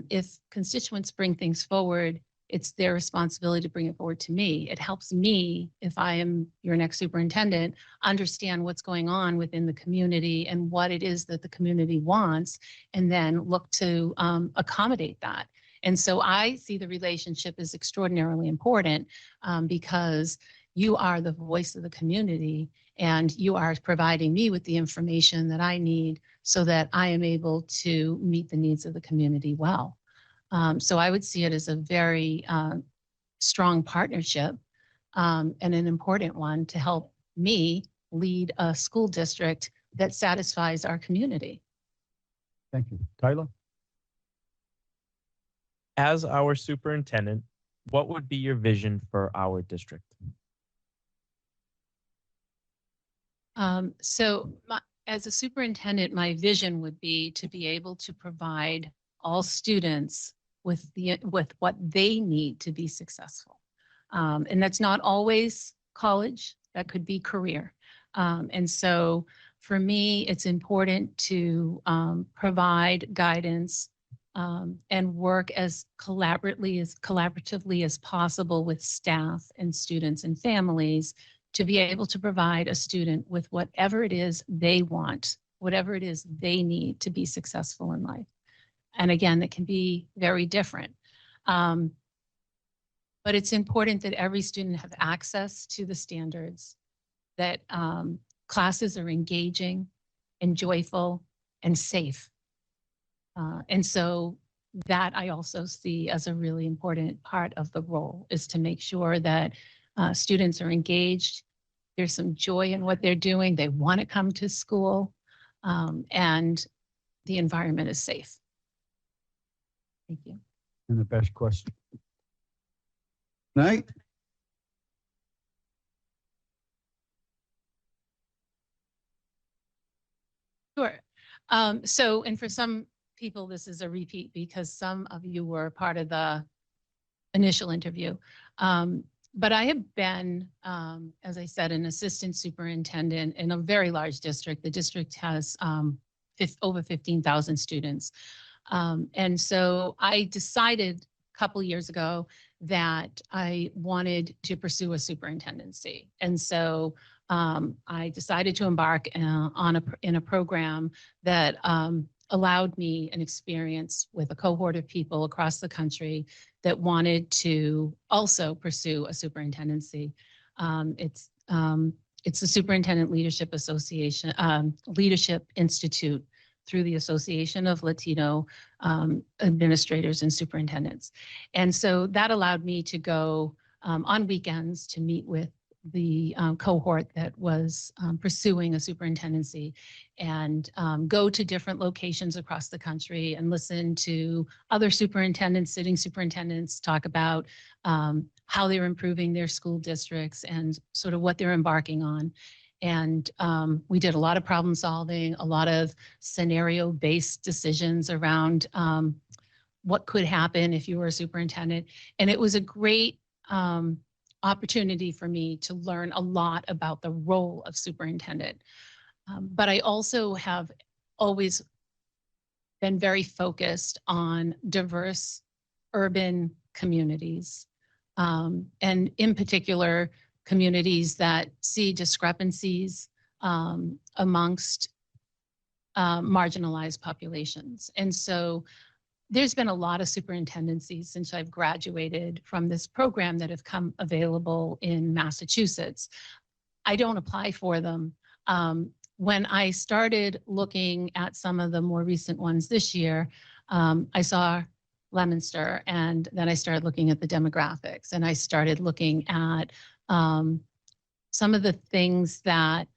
if constituents bring things forward, it's their responsibility to bring it forward to me. It helps me, if I am your next superintendent, understand what's going on within the community and what it is that the community wants, and then look to accommodate that. And so I see the relationship as extraordinarily important because you are the voice of the community and you are providing me with the information that I need so that I am able to meet the needs of the community well. So I would see it as a very strong partnership and an important one to help me lead a school district that satisfies our community. Thank you. Tyler? As our superintendent, what would be your vision for our district? As a superintendent, my vision would be to be able to provide all students with what they need to be successful. And that's not always college, that could be career. And so for me, it's important to provide guidance and work as collaboratively as possible with staff and students and families to be able to provide a student with whatever it is they want, whatever it is they need to be successful in life. And again, that can be very different. But it's important that every student have access to the standards, that classes are engaging and joyful and safe. And so that I also see as a really important part of the role, is to make sure that students are engaged, there's some joy in what they're doing, they want to come to school, and the environment is safe. Thank you. And the best question. Night? Sure. And for some people, this is a repeat because some of you were part of the initial interview. But I have been, as I said, an assistant superintendent in a very large district. The district has over 15,000 students. And so I decided a couple years ago that I wanted to pursue a superintendency. And so I decided to embark in a program that allowed me an experience with a cohort of people across the country that wanted to also pursue a superintendency. It's the Superintendent Leadership Association, Leadership Institute through the Association of Latino Administrators and Superintendents. And so that allowed me to go on weekends to meet with the cohort that was pursuing a superintendency and go to different locations across the country and listen to other superintendents, sitting superintendents talk about how they're improving their school districts and sort of what they're embarking on. And we did a lot of problem solving, a lot of scenario-based decisions around what could happen if you were a superintendent. And it was a great opportunity for me to learn a lot about the role of superintendent. But I also have always been very focused on diverse urban communities, and in particular, communities that see discrepancies amongst marginalized populations. And so there's been a lot of superintendencies since I've graduated from this program that have come available in Massachusetts. I don't apply for them. When I started looking at some of the more recent ones this year, I saw Leominster, and then I started looking at the demographics, and I started looking at some of the things that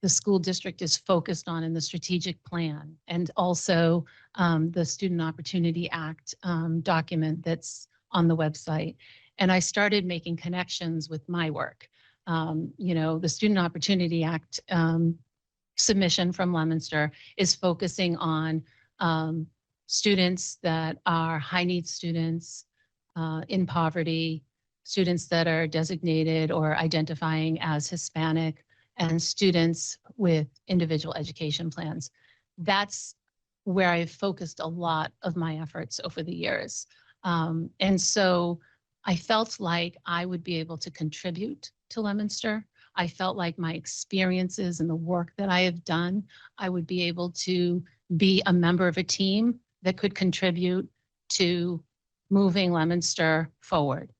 the school district is focused on in the strategic plan, and also the Student Opportunity Act document that's on the website. And I started making connections with my work. You know, the Student Opportunity Act submission from Leominster is focusing on students that are high needs students in poverty, students that are designated or identifying as Hispanic, and students with individual education plans. That's where I've focused a lot of my efforts over the years. And so I felt like I would be able to contribute to Leominster. I felt like my experiences and the work that I have done, I would be able to be a member of a team that could contribute to moving Leominster forward.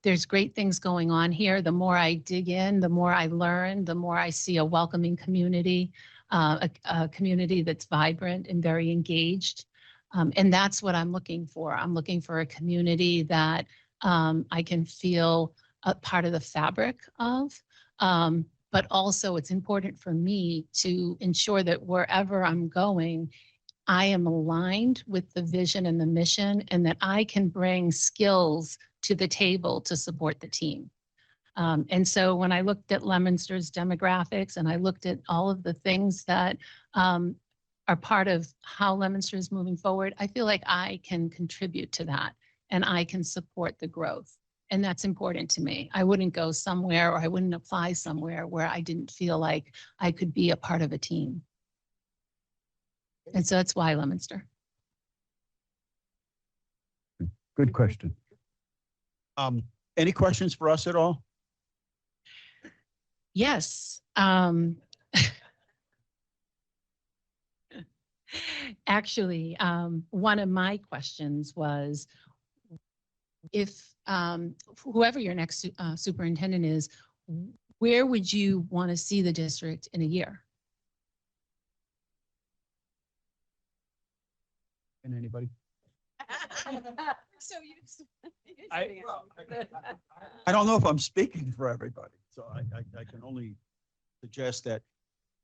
There's great things going on here. The more I dig in, the more I learn, the more I see a welcoming community, a community that's vibrant and very engaged. And that's what I'm looking for. I'm looking for a community that I can feel a part of the fabric of. But also it's important for me to ensure that wherever I'm going, I am aligned with the vision and the mission, and that I can bring skills to the table to support the team. And so when I looked at Leominster's demographics and I looked at all of the things that are part of how Leominster is moving forward, I feel like I can contribute to that and I can support the growth. And that's important to me. I wouldn't go somewhere, or I wouldn't apply somewhere where I didn't feel like I could be a part of a team. And so that's why Leominster. Good question. Any questions for us at all? Yes. Actually, one of my questions was, if whoever your next superintendent is, where would you want to see the district in a year? And anybody? So I don't know if I'm speaking for everybody, so I can only suggest that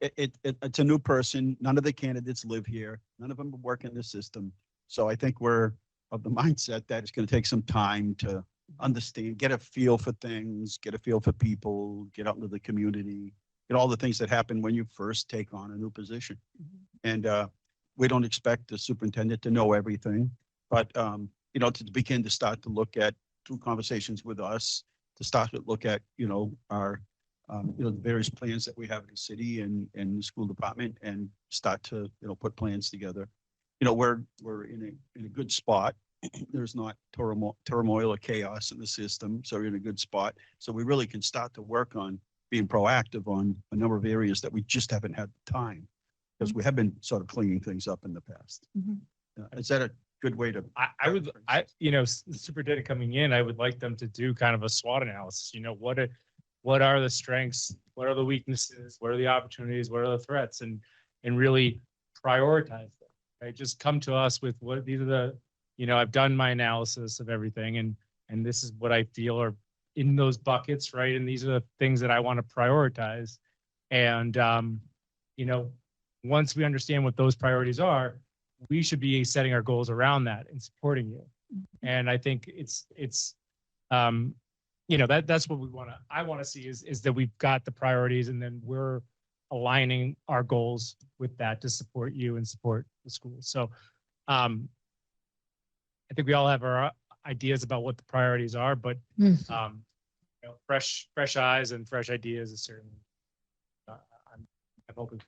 it's a new person. None of the candidates live here. None of them work in the system. So I think we're of the mindset that it's going to take some time to understand, get a feel for things, get a feel for people, get out into the community, get all the things that happen when you first take on a new position. And we don't expect the superintendent to know everything, but you know, to begin to start to look at, through conversations with us, to start to look at, you know, our you know, the various plans that we have in the city and the school department, and start to, you know, put plans together. You know, we're in a good spot. There's not turmoil or chaos in the system, so we're in a good spot. So we really can start to work on being proactive on a number of areas that we just haven't had the time, because we have been sort of cleaning things up in the past. Is that a good way to? You know, the superintendent coming in, I would like them to do kind of a SWOT analysis. You know, what are the strengths? What are the weaknesses? What are the opportunities? What are the threats? And and really prioritize them, right? Just come to us with what, these are the, I've done my analysis of everything and this is what I feel are in those buckets, right? And these are the things that I want to prioritize. And, once we understand what those priorities are, we should be setting our goals around that and supporting you. And I think that's what I want to see is that we've got the priorities and then we're aligning our goals with that to support you and support the school. So I think we all have our ideas about what the priorities are, but fresh eyes and fresh ideas is certainly I'm hoping for.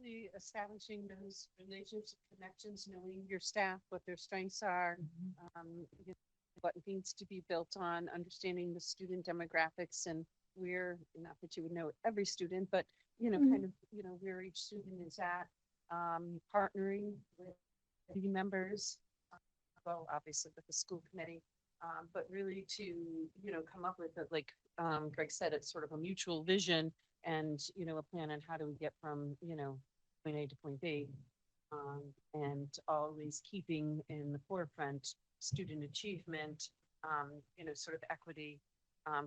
Really establishing those relationships, connections, knowing your staff, what their strengths are, what needs to be built on, understanding the student demographics and where, not that you would know every student, but kind of, where each student is at, partnering with the members, well, obviously with the school committee, but really to, come up with, like Greg said, it's sort of a mutual vision and, a plan on how do we get from, point A to point B, and always keeping in the forefront student achievement, sort of equity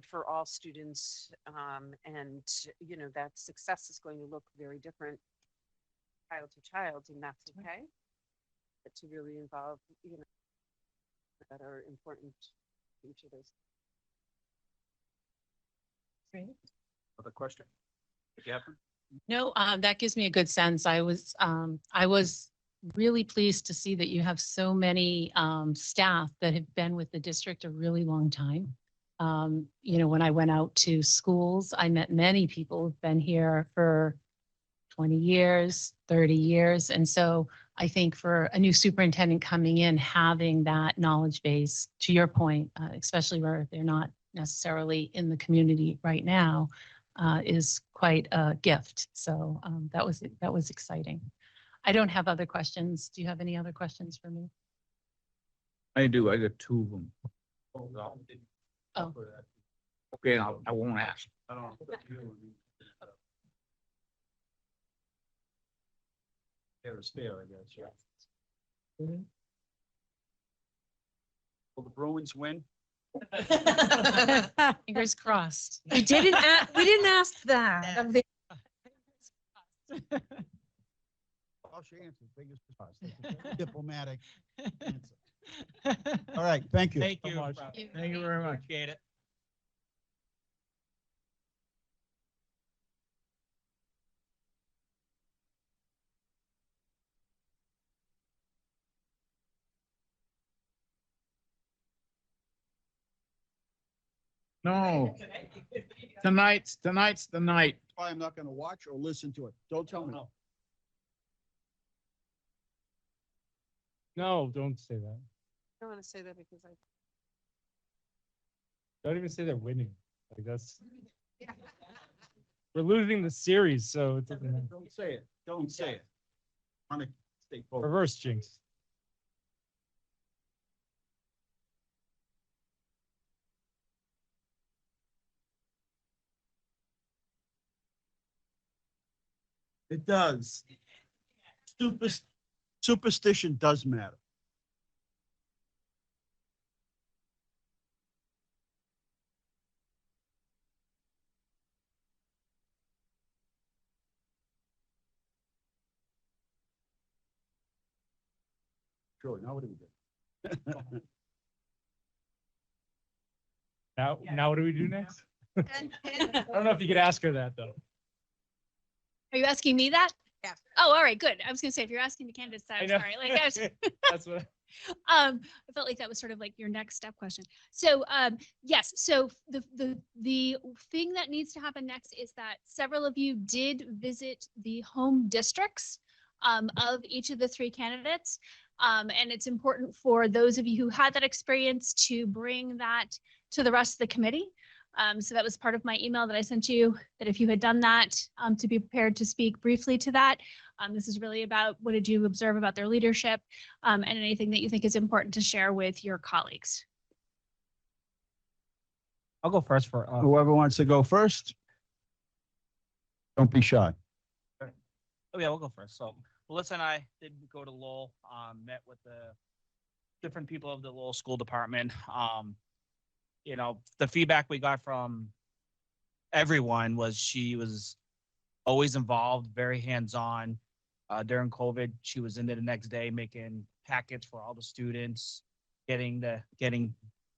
for all students, and that success is going to look very different child to child, and that's okay. But to really involve, that are important to each of those. Great. Other question? Catherine? No, that gives me a good sense. I was really pleased to see that you have so many staff that have been with the district a really long time. When I went out to schools, I met many people who've been here for 20 years, 30 years. And so I think for a new superintendent coming in, having that knowledge base, to your point, especially where they're not necessarily in the community right now, is quite a gift. So that was exciting. I don't have other questions. Do you have any other questions for me? I do. I got two of them. Oh. Okay, I won't ask. Fair is fair, I guess, yeah. Will the Bruins win? Fingers crossed. We didn't ask that. I'm very- Oh, she answered, fingers crossed. That's a very diplomatic answer. All right, thank you. Thank so you. much. Thank you very much. Appreciate it. No. Tonight's the night. That's why I'm not gonna watch or listen to it. Don't tell me. No, don't say that. I don't want to say that because Don't even say they're winning. Like that's we're losing the series, so it doesn't matter. Don't say it. Don't say it. I'm gonna stay focused. Reverse jinx. It does. Superstition does matter. Sure, now what do we do? Now what do we do next? I don't know if you could ask her that though. Are you asking me that? Yeah. Oh, all right, good. I was gonna say, if you're asking the candidates, I I'm know. sorry. Like, I was, That's what. I felt like that was sort of like your next step question. So, yes, so the thing that needs to happen next is that several of you did visit the home districts of each of the three candidates. And it's important for those of you who had that experience to bring that to the rest of the committee. So that was part of my email that I sent you, that if you had done that, to be prepared to speak briefly to that. This is really about what did you observe about their leadership, and anything that you think is important to share with your colleagues. I'll go first for Whoever wants to go first. Don't be shy. Oh yeah, we'll go first. So Melissa and I did go to Lowell, met with the different people of the Lowell School Department. The feedback we got from everyone was she was always involved, very hands-on. During COVID, she was in there the next day making packets for all the students, getting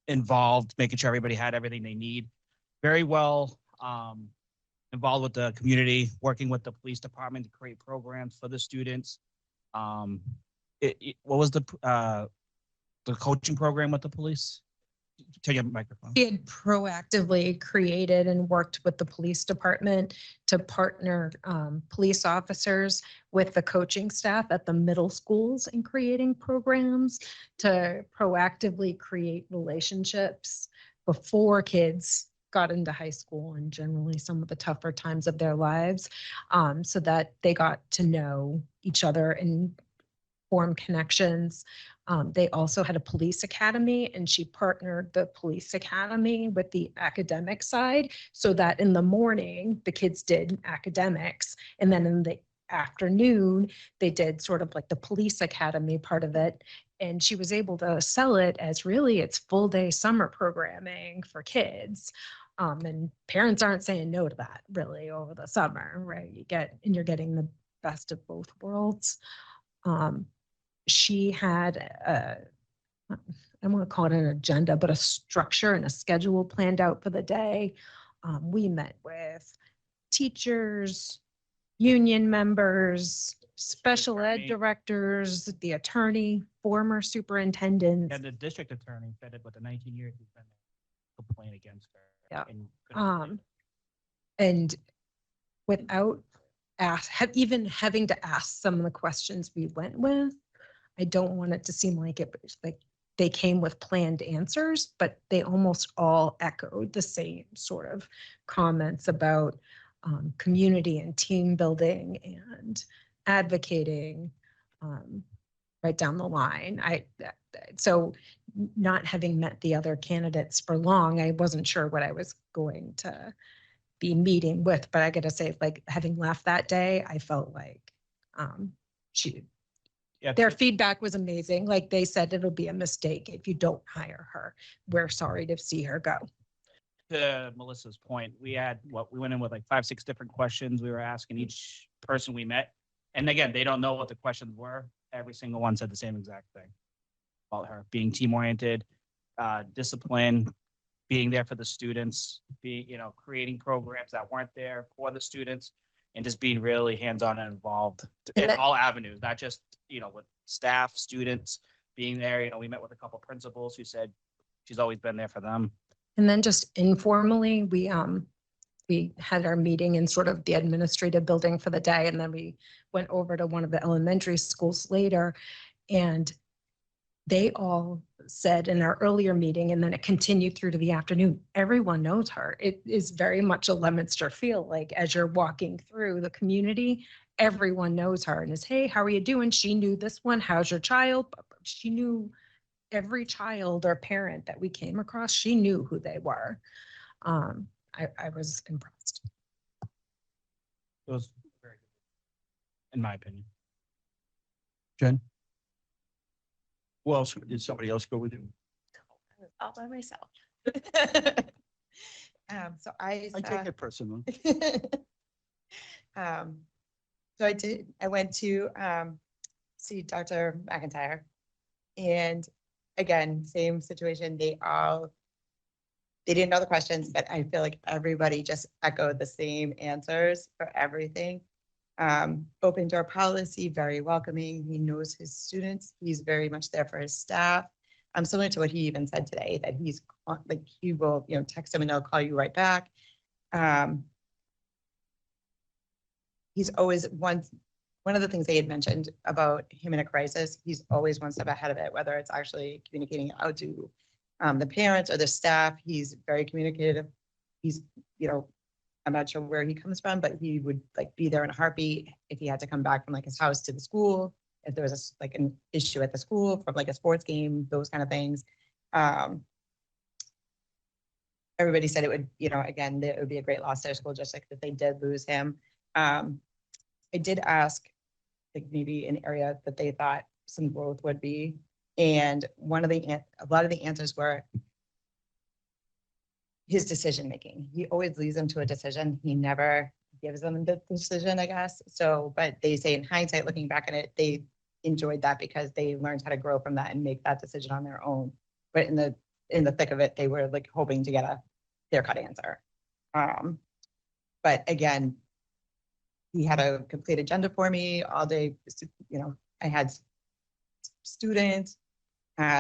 involved, making sure everybody had everything they need. Very well involved with the community, working with the police department to create programs for the students. What was the coaching program with the police? Take a microphone. We had proactively created and worked with the police department to partner police officers with the coaching staff at the middle schools in creating programs to proactively create relationships before kids got into high school and generally some of the tougher times of their lives, so that they got to know each other and form connections. They also had a police academy, and she partnered the police academy with the academic side so that in the morning the kids did academics, and then in the afternoon they did sort of like the police academy part of it. And she was able to sell it as really it's full day summer programming for kids. And parents aren't saying no to that really over the summer, right? You're getting the best of both worlds. She had I want to call it an agenda, but a structure and a schedule planned out for the day. We met with teachers, union members, special ed directors, the attorney, former superintendents. And the district attorney said it with the 19 years he's been complaint against her. Yeah. And And without even having to ask some of the questions we went with, I don't want it to seem like it was like they came with planned answers, but they almost all echoed the same sort of comments about community and team building and advocating right down the line. So not having met the other candidates for long, I wasn't sure what I was going to be meeting with, but I gotta say, like having left that day, I felt like their feedback was amazing. Like they said, it'll be a mistake if you don't hire her. We're sorry to see her go. To Melissa's point, we went in with like 5, 6 different questions we were asking each person we met. And again, they don't know what the questions were. Every single one said the same exact thing about her being team oriented, discipline, being there for the students, creating programs that weren't there for the students, and just being really hands-on and involved in all avenues, not just, with staff, students being there. We met with a couple principals who said she's always been there for them. And then just informally, we had our meeting in sort of the administrative building for the day. And then we went over to one of the elementary schools later, and they all said in our earlier meeting, and then it continued through to the afternoon, everyone knows her. It is very much a Leominster feel. Like as you're walking through the community, everyone knows her and is, hey, how are you doing? She knew this one. How's your child? She knew every child or parent that we came across. She knew who they were. I was impressed. It was very good, in my opinion. Jen? Who else? Did somebody else go with you? All by myself. So I take it personally. I went to see Dr. McIntyre, and again, same situation. They didn't know the questions, but I feel like everybody just echoed the same answers for everything. Open door policy, very welcoming. He knows his students. He's very much there for his staff. Similar to what he even said today, that he's like, he will, text them and they'll call you right back. He's always one of the things they had mentioned about him in a crisis, he's always one step ahead of it, whether it's actually communicating out to the parents or the staff. He's very communicative. He's, I'm not sure where he comes from, but he would like be there in a heartbeat if he had to come back from like his house to the school, if there was an issue at the school from like a sports game, those kind of things. Everybody said it would, again, it would be a great loss to their school, just like that they did lose him. I did ask, like maybe an area that they thought some growth would be. And a lot of the answers were his decision making. He always leads them to a decision. He never gives them the decision, I guess. So, but they say in hindsight, looking back at it, they enjoyed that because they learned how to grow from that and make that decision on their own. But in the thick of it, they were like hoping to get a clear-cut answer. But again, he had a complete agenda for me all day. You know, I had students,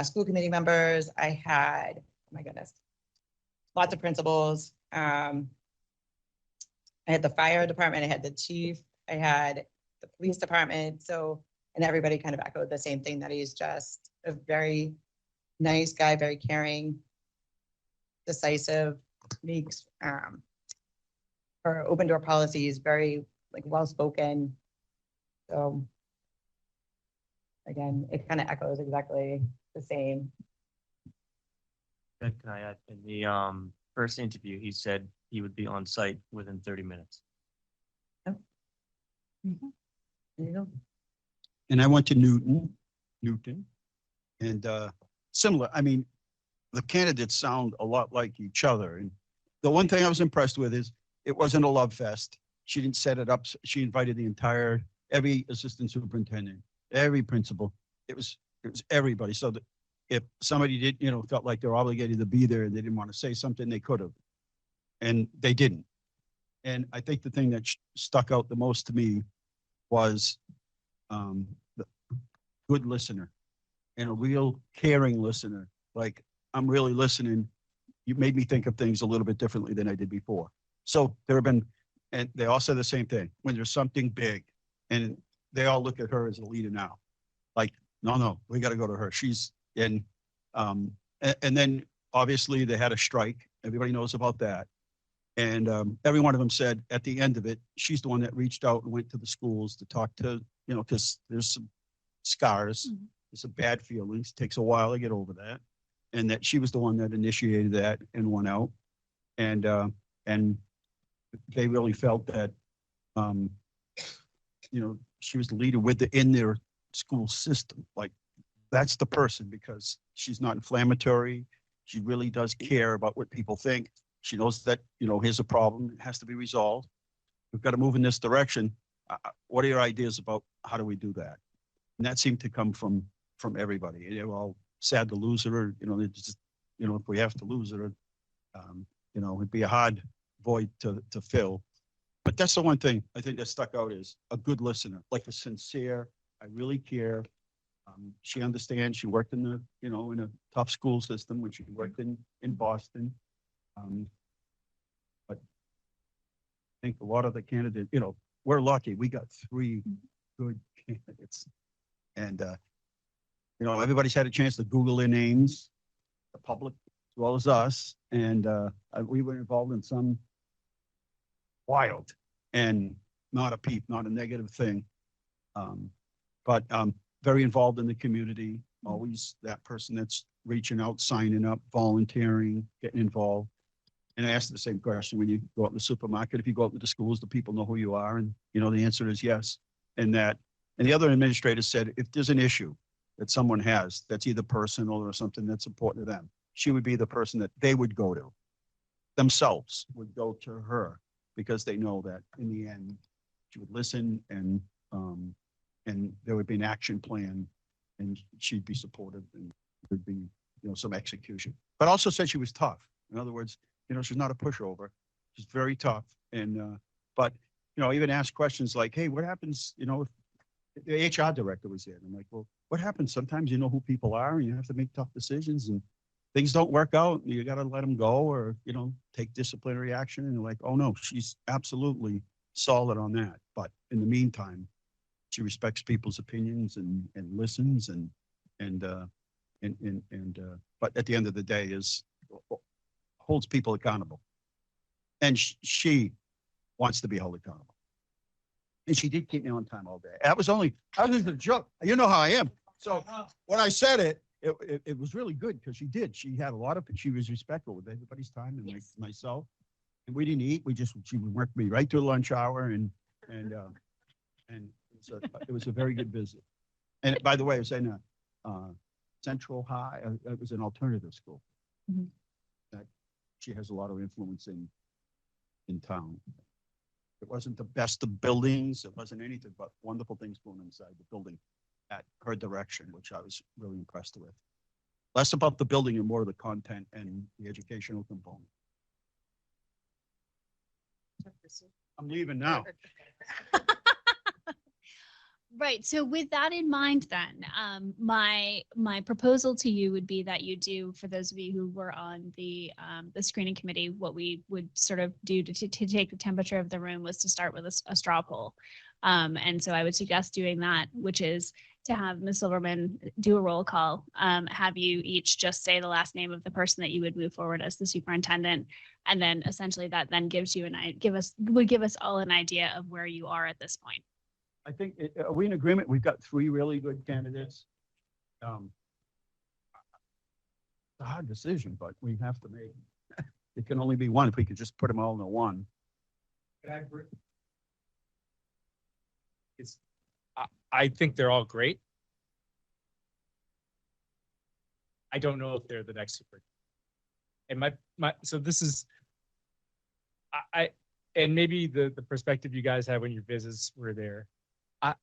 school committee members. I had, oh my goodness, lots of principals. I had the fire department, I had the chief, I had the police department. So, and everybody kind of echoed the same thing, that he's just a very nice guy, very caring, decisive, makes our open door policies very like well-spoken. So again, it kind of echoes exactly the same. Can I add, in the first interview, he said he would be on site within 30 minutes. There you go. And I went to Newton, and similar, I mean, the candidates sound a lot like each other. And the one thing I was impressed with is it wasn't a love fest. She didn't set it up. She invited every assistant superintendent, every principal. It was everybody. So that if somebody did, felt like they're obligated to be there and they didn't want to say something, they could have. And they didn't. And I think the thing that stuck out the most to me was the good listener and a real caring listener. Like, I'm really listening. You made me think of things a little bit differently than I did before. So there have been, and they all said the same thing, when there's something big, and they all look at her as a leader now. Like, no, we got to go to her. She's in, and then obviously they had a strike. Everybody knows about that. And every one of them said at the end of it, she's the one that reached out and went to the schools to talk to, because there's some scars, there's some bad feelings, takes a while to get over that. And that she was the one that initiated that and went out. And they really felt that, she was the leader in their school system. Like, that's the person, because she's not inflammatory. She really does care about what people think. She knows that, here's a problem, it has to be resolved. We've got to move in this direction. What are your ideas about how do we do that? And that seemed to come from everybody. They were all sad to lose her, just, if we have to lose her, it'd be a hard void to fill. But that's the one thing I think that stuck out, is a good listener, like a sincere, I really care. She understands. She worked in the, in a tough school system when she worked in Boston. But I think a lot of the candidates, we're lucky. We got 3 good candidates. And, everybody's had a chance to Google their names, the public as well as us. And we were involved in some wild and not a peep, not a negative thing. But very involved in the community, always that person that's reaching out, signing up, volunteering, getting involved. And I asked the same question when you go out in the supermarket. If you go out to the schools, do people know who you are? And, the answer is yes. And the other administrator said, if there's an issue that someone has, that's either personal or something that's important to them, she would be the person that they would go to. Themselves would go to her, because they know that in the end, she would listen and there would be an action plan, and she'd be supportive, and there'd be, some execution. But also said she was tough. In other words, she's not a pushover. She's very tough. And, but, even ask questions like, hey, what happens, if the HR director was there? I'm like, well, what happens? Sometimes you know who people are and you have to make tough decisions, and things don't work out. You got to let them go, or, take disciplinary action. And you're like, oh no, she's absolutely solid on that. But in the meantime, she respects people's opinions and listens but at the end of the day holds people accountable. And she wants to be held accountable. And she did keep me on time all day. I was just a joke. You know how I am. So when I said it was really good, because she did. She had she was respectful with everybody's time, and myself. And we didn't eat. She would work me right through lunch hour, and And it was a very good visit. And by the way, I was in Central High, it was an alternative school. Mhm. That she has a lot of influence in town. It wasn't the best of buildings. It wasn't anything but wonderful things going inside the building at her direction, which I was really impressed with. Less about the building and more of the content and the educational component. I'm leaving now. Right. So with that in mind, then, my proposal to you would be that you do, for those of you who were on the screening committee, what we would sort of do to take the temperature of the room was to start with a straw poll. And so I would suggest doing that, which is to have Ms. Silverman do a roll call, have you each just say the last name of the person that you would move forward as the superintendent. And then essentially that then gives you would give us all an idea of where you are at this point. I think, are we in agreement? We've got 3 really good candidates. It's a hard decision, but we have to make, it can only be one if we could just put them all in a one. I think they're all great. I don't know if they're the next super. And so this is, and maybe the perspective you guys had when your visits were there.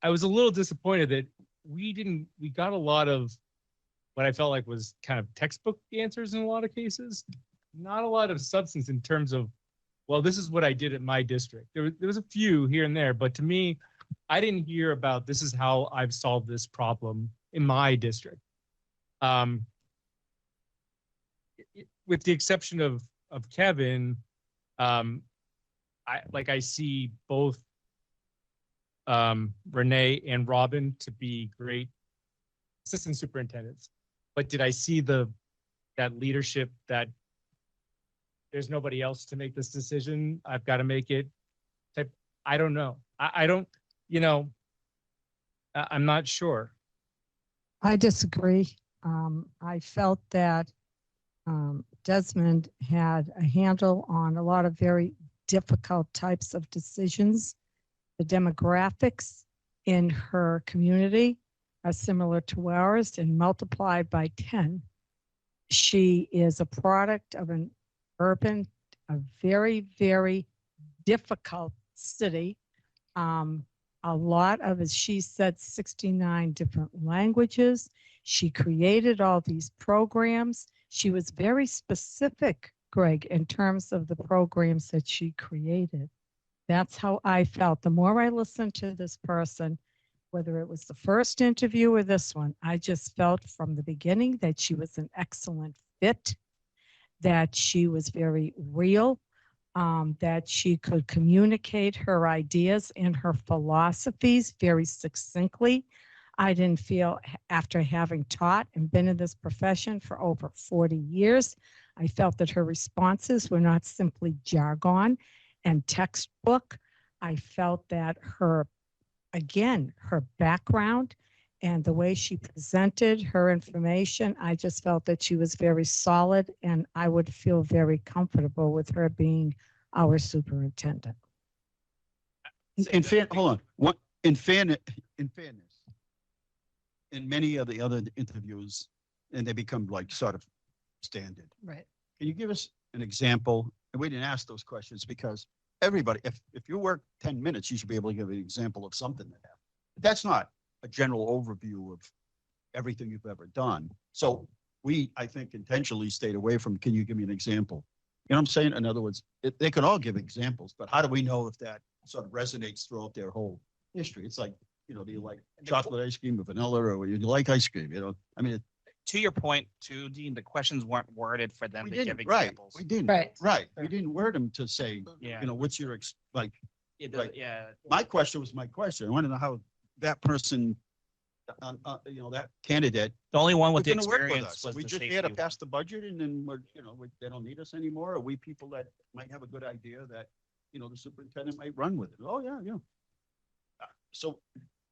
I was a little disappointed that we got a lot of what I felt like was kind of textbook answers in a lot of cases. Not a lot of substance in terms of, well, this is what I did at my district. There was a few here and there, but to me, I didn't hear about this is how I've solved this problem in my district. With the exception of Kevin, I see both Renee and Robin to be great assistant superintendents. But did I see that leadership that there's nobody else to make this decision? I've got to make it type. I don't know. I don't, I'm not sure. I disagree. I felt that Desmond had a handle on a lot of very difficult types of decisions. The demographics in her community are similar to ours and multiplied by 10. She is a product of a very, very difficult city. A lot of, as she said, 69 different languages. She created all these programs. She was very specific, Greg, in terms of the programs that she created. That's how I felt. The more I listened to this person, whether it was the first interview or this one, I just felt from the beginning that she was an excellent fit, that she was very real, that she could communicate her ideas and her philosophies very succinctly. I didn't feel, after having taught and been in this profession for over 40 years, I felt that her responses were not simply jargon and textbook. I felt that her background and the way she presented her information, I just felt that she was very solid, and I would feel very comfortable with her being our superintendent. Hold on. In fairness, in many of the other interviews, and they become like sort of standard. Right. Can you give us an example? And we didn't ask those questions because everybody, if you work 10 minutes, you should be able to give an example of something that happened. That's not a general overview of everything you've ever done. So I think, intentionally stayed away from, can you give me an example? You know what I'm saying? In other words, they could all give examples, but how do we know if that sort of resonates throughout their whole history? It's like, do you like chocolate ice cream or vanilla, or you like ice cream? I mean, To your point, too, Dean, the questions weren't worded for them we to give didn't, right? examples. We didn't, Right. right? We didn't word them to say, Yeah. what's your like? Right. Yeah. My question was my question. I want to know how that person, that candidate. The only one with was the gonna work with experience us. was We the just safety here to one. pass the budget, and then they don't need us anymore. Are we people that might have a good idea that the superintendent might run with it? Oh yeah, yeah. So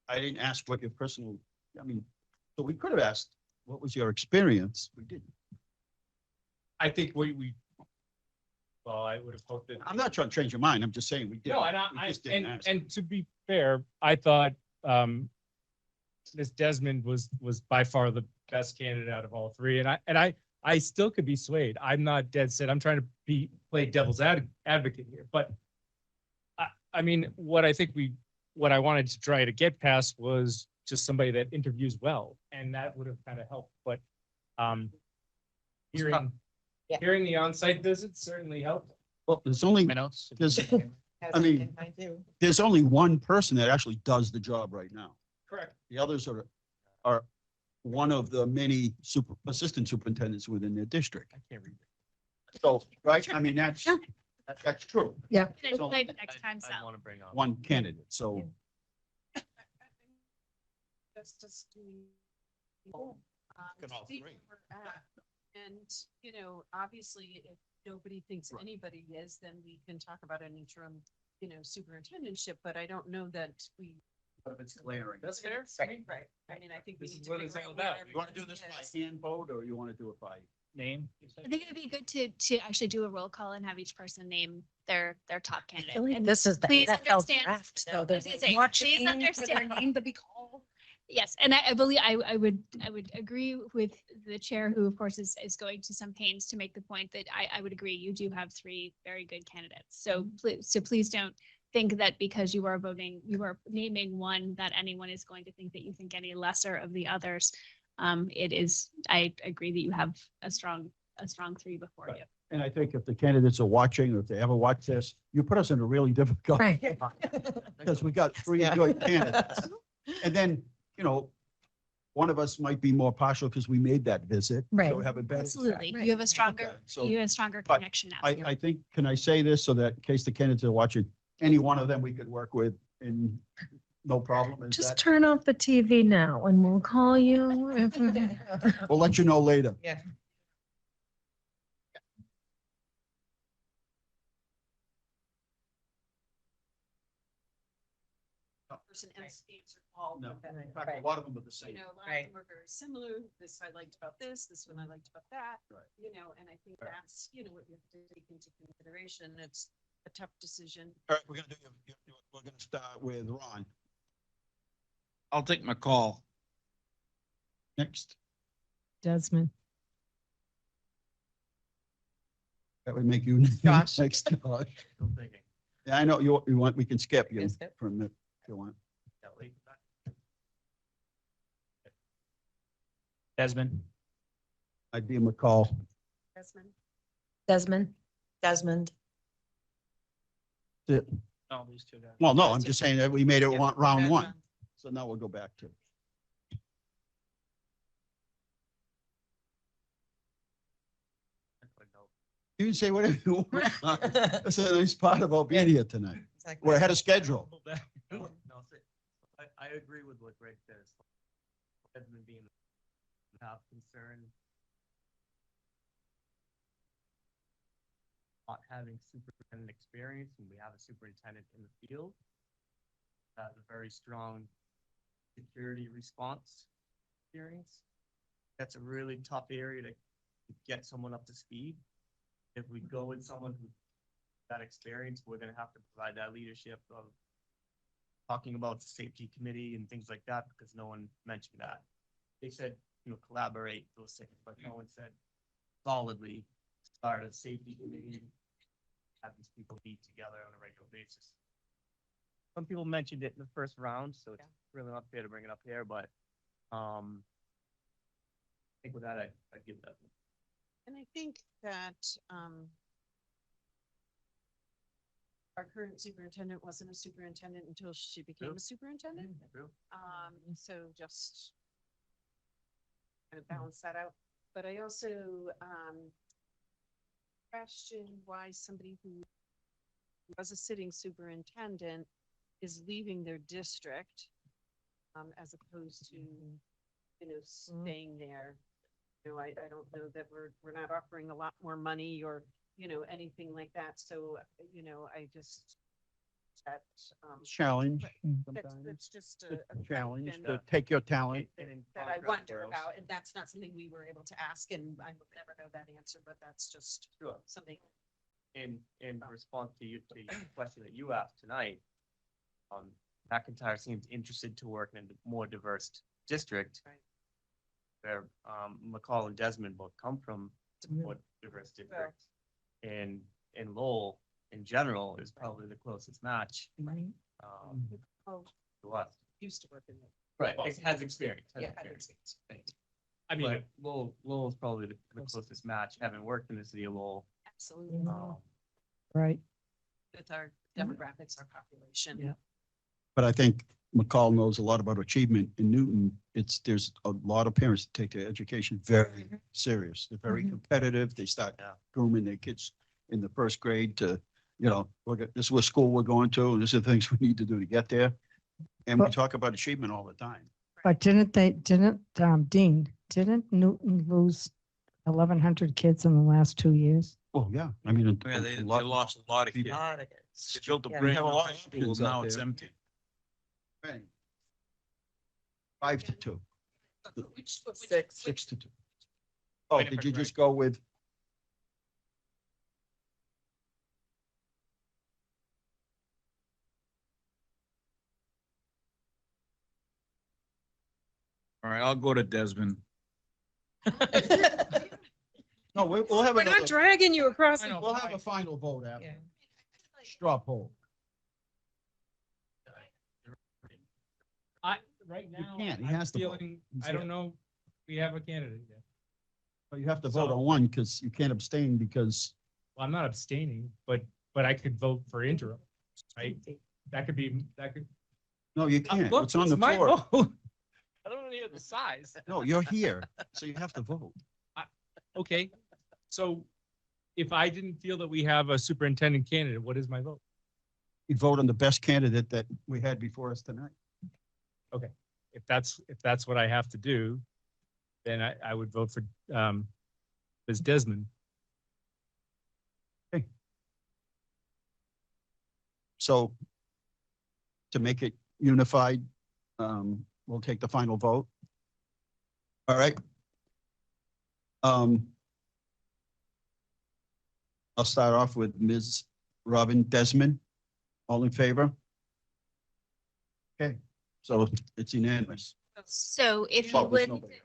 I didn't ask what your personal. So we could have asked, what was your experience? We didn't. I think we Well, I would have hoped that. I'm not trying to change your mind. I'm just saying we did. No, and We just didn't ask. and to be fair, I thought, Ms. Desmond was by far the best candidate out of all three. And I still could be swayed. I'm not dead set. I'm trying to play devil's advocate here, but I mean, what I wanted to try to get past was just somebody that interviews well, and that would have kind of helped, but, hearing Yeah. hearing the on-site visits certainly helped. Well, there's only, My notes. there's, As I mean- can find too. there's only one person that actually does the job right now. Correct. The others are one of the many assistant superintendents within their district. I can't read it. So, right, I mean, that's true. Yeah. Next So- time, next time, I Sal. want to bring up. One candidate, so. That's just. Can all see three. where we're at. And, you know, obviously, if nobody thinks Right. anybody is, then we can talk about an interim, you know, superintendentship, but I don't know that we. But if it's glaring. That's fair. Right. I mean, I think we This need is to what it's figure all out where about. You want to do everybody this is. by hand vote or you want to do it by? Name? I think it'd be good to actually do a roll call and have each person name their top I candidate. feel like And this is the please NFL understand- draft, so I was there's gonna like say, watching please for their understand. name to be called. Yes, and I believe I would agree with the chair, who of course is going to some pains to make the point that I would agree, you do have three very good candidates. So please don't think that because you are naming one, that anyone is going to think that you think any lesser of the others. I agree that you have a strong three before Right. you. And I think if the candidates are watching, or if they ever watch this, you put us in a really difficult. Right. Because we got three Yeah. good candidates. And then, you know, one of us might be more partial because we made that visit. Right. So we have a better. Absolutely, Right. you have a stronger, Okay, so- you have a stronger but connection now. I think, can I say this so that in case the candidates are watching, any one of them we could work with and no problem? Is Just that, turn off the TV now and we'll call you. we'll let you know later. Yeah. Person answer all No, of them. in fact, a lot of them are the same. You know, a lot of Right. them are very similar. This I liked about this one I liked about that. Right. You know, and I think Right. that's, you know, what you have to take into consideration. It's a tough decision. All right, we're gonna we're gonna start with Ron I'll take my call. next. Desmond. That would make you. Josh. Next. Josh. Still thinking. Yeah, I know you want, we can skip We you can skip. from the, if you want. Kelly. Desmond. I'd be McCall. Desmond. Desmond. Desmond. That's it. No, these two guys. Well, no, I'm just saying that we made it Yeah. round one. So now we'll go back to. You can say whatever you want. That's a nice part about being here tonight. Exactly. We're ahead of schedule. No, I agree with what Greg says. Edmund being have concern. Not having superintendent experience, and we have a superintendent in the field. Has a very strong security response experience. That's a really tough area to get someone up to speed. If we go with someone who that experience, we're gonna have to provide that leadership of talking about the safety committee and things like that, because no one mentioned that. They said, you know, collaborate those things, but no one said solidly start a safety committee, have these people meet together on a regular basis. Some people mentioned it in the first round, so it's really not fair to bring it up here, but, I think with that, I'd give that. And I think that, our current superintendent wasn't a superintendent until she became True. a superintendent. So just kind of balance that out. But I also, question why somebody who was a sitting superintendent is leaving their district, as opposed to, you know, staying there. You know, I don't know that we're not offering a lot more money or, you know, anything like that. So, you know, I just, that, Challenge. that's sometimes. just It's a a challenge question to take your talent. that I wonder about, and that's not something we were able to ask, and I would never know that answer, but that's just something. in response to you, to your question that you asked tonight, McIntyre seems interested to work in a more diverse district. Where, McCall and Desmond both come from more diverse districts. And Lowell in general is probably the closest match, to us. Used to work in. Right, it has experience. has Yeah. experience. I mean, But Lowell's probably the closest match, having worked in the city of Lowell. Absolutely. Right. With our demographics, our population. Yeah. But I think McCall knows a lot about achievement. In Newton, there's a lot of parents that take their education very serious. They're very competitive. They start grooming their kids in the first grade to, look at, this is what school we're going to, and these are the things we need to do to get there. And we But- talk about achievement all the time. But Dean, didn't Newton lose 1,100 kids in the last 2 years? Oh, yeah. I mean, Yeah, they a lot. lost a lot of kids. They built a Yeah. brand have a new lot of high school, schools out now it's there. empty. 5-2, Six. 6-2. Oh, Wait a did you minute, just go with? All right, I'll go to Desmond. No, we'll have We're not another, dragging you across. the- we'll have a final vote after. Yeah. Straw poll. Right You now, can't. He I'm has to vote. feeling, I don't know, we have a candidate yet. But you have to vote So- on one because you can't abstain because, Well, I'm not abstaining, but I could vote for interim, right? That could. no, you can't. Look, It's on the my floor. vote. I don't know the size. No, you're here, so you have to vote. Okay, so if I didn't feel that we have a superintendent candidate, what is my vote? You vote on the best candidate that we had before us tonight. If that's what I have to do, then I would vote for Ms. Desmond. So to make it unified, we'll take the final vote. All right. I'll start off with Ms. Robin Desmond. All in favor? Okay, so it's unanimous. So if you Well, there's would, nobody.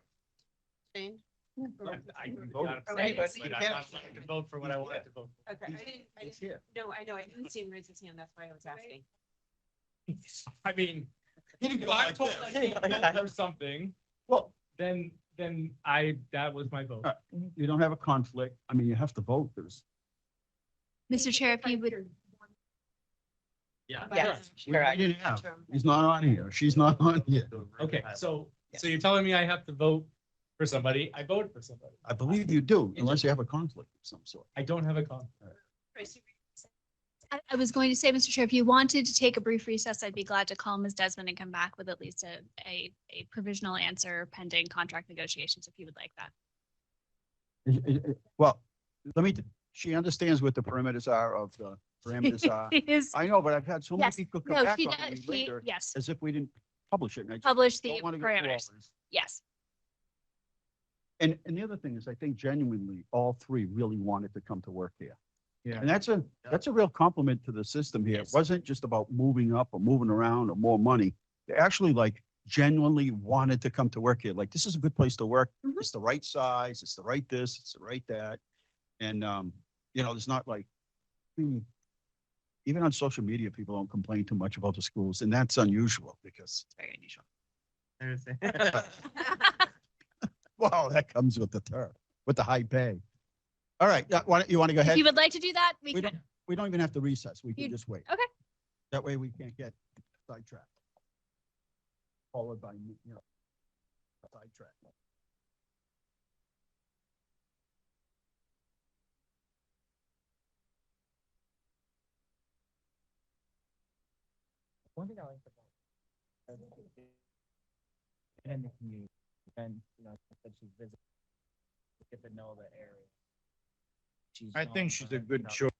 I can vote, Okay, but but I'm not going to vote for what I want to vote for. Okay, I It's didn't, here. no, I know, I didn't see him raise his hand, that's why I was asking. I mean, He didn't if go I'm like told this. I can't vote for something, Well, then that was my vote. you don't have a conflict. I mean, you have to vote. There's. Mr. Chair, if you would, Yeah. Yes, We correct. didn't have. He's not on here. She's not on here. Okay, so you're telling me I have to vote for somebody, I voted for somebody. I believe you do, unless you have a conflict of some sort. I don't have a conflict. I was going to say, Mr. Chair, if you wanted to take a brief recess, I'd be glad to call Ms. Desmond and come back with at least a provisional answer pending contract negotiations, if you would like that. Well, she understands what the perimeters are of the parameters are. Is, I know, but I've had so many yes, people come no, back she on does, me she, later yes, as if we didn't publish it. and I just publish the don't wanna go through all parameters, this. yes. And the other thing is, I think genuinely, all three really wanted to come to work here. Yeah. And that's a real compliment to the system here. It Yes. wasn't just about moving up or moving around or more money. They actually genuinely wanted to come to work here. Like, this is a good place to work. Mhm. It's the right size, it's the right this, it's the right that. And, there's not even on social media, people don't complain too much about the schools, and that's unusual because, It's very unusual. well, that comes with with the high pay. All right, you want to go If ahead? you would like to do that, we We can. We don't even have to recess. We You- can just wait. okay. That way we can't get sidetracked. Followed by, sidetrack. One thing I like about and the community, and that she visits, get to know the area. I think she's a good choice.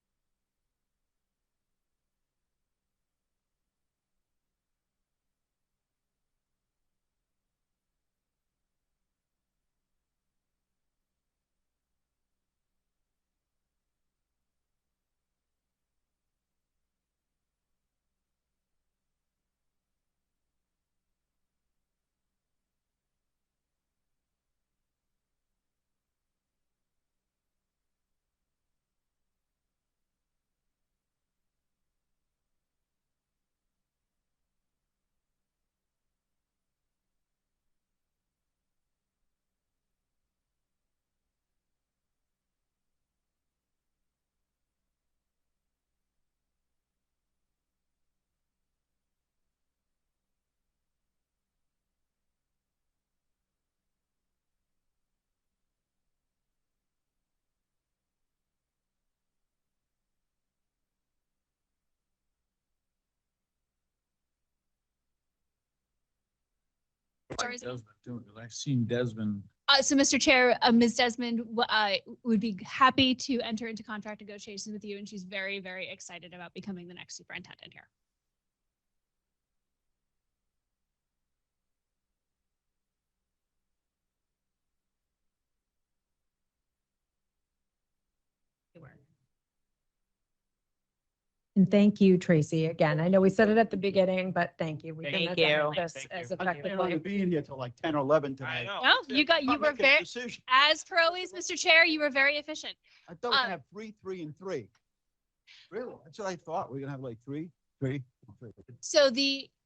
Sorry. I've seen Desmond. So, Mr. Chair, Ms. Desmond would be happy to enter into contract negotiations with you, and she's very, very excited about becoming the next superintendent here. And thank you, Tracy, again. I know we said it at the beginning, but thank you. We couldn't have Thank done you. this Thank as you. I didn't effectively. want to be in here till like 10 or 11 tonight. Well, you Not were making a very, decision. as per always, Mr. Chair, you were very efficient. I thought we were gonna have 3, 3, and 3. Really? That's what I thought. We're gonna have like 3, 3, and 3. So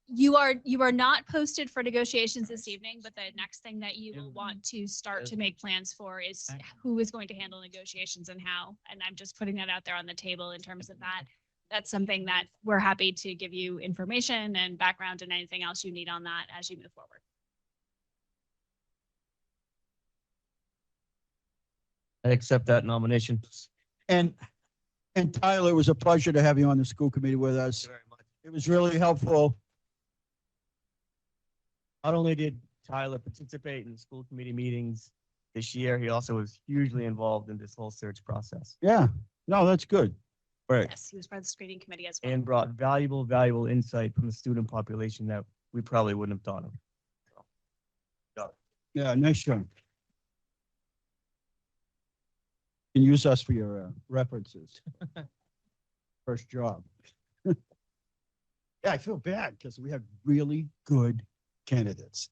you are not posted for negotiations this evening, but the next thing that you will want to start to make plans for is who is going to handle negotiations and how. And I'm just putting that out there on the table in terms of that. That's something that we're happy to give you information and background and anything else you need on that as you move forward. I accept that nomination. And Tyler, it was a pleasure to have you on the school committee with us. Very much. It was really helpful. Not only did Tyler participate in school committee meetings this year, he also was hugely involved in this whole search process Yeah, no, that's good. Right. Yes, he was part of the screening committee as well. and brought valuable insight from the student population that we probably wouldn't have thought of. Yeah, nice job. You can use us for your references. First job. Yeah, I feel bad because we have really good candidates.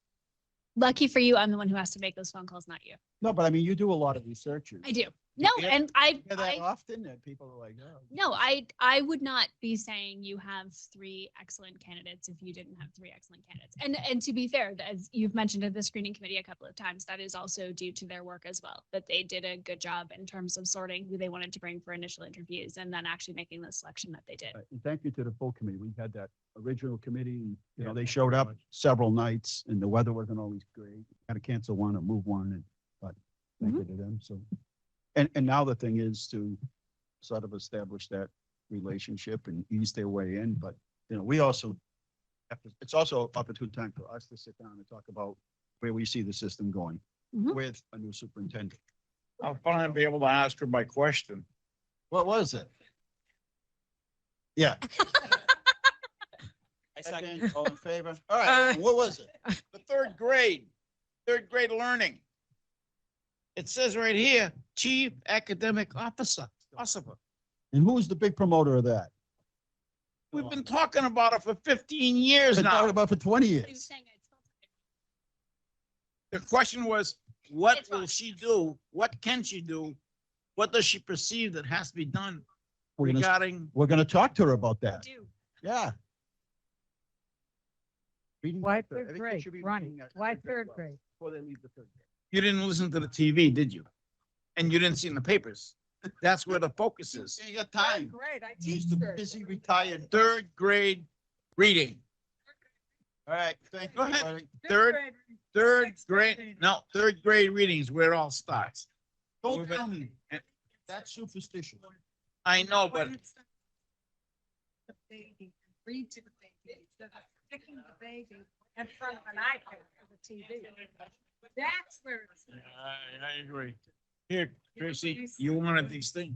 Lucky for you, I'm the one who has to make those phone calls, not you. No, but I mean, you do a lot of research. I do. No, hear- and Hear that often that people are like, oh. no, I would not be saying you have 3 excellent candidates if you didn't have 3 excellent candidates. And to be fair, as you've mentioned at the screening committee a couple of times, that is also due to their work as well, that they did a good job in terms of sorting who they wanted to bring for initial interviews and then actually making the selection that they did. Right, and thank you to the full committee. We had that original committee, and, you know, they showed up several nights and the weather wasn't always great. Had to cancel one or move one, and, but thank you to them, so. And now the thing is to sort of establish that relationship and ease their way in, but, you know, we also have to, it's also an opportune time for us to sit down and talk about where we see the system going Mhm. with a new superintendent. I'll finally be able to ask her my question. What was it? Yeah. I second. Second, all in favor? All right, what was it? The third grade learning. It says right here, Chief Academic Officer. And who was the big promoter of that? We've been talking about it for 15 years Been talking now. about for 20 He was years. saying it's The question was, what It's will fine. she do? What can she do? What does she perceive that has to be done We're gonna, regarding? we're gonna talk to her about that. do. Yeah. Reading- Why every third kid grade? should be Ronnie, reading at why grade third level grade? Before they leave the third grade. You didn't listen to the TV, did you? And you didn't see in the papers. That's where the focus is. You got time. Great, I He's the busy retired. Third grade reading. All right, thank you. Go ahead. everybody. Third grade reading is where it all starts. Don't tell me. That's superstition. I know, but Read to the baby instead of sticking the baby in front of an iPad or the TV. That's where it's. I agree. Here, Tracy, you wanted these things.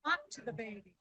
Talk to the baby.